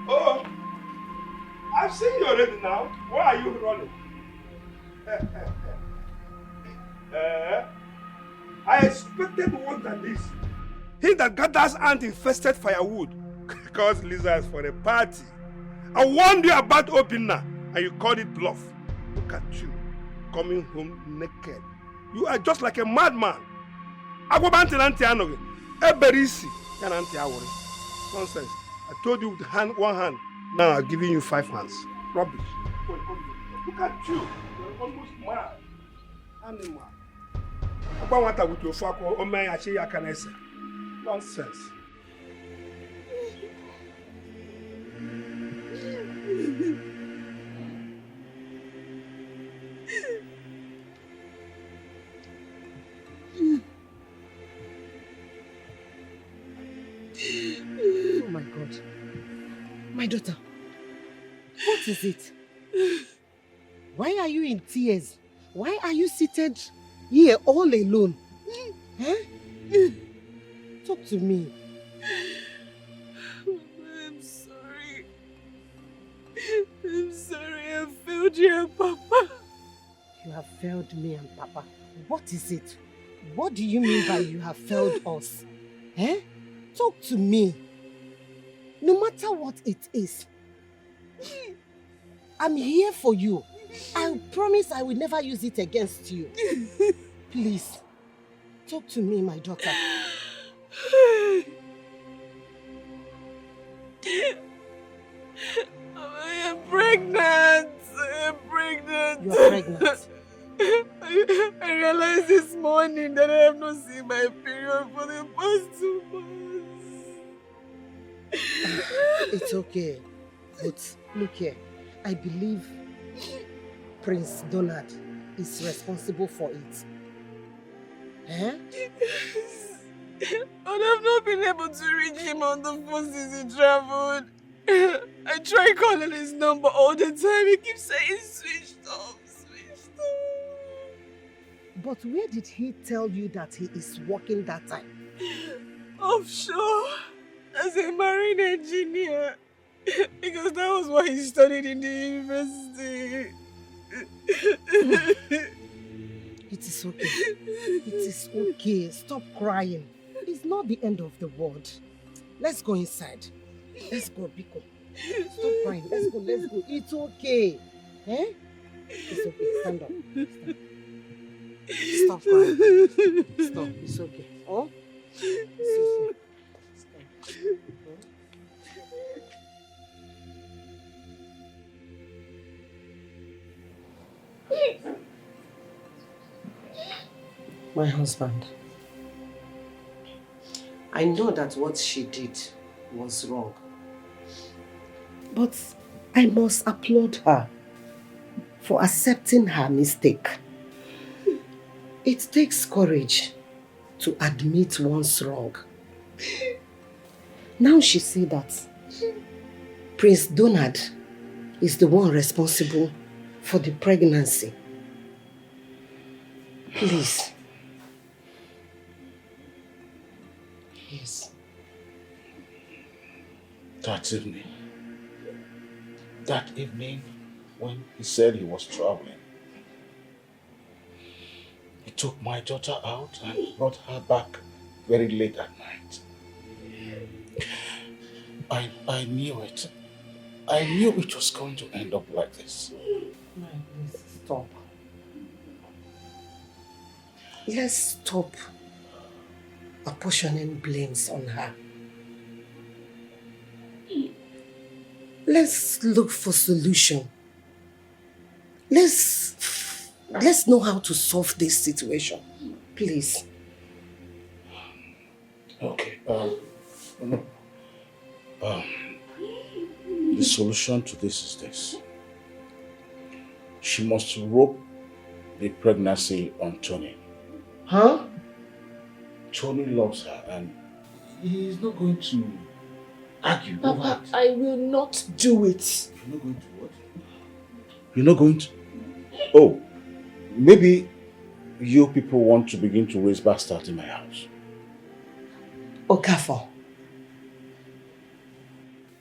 Oh, I've seen you already now. Why are you running? I expected one than this. He that gathers ant-infested firewood calls lizards for a party. I warned you about Obinna and you called it bluff. Look at you, coming home naked. You are just like a madman. Nonsense. I told you with one hand. Now I'm giving you 5 hands. Rubbish. Look at you. You're almost mad. Animal. With your fuck or nonsense.
Oh my God. My daughter, what is it? Why are you in tears? Why are you seated here all alone? Huh? Talk to me.
I'm sorry. I'm sorry I failed you and Papa.
You have failed me and Papa. What is it? What do you mean by you have failed us? Eh? Talk to me. No matter what it is, I'm here for you. I promise I will never use it against you. Please, talk to me, my daughter.
I am pregnant.
You are pregnant.
I realized this morning that I have not seen my period for the past 2 months.
It's okay. But look here, I believe Prince Donald is responsible for it. Eh?
But I've not been able to reach him on the phone since he traveled. I try calling his number all the time. He keeps saying switched off, switched off.
But where did he tell you that he is working that time?
Offshore, as a marine engineer. Because that was what he studied in the university.
It is okay. It is okay. Stop crying. It's not the end of the world. Let's go inside. Let's go, Biko. Stop crying. Let's go, let's go. It's okay. Eh? It's okay. Stand up. Stop crying. Stop. It's okay. Oh? It's okay. Stop. My husband, I know that what she did was wrong, but I must applaud her for accepting her mistake. It takes courage to admit one's wrong. Now she see that Prince Donald is the one responsible for the pregnancy. Please. Yes.
That evening when he said he was traveling, he took my daughter out and brought her back very late at night. I knew it. I knew it was going to end up like this.
Please stop. Let's stop apportioning blames on her. Let's look for solution. Let's know how to solve this situation. Please.
Okay. The solution to this is this. She must rope the pregnancy on Tony.
Huh?
Tony loves her and he is not going to argue over
Papa,
it.
I will not do it.
You're not going to what? You're not going to? Oh, maybe you people want to begin to raise bastards in my house.
Okafor,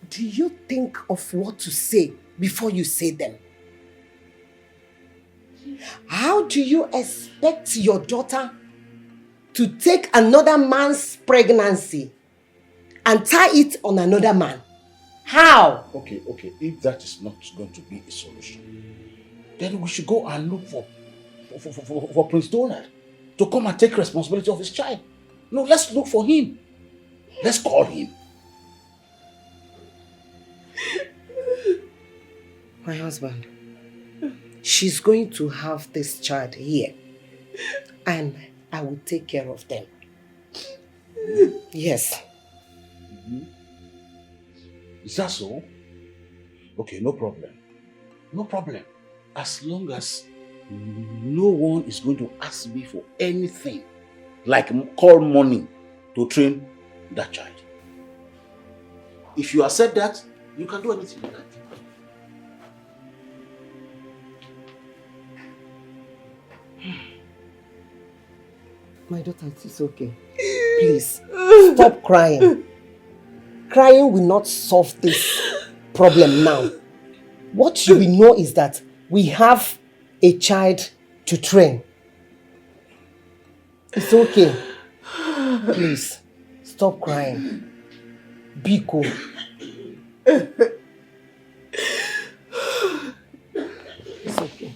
do you think of what to say before you say them? How do you expect your daughter to take another man's pregnancy and tie it on another man? How?
Okay. If that is not going to be a solution, then we should go and look for Prince Donald to come and take responsibility of his child. No, let's look for him. Let's call him.
My husband, she's going to have this child here and I will take care of them. Yes.
Mm-hmm. Is that so? Okay, no problem. No problem. As long as no one is going to ask me for anything, like call money to train that child. If you accept that, you can do anything like that.
My daughter, it is okay. Please, stop crying. Crying will not solve this problem now. What you will know is that we have a child to train. It's okay. Please, stop crying. Be cool. It's okay.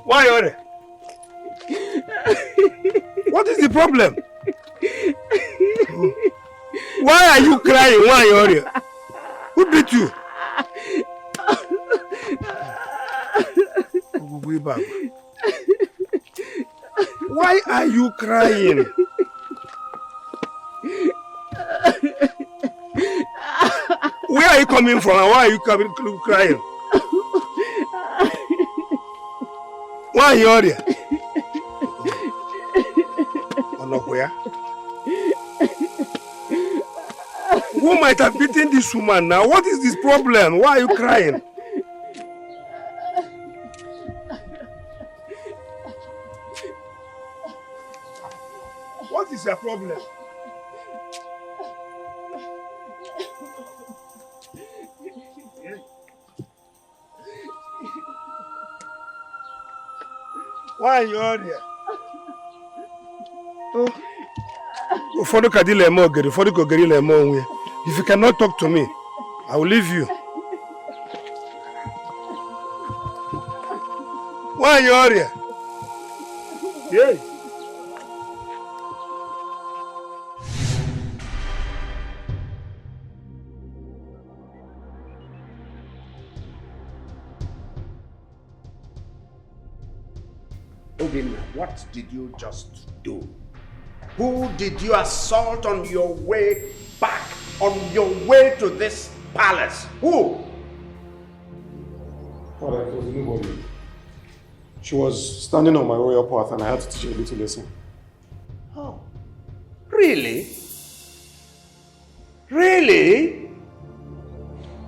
Why are you? What is the problem? Why are you crying? Why are you? Who beat you? Why are you crying? Where are you coming from and why are you crying? Why are you here? Where? Who might have beaten this woman now? What is this problem? Why are you crying? What is your problem? Why are you here? If you cannot talk to me, I will leave you. Why are you here? Yeah.
Obinna, what did you just do? Who did you assault on your way back, on your way to this palace? Who?
Father, it was nobody. She was standing on my royal path and I had to teach her a little lesson.
Oh, really? Really?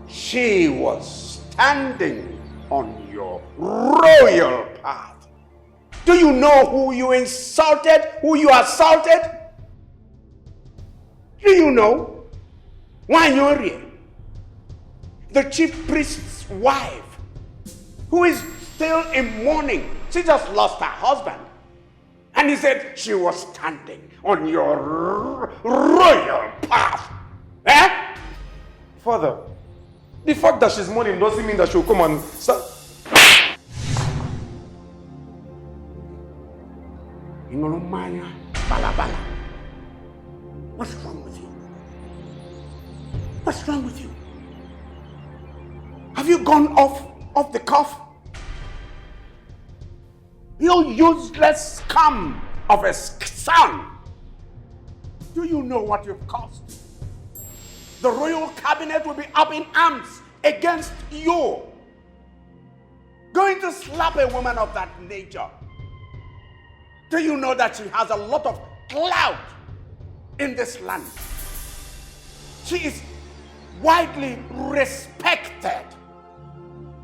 She was standing on your royal path. Do you know who you insulted? Who you assaulted? Do you know? Wanyori, the chief priest's wife, who is still in mourning. She just lost her husband. And he said she was standing on your royal path. Eh?
Father, the fact that she's mourning doesn't mean that she'll come and start.
Balabala. What's wrong with you? What's wrong with you? Have you gone off the cuff? You useless scum of a son. Do you know what you've caused? The royal cabinet will be up in arms against you. Going to slap a woman of that nature. Do you know that she has a lot of clout in this land? She is widely respected.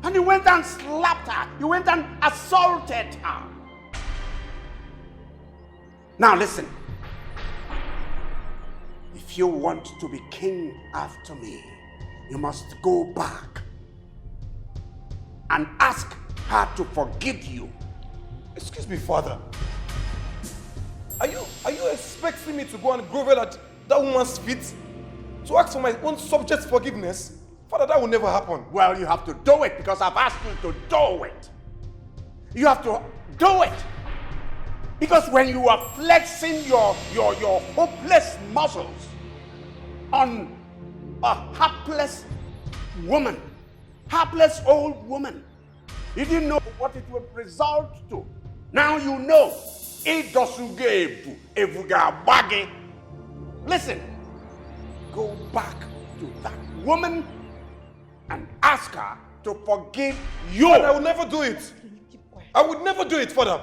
And you went and slapped her. You went and assaulted her. Now listen. If you want to be king after me, you must go back and ask her to forgive you.
Excuse me, Father. Are you expecting me to go and grovel at that woman's feet to ask for my own subject's forgiveness? Father, that will never happen.
Well, you have to do it because I've asked you to do it. You have to do it. Because when you are flexing your hopeless muscles on a hapless woman, hapless old woman, you didn't know what it would result to. Now you know. Listen, go back to that woman and ask her to forgive you.
Father, I will never do it. I would never do it, Father.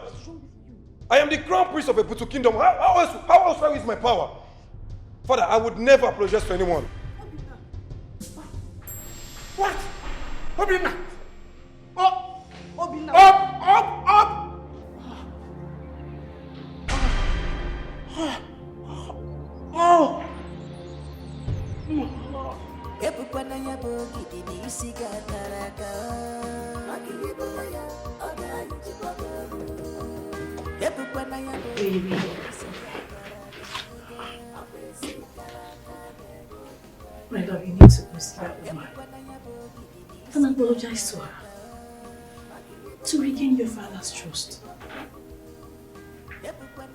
I am the crown prince of a Butu kingdom. How else will I use my power? Father, I would never apologize to anyone.
What? Obinna! Up!
Obinna!
Up! Oh!
Baby,
My love, you need to go see that woman and apologize to her. To regain your father's trust.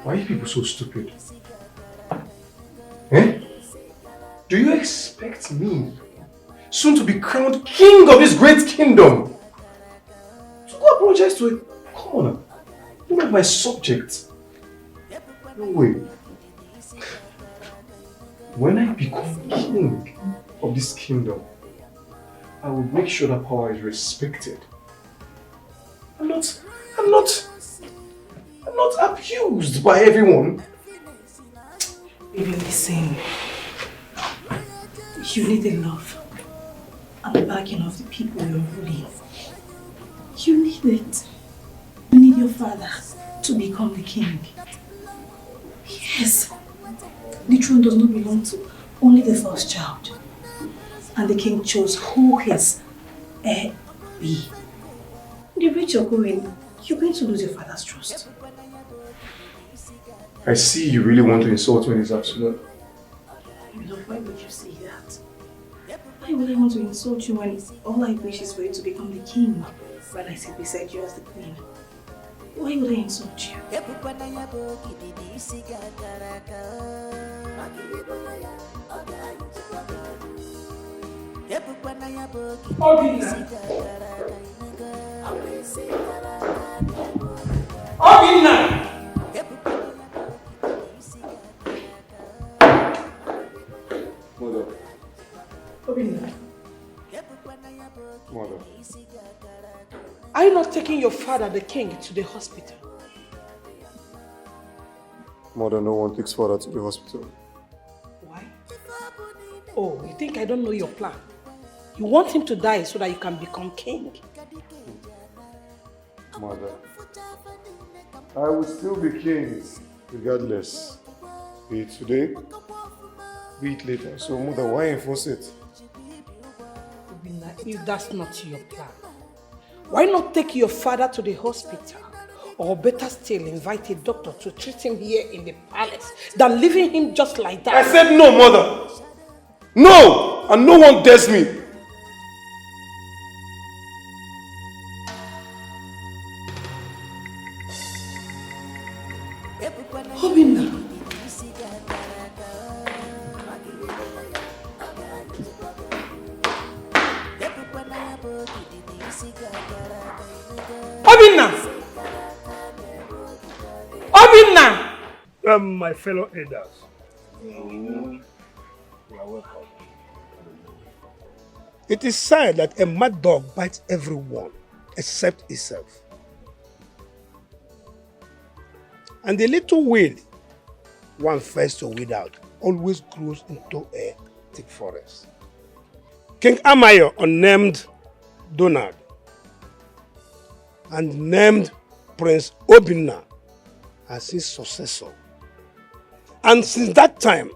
Why are you people so stupid? Eh? Do you expect me, soon to be crowned king of this great kingdom, to go apologize to it? Come on, you're not my subject. No way. When I become king of this kingdom, I will make sure that power is respected. I'm not abused by everyone.
Even listen. You need the love and the backing of the people you're ruling. You need it. You need your father to become the king. Yes. The throne does not belong to only the first child. And the king chose who his heir be. The rate you're going to lose your father's trust.
I see you really want to insult me this afternoon.
Love, why would you say that? Why would I want to insult you when all I wish is for you to become the king when I sit beside you as the queen? Why would I insult you?
Obinna!
Mother.
Obinna.
Mother.
Are you not taking your father, the king, to the hospital?
Mother, no one takes father to the hospital.
Why? Oh, you think I don't know your plan? You want him to die so that you can become king.
Mother, I will still be king regardless. Be it today, be it later. So mother, why enforce it?
If that's not your plan, why not take your father to the hospital? Or better still, invite a doctor to treat him here in the palace than leaving him just like that.
I said no, mother. No! And no one dares me.
Obinna.
Obinna! Obinna!
My fellow elders. You are welcome. It is said that a mad dog bites everyone except itself. And the little weed one first to weed out always grows into a thick forest. King Amayo unnamed Donald and named Prince Obinna as his successor. And since that time,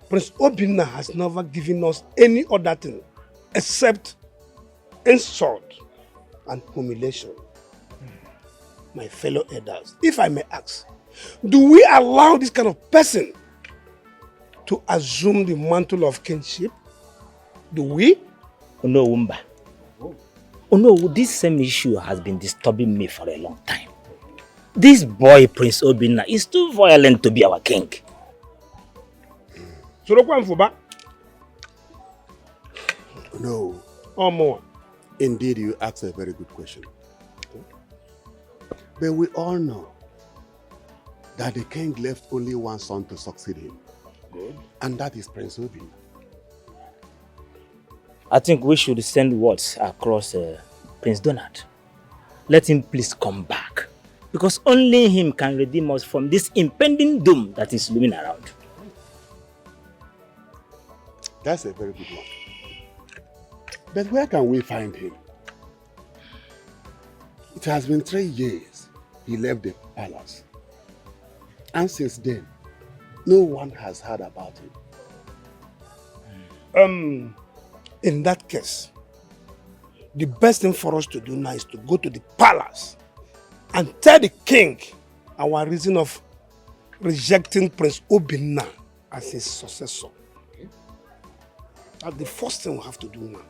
Prince Obinna has never given us any other thing except insult and humiliation. My fellow elders, if I may ask, do we allow this kind of person to assume the mantle of kingship? Do we?
No, Wumba. Oh no, this same issue has been disturbing me for a long time. This boy, Prince Obinna, is too violent to be our king.
No.
Or more.
Indeed, you asked a very good question. But we all know that the king left only one son to succeed him.
Good.
And that is Prince Obinna.
I think we should send words across Prince Donald. Let him please come back. Because only him can redeem us from this impending doom that is looming around.
That's a very good one. But where can we find him? It has been 3 years he left the palace. And since then, no one has heard about him.
In that case, the best thing for us to do now is to go to the palace and tell the king our reason of rejecting Prince Obinna as his successor. That's the first thing we have to do now.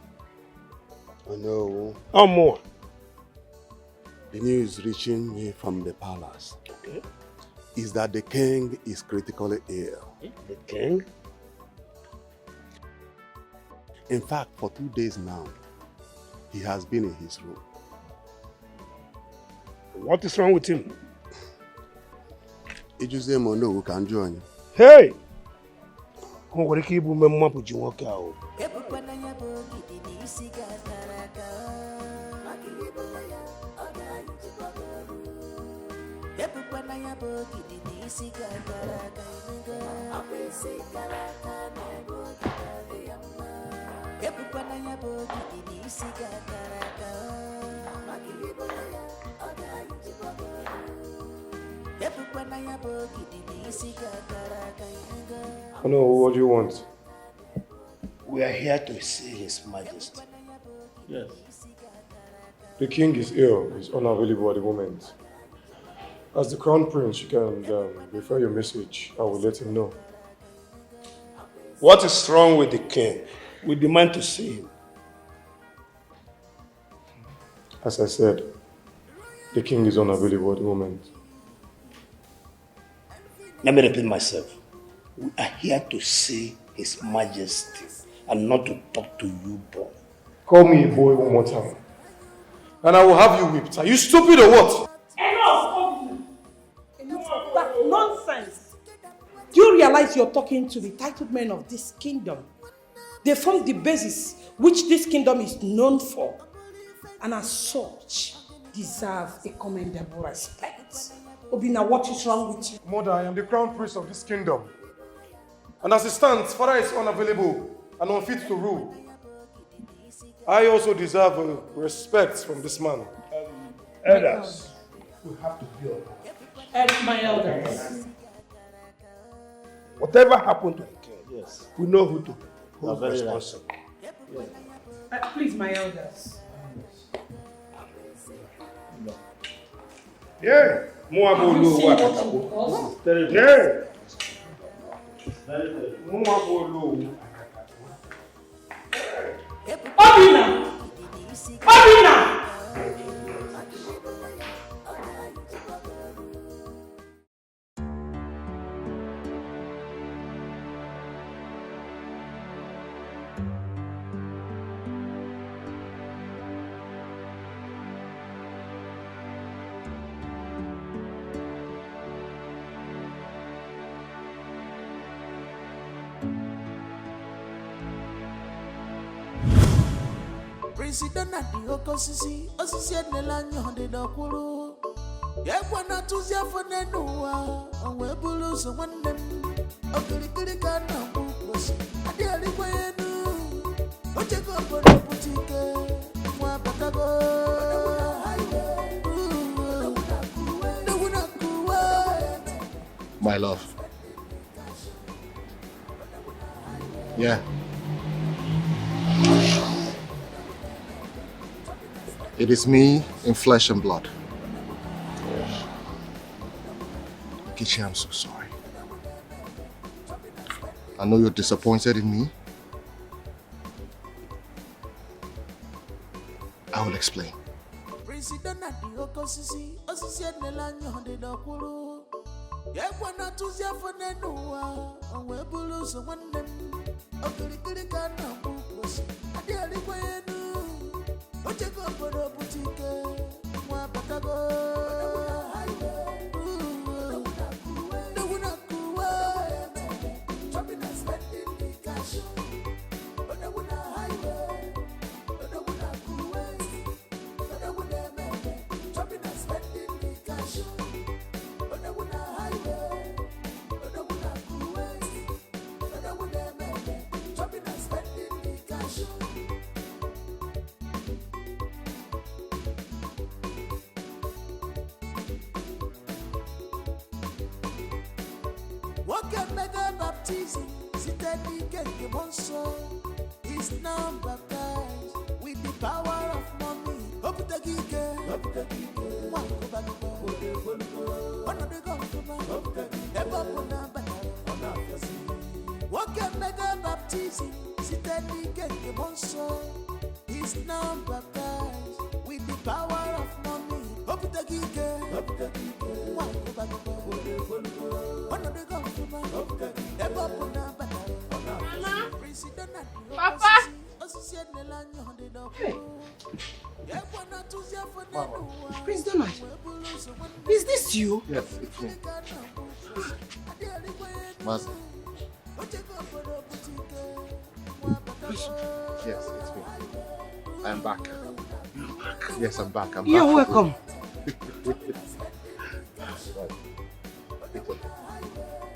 I know.
Or more.
The news reaching me from the palace is that the king is critically ill.
The king?
In fact, for 2 days now, he has been in his room.
What is wrong with him?
Ijuse Mono who can join.
Hey! Who will keep women map with you walk out? Hello, what do you want?
We are here to see His Majesty.
Yes. The king is ill. He's unavailable at the moment. As the crown prince, you can refer your message. I will let him know. What is wrong with the king? We demand to see him. As I said, the king is unavailable at the moment.
Let me repeat myself. We are here to see His Majesty and not to talk to you, boy.
Call me a boy one more time. And I will have you whipped. Are you stupid or what?
Enough of that nonsense. Do you realize you're talking to the titled men of this kingdom? They form the basis which this kingdom is known for, and as such, deserve a commendable respect. Obina, what is wrong with you?
Mother, I am the crown prince of this kingdom. And as it stands, father is unavailable and unfit to rule. I also deserve respect from this man.
Elders, we have to be on.
My elders.
Whatever happened to the king,
yes,
we know who to
hold
responsible.
Please, my elders.
Yeah.
Have you seen what you
Yeah.
Obina! Obina!
President at the Okosisi, Osisi Nelanyo de Dokuru. Yakwana Tuzia for Nenua, and Webulu, so one them. Okirikana Bukos, and the Aliquayenu. Ocheko for the boutique, Wapatago.
My love. Yeah. It is me in flesh and blood. Kichi, I'm so sorry. I know you're disappointed in me. I will explain.
President at the Okosisi, Osisi Nelanyo de Dokuru. Yakwana Tuzia for Nenua, and Webulu, so one them. Okirikana Bukos, and the Aliquayenu. Ocheko for the boutique, Wapatago. What can mega baptism? Sitani Kenke Monso is now baptized with the power of money. Hope the Gike, one of the government, ever put a what can mega baptism? Sitani
Papa!
Hey. Prince Donald, is this you?
Yes, it's me. Master. Yes, it's me. I'm back. Yes, I'm back. I'm back.
You're welcome.
Right. It's okay.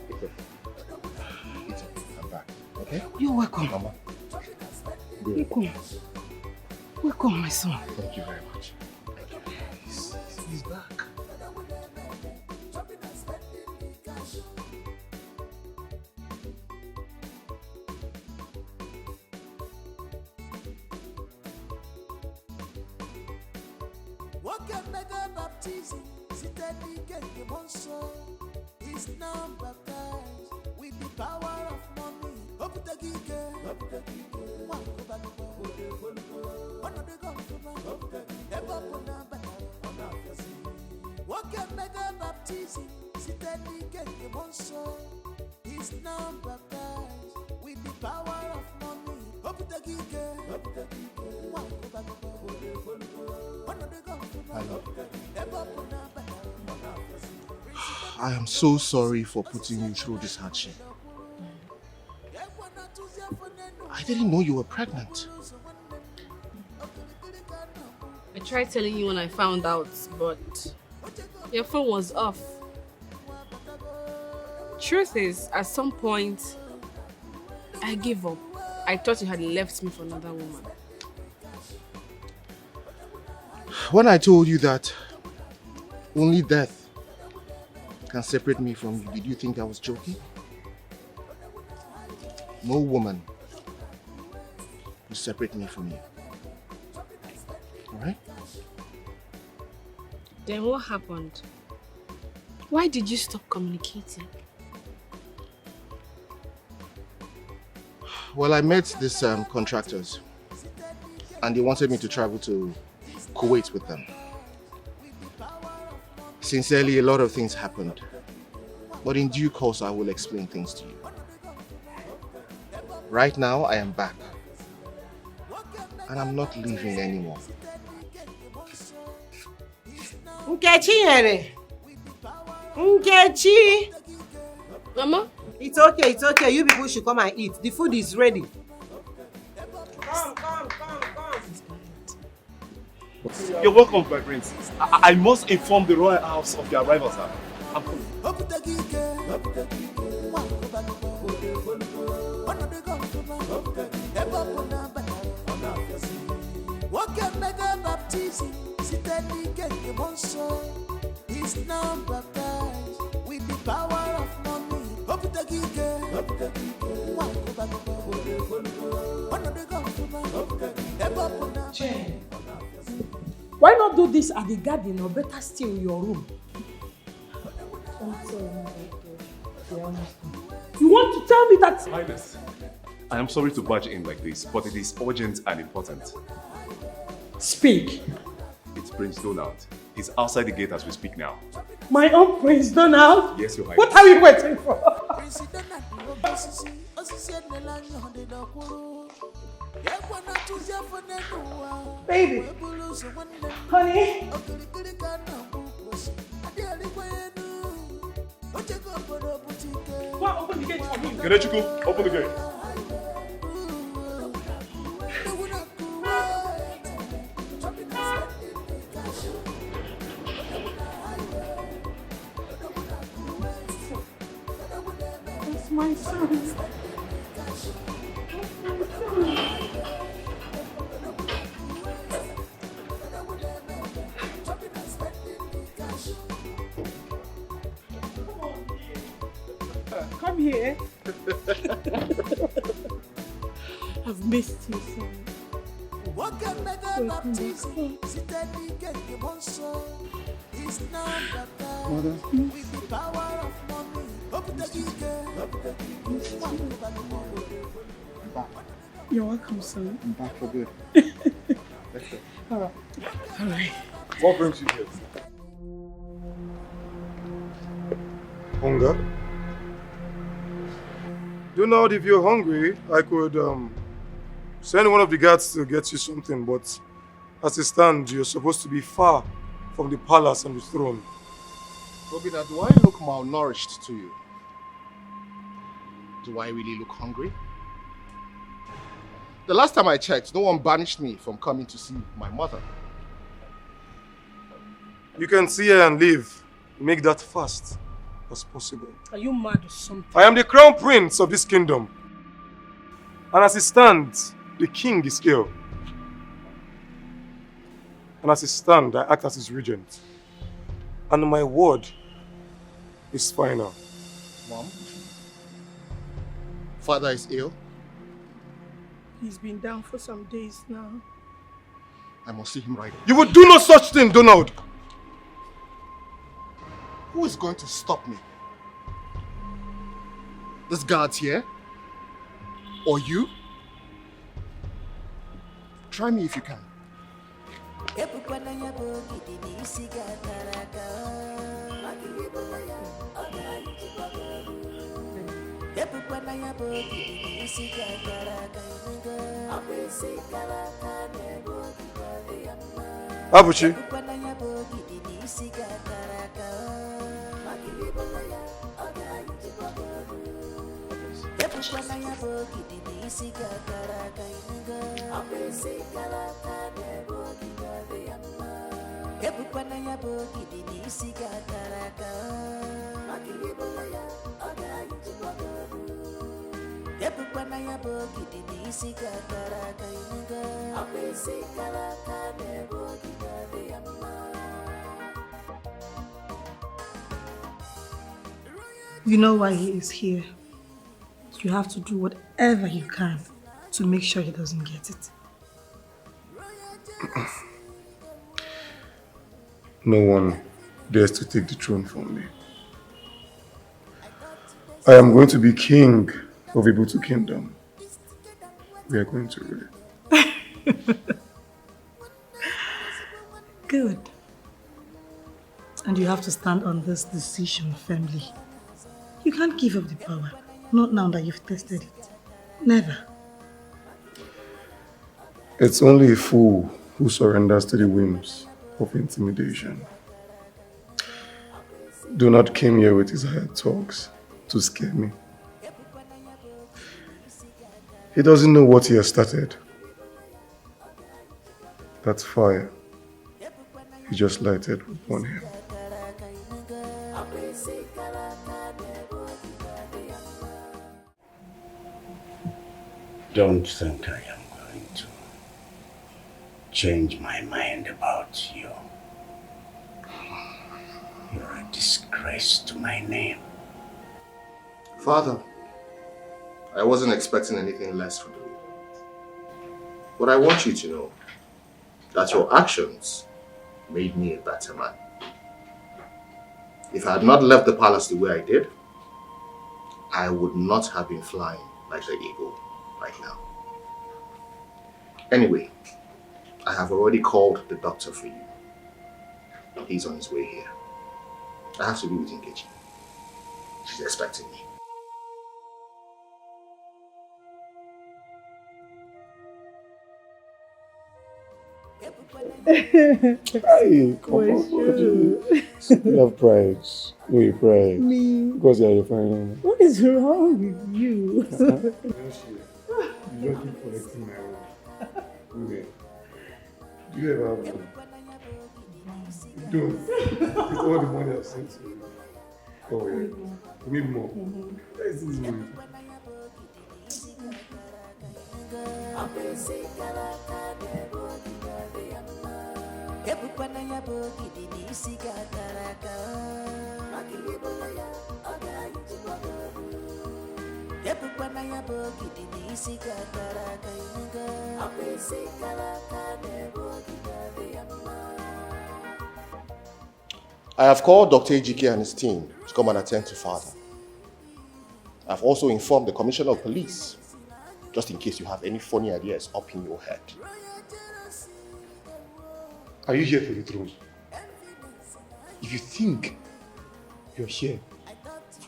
It's okay. It's okay. I'm back. Okay?
You're welcome.
Mama.
Welcome. Welcome, my son.
Thank you very much. He's back.
Is now baptized with the power of money. What can make a baptism? Is now baptized with the power of money.
I love you. I am so sorry for putting you through this hardship. I didn't know you were pregnant.
I tried telling you when I found out, but your phone was off. Truth is, at some point, I gave up. I thought you had left me for another woman.
When I told you that only death can separate me from you, did you think I was joking? No woman will separate me from you. Alright?
Then what happened? Why did you stop communicating?
Well, I met these contractors and they wanted me to travel to Kuwait with them. Sincerely, a lot of things happened, but in due course I will explain things to you. Right now I am back and I'm not leaving anymore.
Nkechi! Nkechi!
Mama?
It's okay. You people should come and eat. The food is ready. Come.
You're welcome, my prince. I must inform the royal house of your arrival, sir. I'm coming.
What can make a baptism? Is now baptized with the power of money.
Why not do this at the garden or better still in your room? You want to tell me that?
Highness, I am sorry to barge in like this, but it is urgent and important.
Speak.
It's Prince Donald. He's outside the gate as we speak now.
My own Prince Donald?
Yes, Your Highness.
What are we waiting for? Baby. Honey. Well, open the gate for me.
Kenechukwu, open the gate.
That's my son. Come here. I've missed you, son.
What can make a baptism? Is now baptized with the power of money.
I'm back.
You're welcome, son.
I'm back for good. Let's go.
All right.
What brings you here?
Hunger? Donald, if you're hungry, I could send one of the guards to get you something, but as it stands, you're supposed to be far from the palace and the throne.
Robina, do I look malnourished to you? Do I really look hungry? The last time I checked, no one banished me from coming to see my mother.
You can see her and leave. Make that fast as possible.
Are you mad or something?
I am the crown prince of this kingdom. And as it stands, the king is ill. And as it stands, I act as his regent. And my word is final.
Mom? Father is ill?
He's been down for some days now.
I must see him right now.
You will do no such thing, Donald!
Who is going to stop me? This guard's here? Or you? Try me if you can.
Abuchi.
You know why he is here. You have to do whatever you can to make sure he doesn't get it.
No one dares to take the throne from me. I am going to be king of Ibutu Kingdom. We are going to rule.
Good. And you have to stand on this decision firmly. You can't give up the power. Not now that you've tested it. Never.
It's only a fool who surrenders to the whims of intimidation. Do not come here with his hired talks to scare me. He doesn't know what he has started. That fire, he just lighted upon him.
Don't think I am going to change my mind about you. You're a disgrace to my name.
Father, I wasn't expecting anything less from you. But I want you to know that your actions made me a better man. If I had not left the palace the way I did, I would not have been flying like the eagle right now. Anyway, I have already called the doctor for you. He's on his way here. I have to be with Nkechi. She's expecting me.
Hey, come on, buddy. You have pride. No, you pride.
Me?
Because you are your final.
What is wrong with you?
You just keep collecting my own. Okay. Do you ever have fun? You don't. With all the money I've sent to you. Oh, yeah. You need more. Where is this money?
I have called Dr. Ejike and his team to come and attend to Father. I've also informed the Commissioner of Police, just in case you have any funny ideas up in your head.
Are you here for the throne? If you think you're here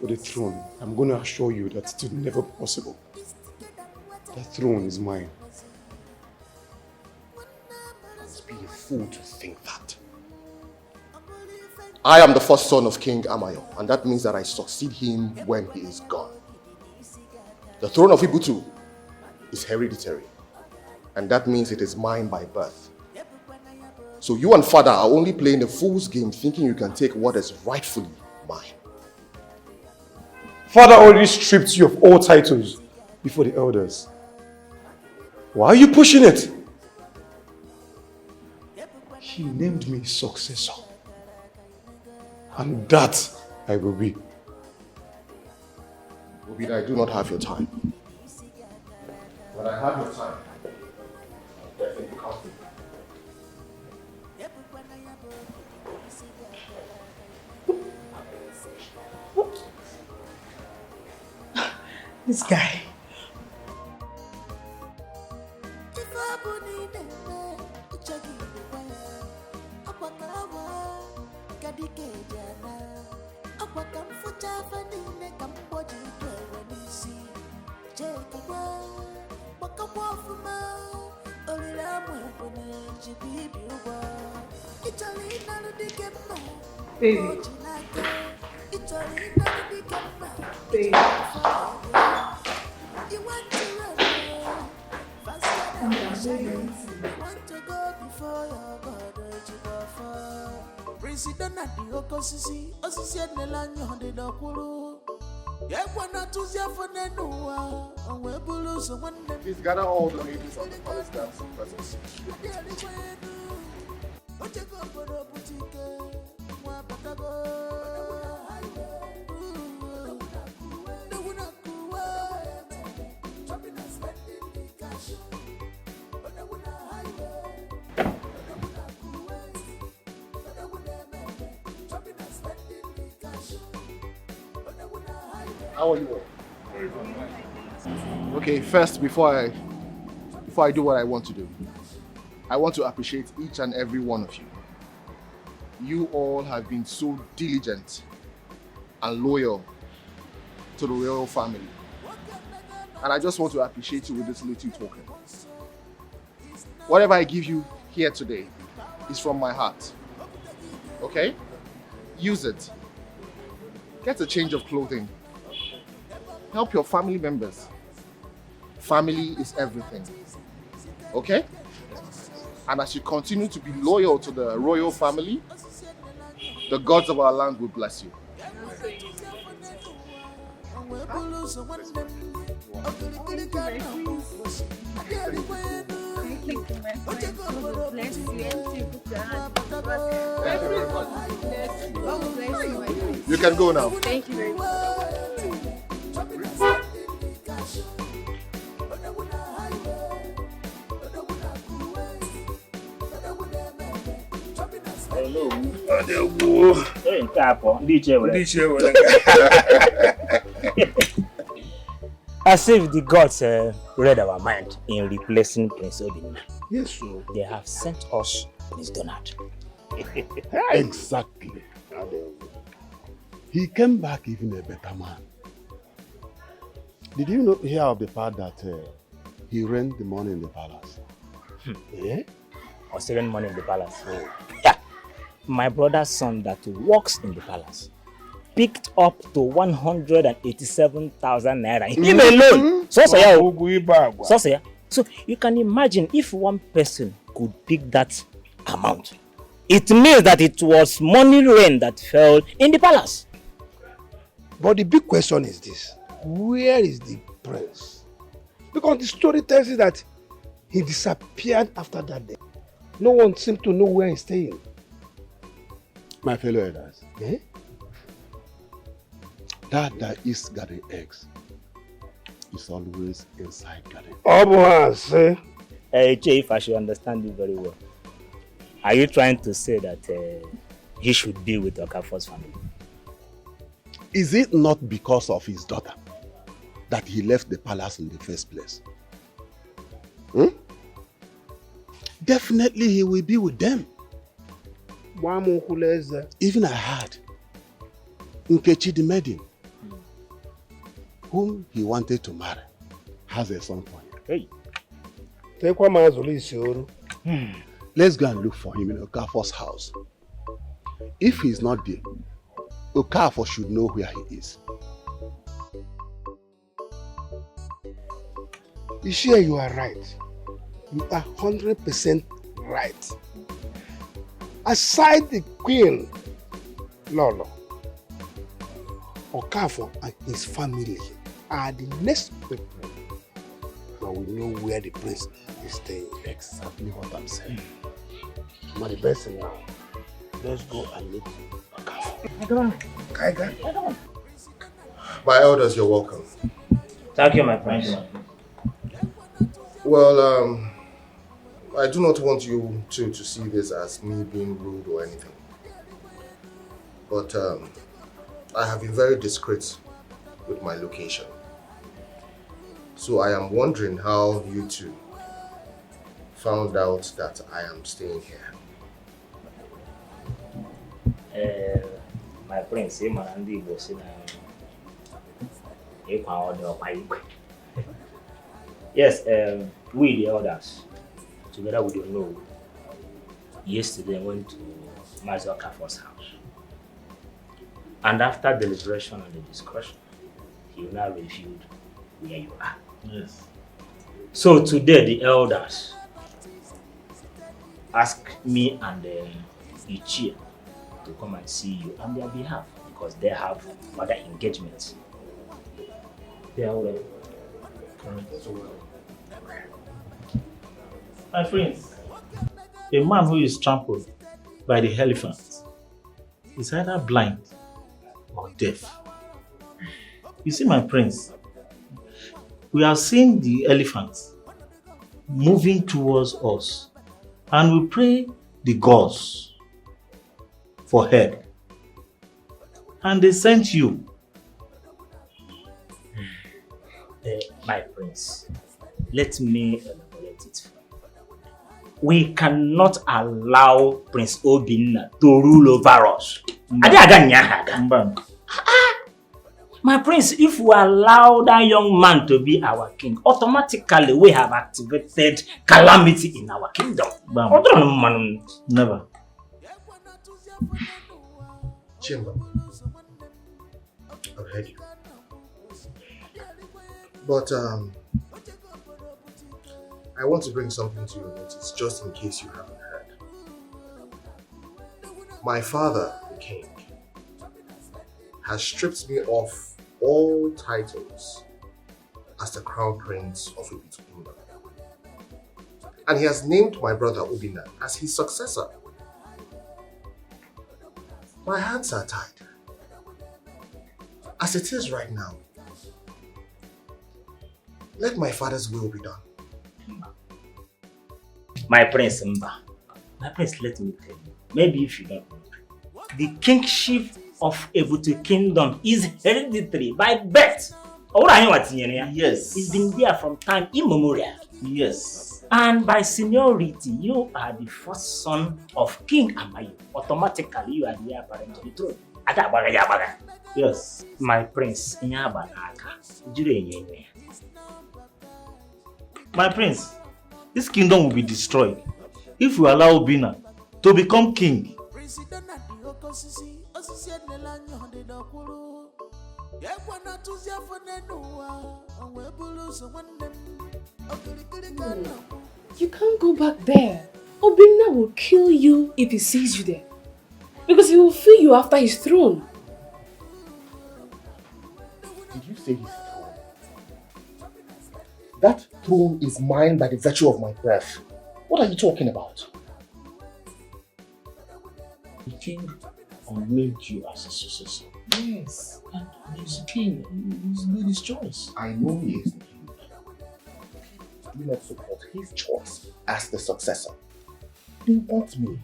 for the throne, I'm going to assure you that it's never possible. That throne is mine.
I must be a fool to think that. I am the first son of King Amayo, and that means that I succeed him when he is gone. The throne of Ibutu is hereditary, and that means it is mine by birth. So you and father are only playing a fool's game thinking you can take what is rightfully mine.
Father already stripped you of all titles before the elders. Why are you pushing it? He named me successor. And that I will be.
Obida, I do not have your time. When I have your time, I'll definitely come.
This guy. Baby. Baby.
President at the Okosisi, Osisi Nelanyo, the Dokuru. Yakwana Tuzia for Nenua, and Webulus, one day.
Please gather all the ladies on the palace dance presence. How are you all? Okay, first, before I do what I want to do, I want to appreciate each and every one of you. You all have been so diligent and loyal to the royal family. And I just want to appreciate you with this little token. Whatever I give you here today is from my heart. Okay? Use it. Get a change of clothing. Help your family members. Family is everything. Okay? And as you continue to be loyal to the royal family, the gods of our land will bless you. You can go now.
Thank you very much.
Hello. As if the gods read our mind in replacing Prince Obinna.
Yes, sir.
They have sent us Prince Donald.
Exactly. He came back even a better man. Did you hear of the part that he ran the money in the palace?
Yeah? Or stealing money in the palace? Oh. Yeah. My brother's son that works in the palace picked up to 187,000 naira. Him alone. So you can imagine if one person could pick that amount. It means that it was money rain that fell in the palace.
But the big question is this. Where is the prince? Because the story tells you that he disappeared after that day. No one seems to know where he's staying.
My fellow elders, that is gathering eggs is always inside garden.
If I should understand you very well, are you trying to say that he should be with Okafor's family?
Is it not because of his daughter that he left the palace in the first place? Definitely he will be with them.
Even
I heard Nkechi the maiden
whom he wanted to marry has a son for him.
Hey. Take one man's release.
Let's go and look for him in Okafor's house. If he's not there, Okafor should know where he is.
You sure you are right? You are 100% right. Aside the queen, Lolo, Okafor and his family are the next people. And we know where the prince is staying.
Exactly what I'm saying.
But the best thing now, let's go and meet Okafor. Kaiga.
My elders, you're welcome.
Thank you, my prince.
Well, I do not want you to see this as me being rude or anything. But I have been very discreet with my location. So I am wondering how you two found out that I am staying here.
My prince, yes, we the elders, together with your Nollywood, yesterday went to Master Okafor's house. And after deliberation and the discussion, he now revealed where you are.
Yes.
So today the elders asked me and Ichie to come and see you on their behalf because they have other engagements. They are already.
My friends, a man who is trampled by the elephant is either blind or deaf. You see, my prince, we are seeing the elephant moving towards us and we pray the gods for help. And they sent you.
My prince, let me elaborate it. We cannot allow Prince Obinna to rule over us. My prince, if we allow that young man to be our king, automatically we have activated calamity in our kingdom.
Never.
Chamber, I've heard you. But I want to bring something to your notice, just in case you haven't heard. My father, the king, has stripped me of all titles as the crown prince of Ibitu Kingdom. And he has named my brother Obinna as his successor. My hands are tied. As it is right now, let my father's will be done.
My prince, Mba. My prince, let me tell you. Maybe if you don't know, the kingship of Ibitu Kingdom is hereditary by birth.
Yes.
It's been there from time immemorial.
Yes.
And by seniority, you are the first son of King Amayu. Automatically, you are the heir apparent to the throne.
Yes.
My prince,
my prince, this kingdom will be destroyed if we allow Obinna to become king.
You can't go back there. Obinna will kill you if he sees you there. Because he will free you after his throne.
Did you say his throne? That throne is mine by the virtue of my birth. What are you talking about?
The king named you as a successor.
Yes.
And he's the king. He's made his choice.
I know he is the king. Do not support his choice as the successor. They want me.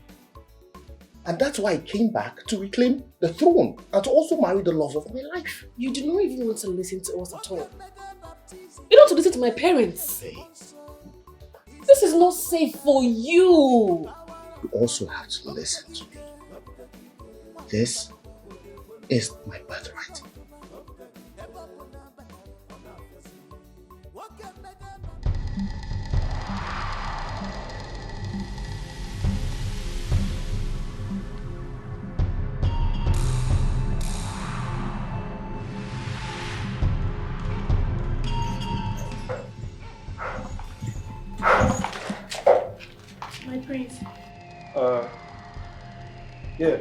And that's why I came back to reclaim the throne and to also marry the love of my life.
You do not even want to listen to us at all. You don't want to listen to my parents.
Hey.
This is not safe for you.
You also have to listen to me. This is my birthright.
Prince.
Yeah.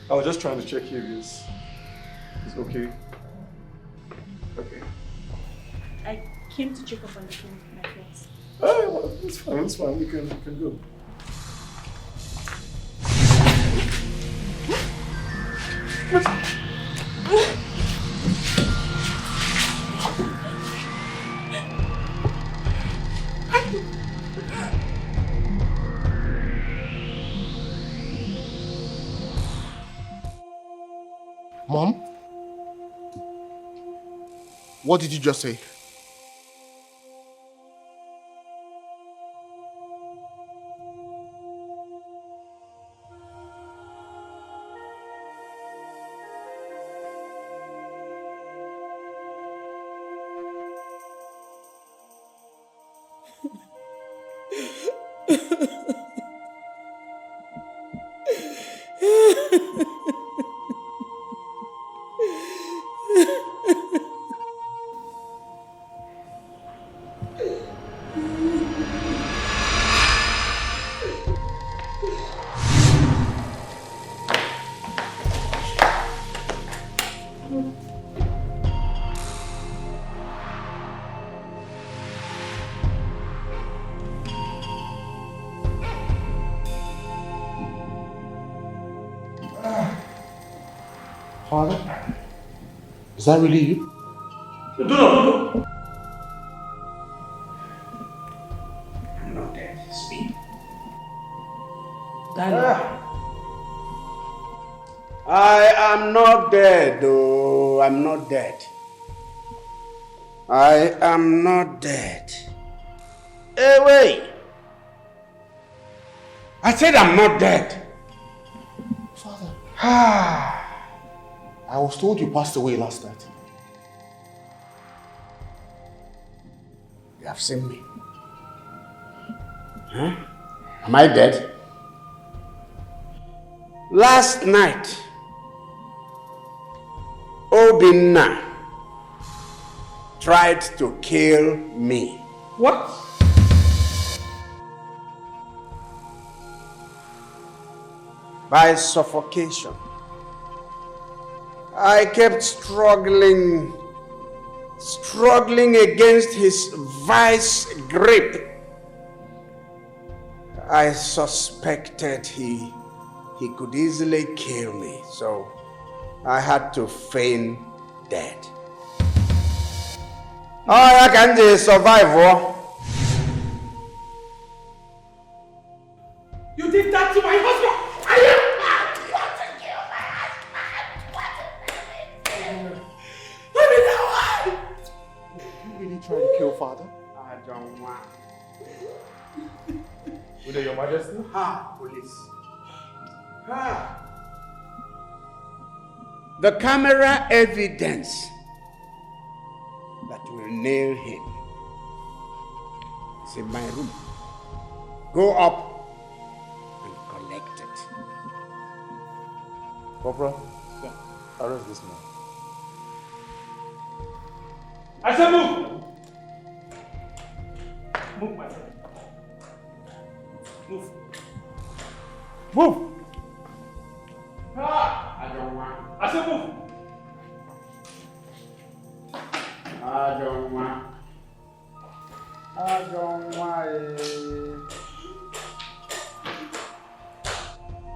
I was just trying to check if it's okay. Okay.
I came to check up on my friends.
Oh, it's fine. You can go.
Mom? What did you just say? Father? Is that really you?
No. I'm not dead. It's me. I am not dead, though. I'm not dead. I am not dead. Hey, wait. I said I'm not dead.
Father. I was told you passed away last night.
You have seen me. Huh? Am I dead? Last night, Obinna tried to kill me.
What?
By suffocation. I kept struggling against his vice grip. I suspected he could easily kill me, so I had to feign dead. I can just survive.
You did that to my husband!
You really trying to kill Father?
I don't want.
With Your Majesty?
Police. The camera evidence that will nail him is in my room. Go up and collect it.
Corporal, arrest this man.
I said move! Move, my friend. Move. Move!
I don't want.
I said move!
I don't want. I don't want.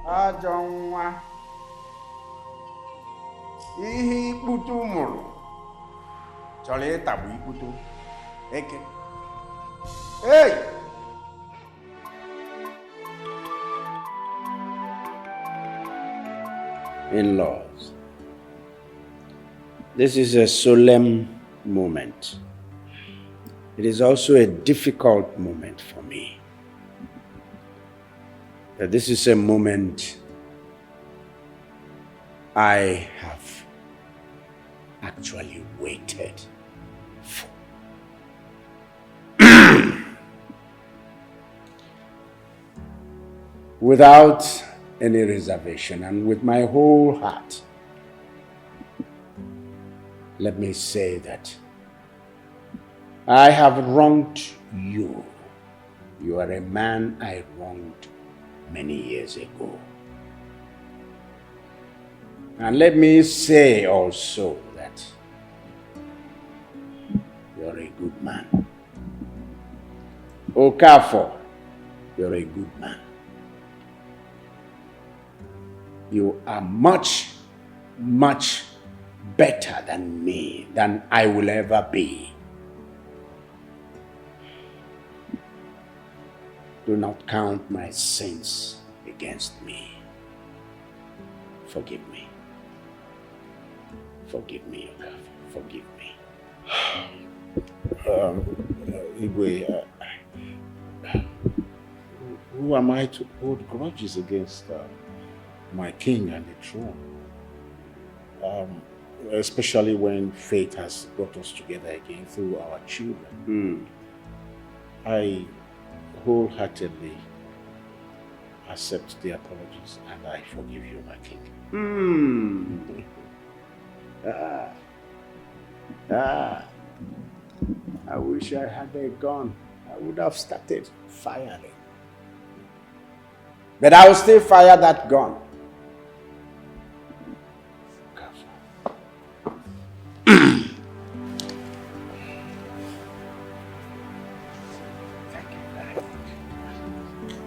I don't want. Ihe ikputu mụrụ chọrọ ịtagbu ikputu eke. Hey! In-laws, this is a solemn moment. It is also a difficult moment for me. This is a moment I have actually waited for. Without any reservation and with my whole heart, let me say that I have wronged you, You are a man I wronged many years ago. And let me say also that you're a good man. Okafor, you're a good man. You are much, much better than me, than I will ever be. Do not count my sins against me. Forgive me. Forgive me, Okafor. Forgive me.
Igwe, who am I to hold grudges against my king and the throne? Especially when fate has brought us together again through our children. I wholeheartedly accept the apologies and I forgive you, my king.
I wish I had a gun. I would have started firing. But I will still fire that gun.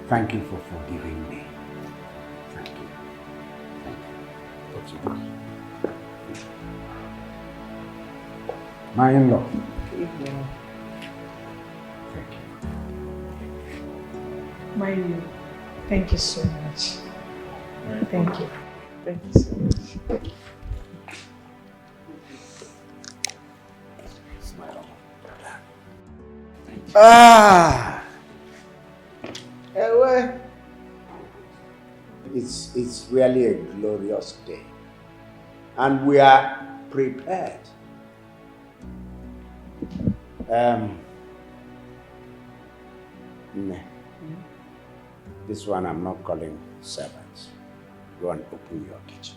Thank you for forgiving me. Thank you. Thank you. What you do? My in-law. Thank you.
My love, thank you so much. Thank you. Thank you so much.
Smile. Ah! Well, it's really a glorious day. And we are prepared. This one I'm not calling servants. Go and open your kitchen.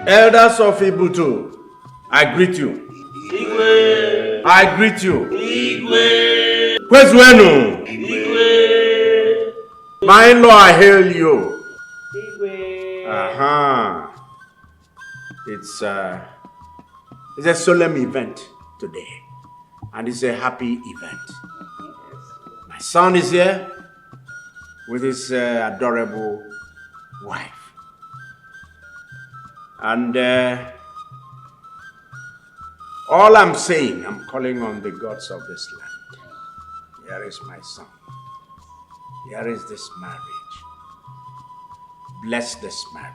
Elders of Ibutu, I greet you.
Igwe.
I greet you.
Igwe.
Kwezuenu.
Igwe.
My in-law, I hail you.
Igwe. It's a solemn event today. And it's a happy event. My son is here with his adorable wife. And all I'm saying, I'm calling on the gods of this land. Here is my son. Here is this marriage. Bless this marriage.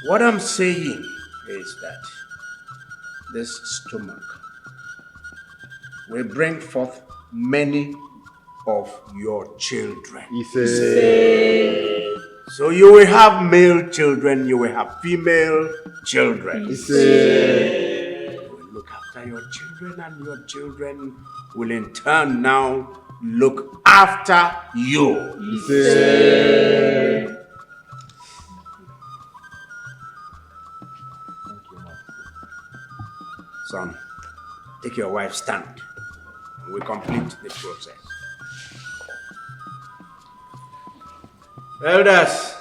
What I'm saying is that this stomach will bring forth many of your children. So you will have male children, you will have female children. You will look after your children, and your children will in turn now look after you. Son, take your wife's stand and we complete the process. Elders,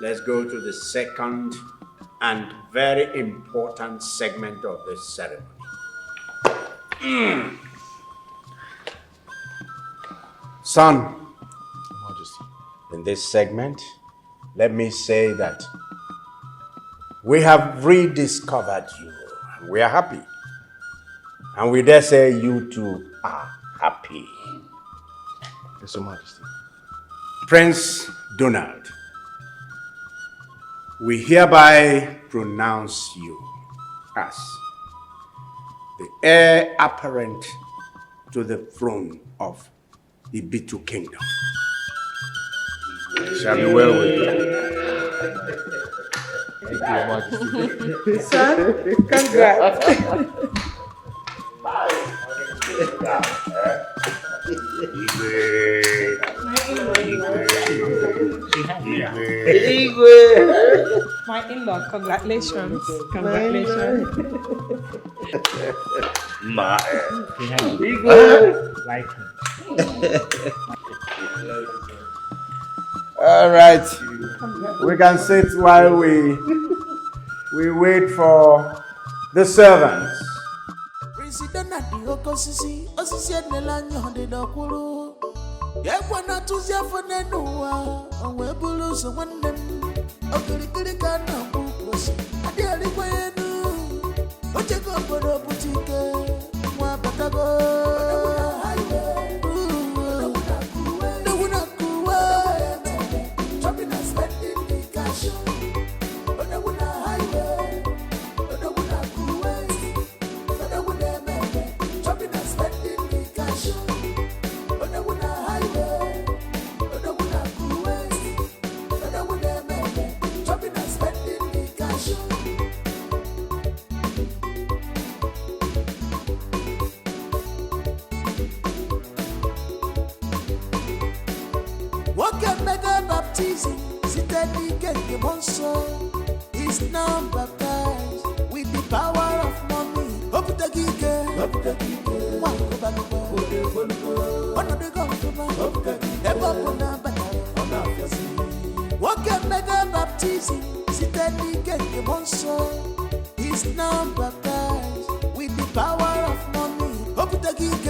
let's go to the second and very important segment of this ceremony. Son,
Majesty.
In this segment, let me say that we have rediscovered you. We are happy. And we dare say you too are happy.
Yes, Your Majesty.
Prince Donald, we hereby pronounce you as the heir apparent to the throne of the Ibitu Kingdom. It shall be well with you.
Thank you, Your Majesty.
Son, congrats.
My in-law, congratulations. Congratulations.
Ma. Like
All right. We can sit while we wait for the servants.
President at the Okosisi, Osisi Nelanyo de Dokuru. Yakwana Tuzia for Nenua, and we bulus one them. Okirikana Bukos, a daily way. What you go for the boutique? Wabatago. Is now baptized with the power of money. Hope the gig, one go back. One of the government, ever put a banner. What can mega baptism? Sitani get the monster. Is now baptized with the power of money. Hope the gig,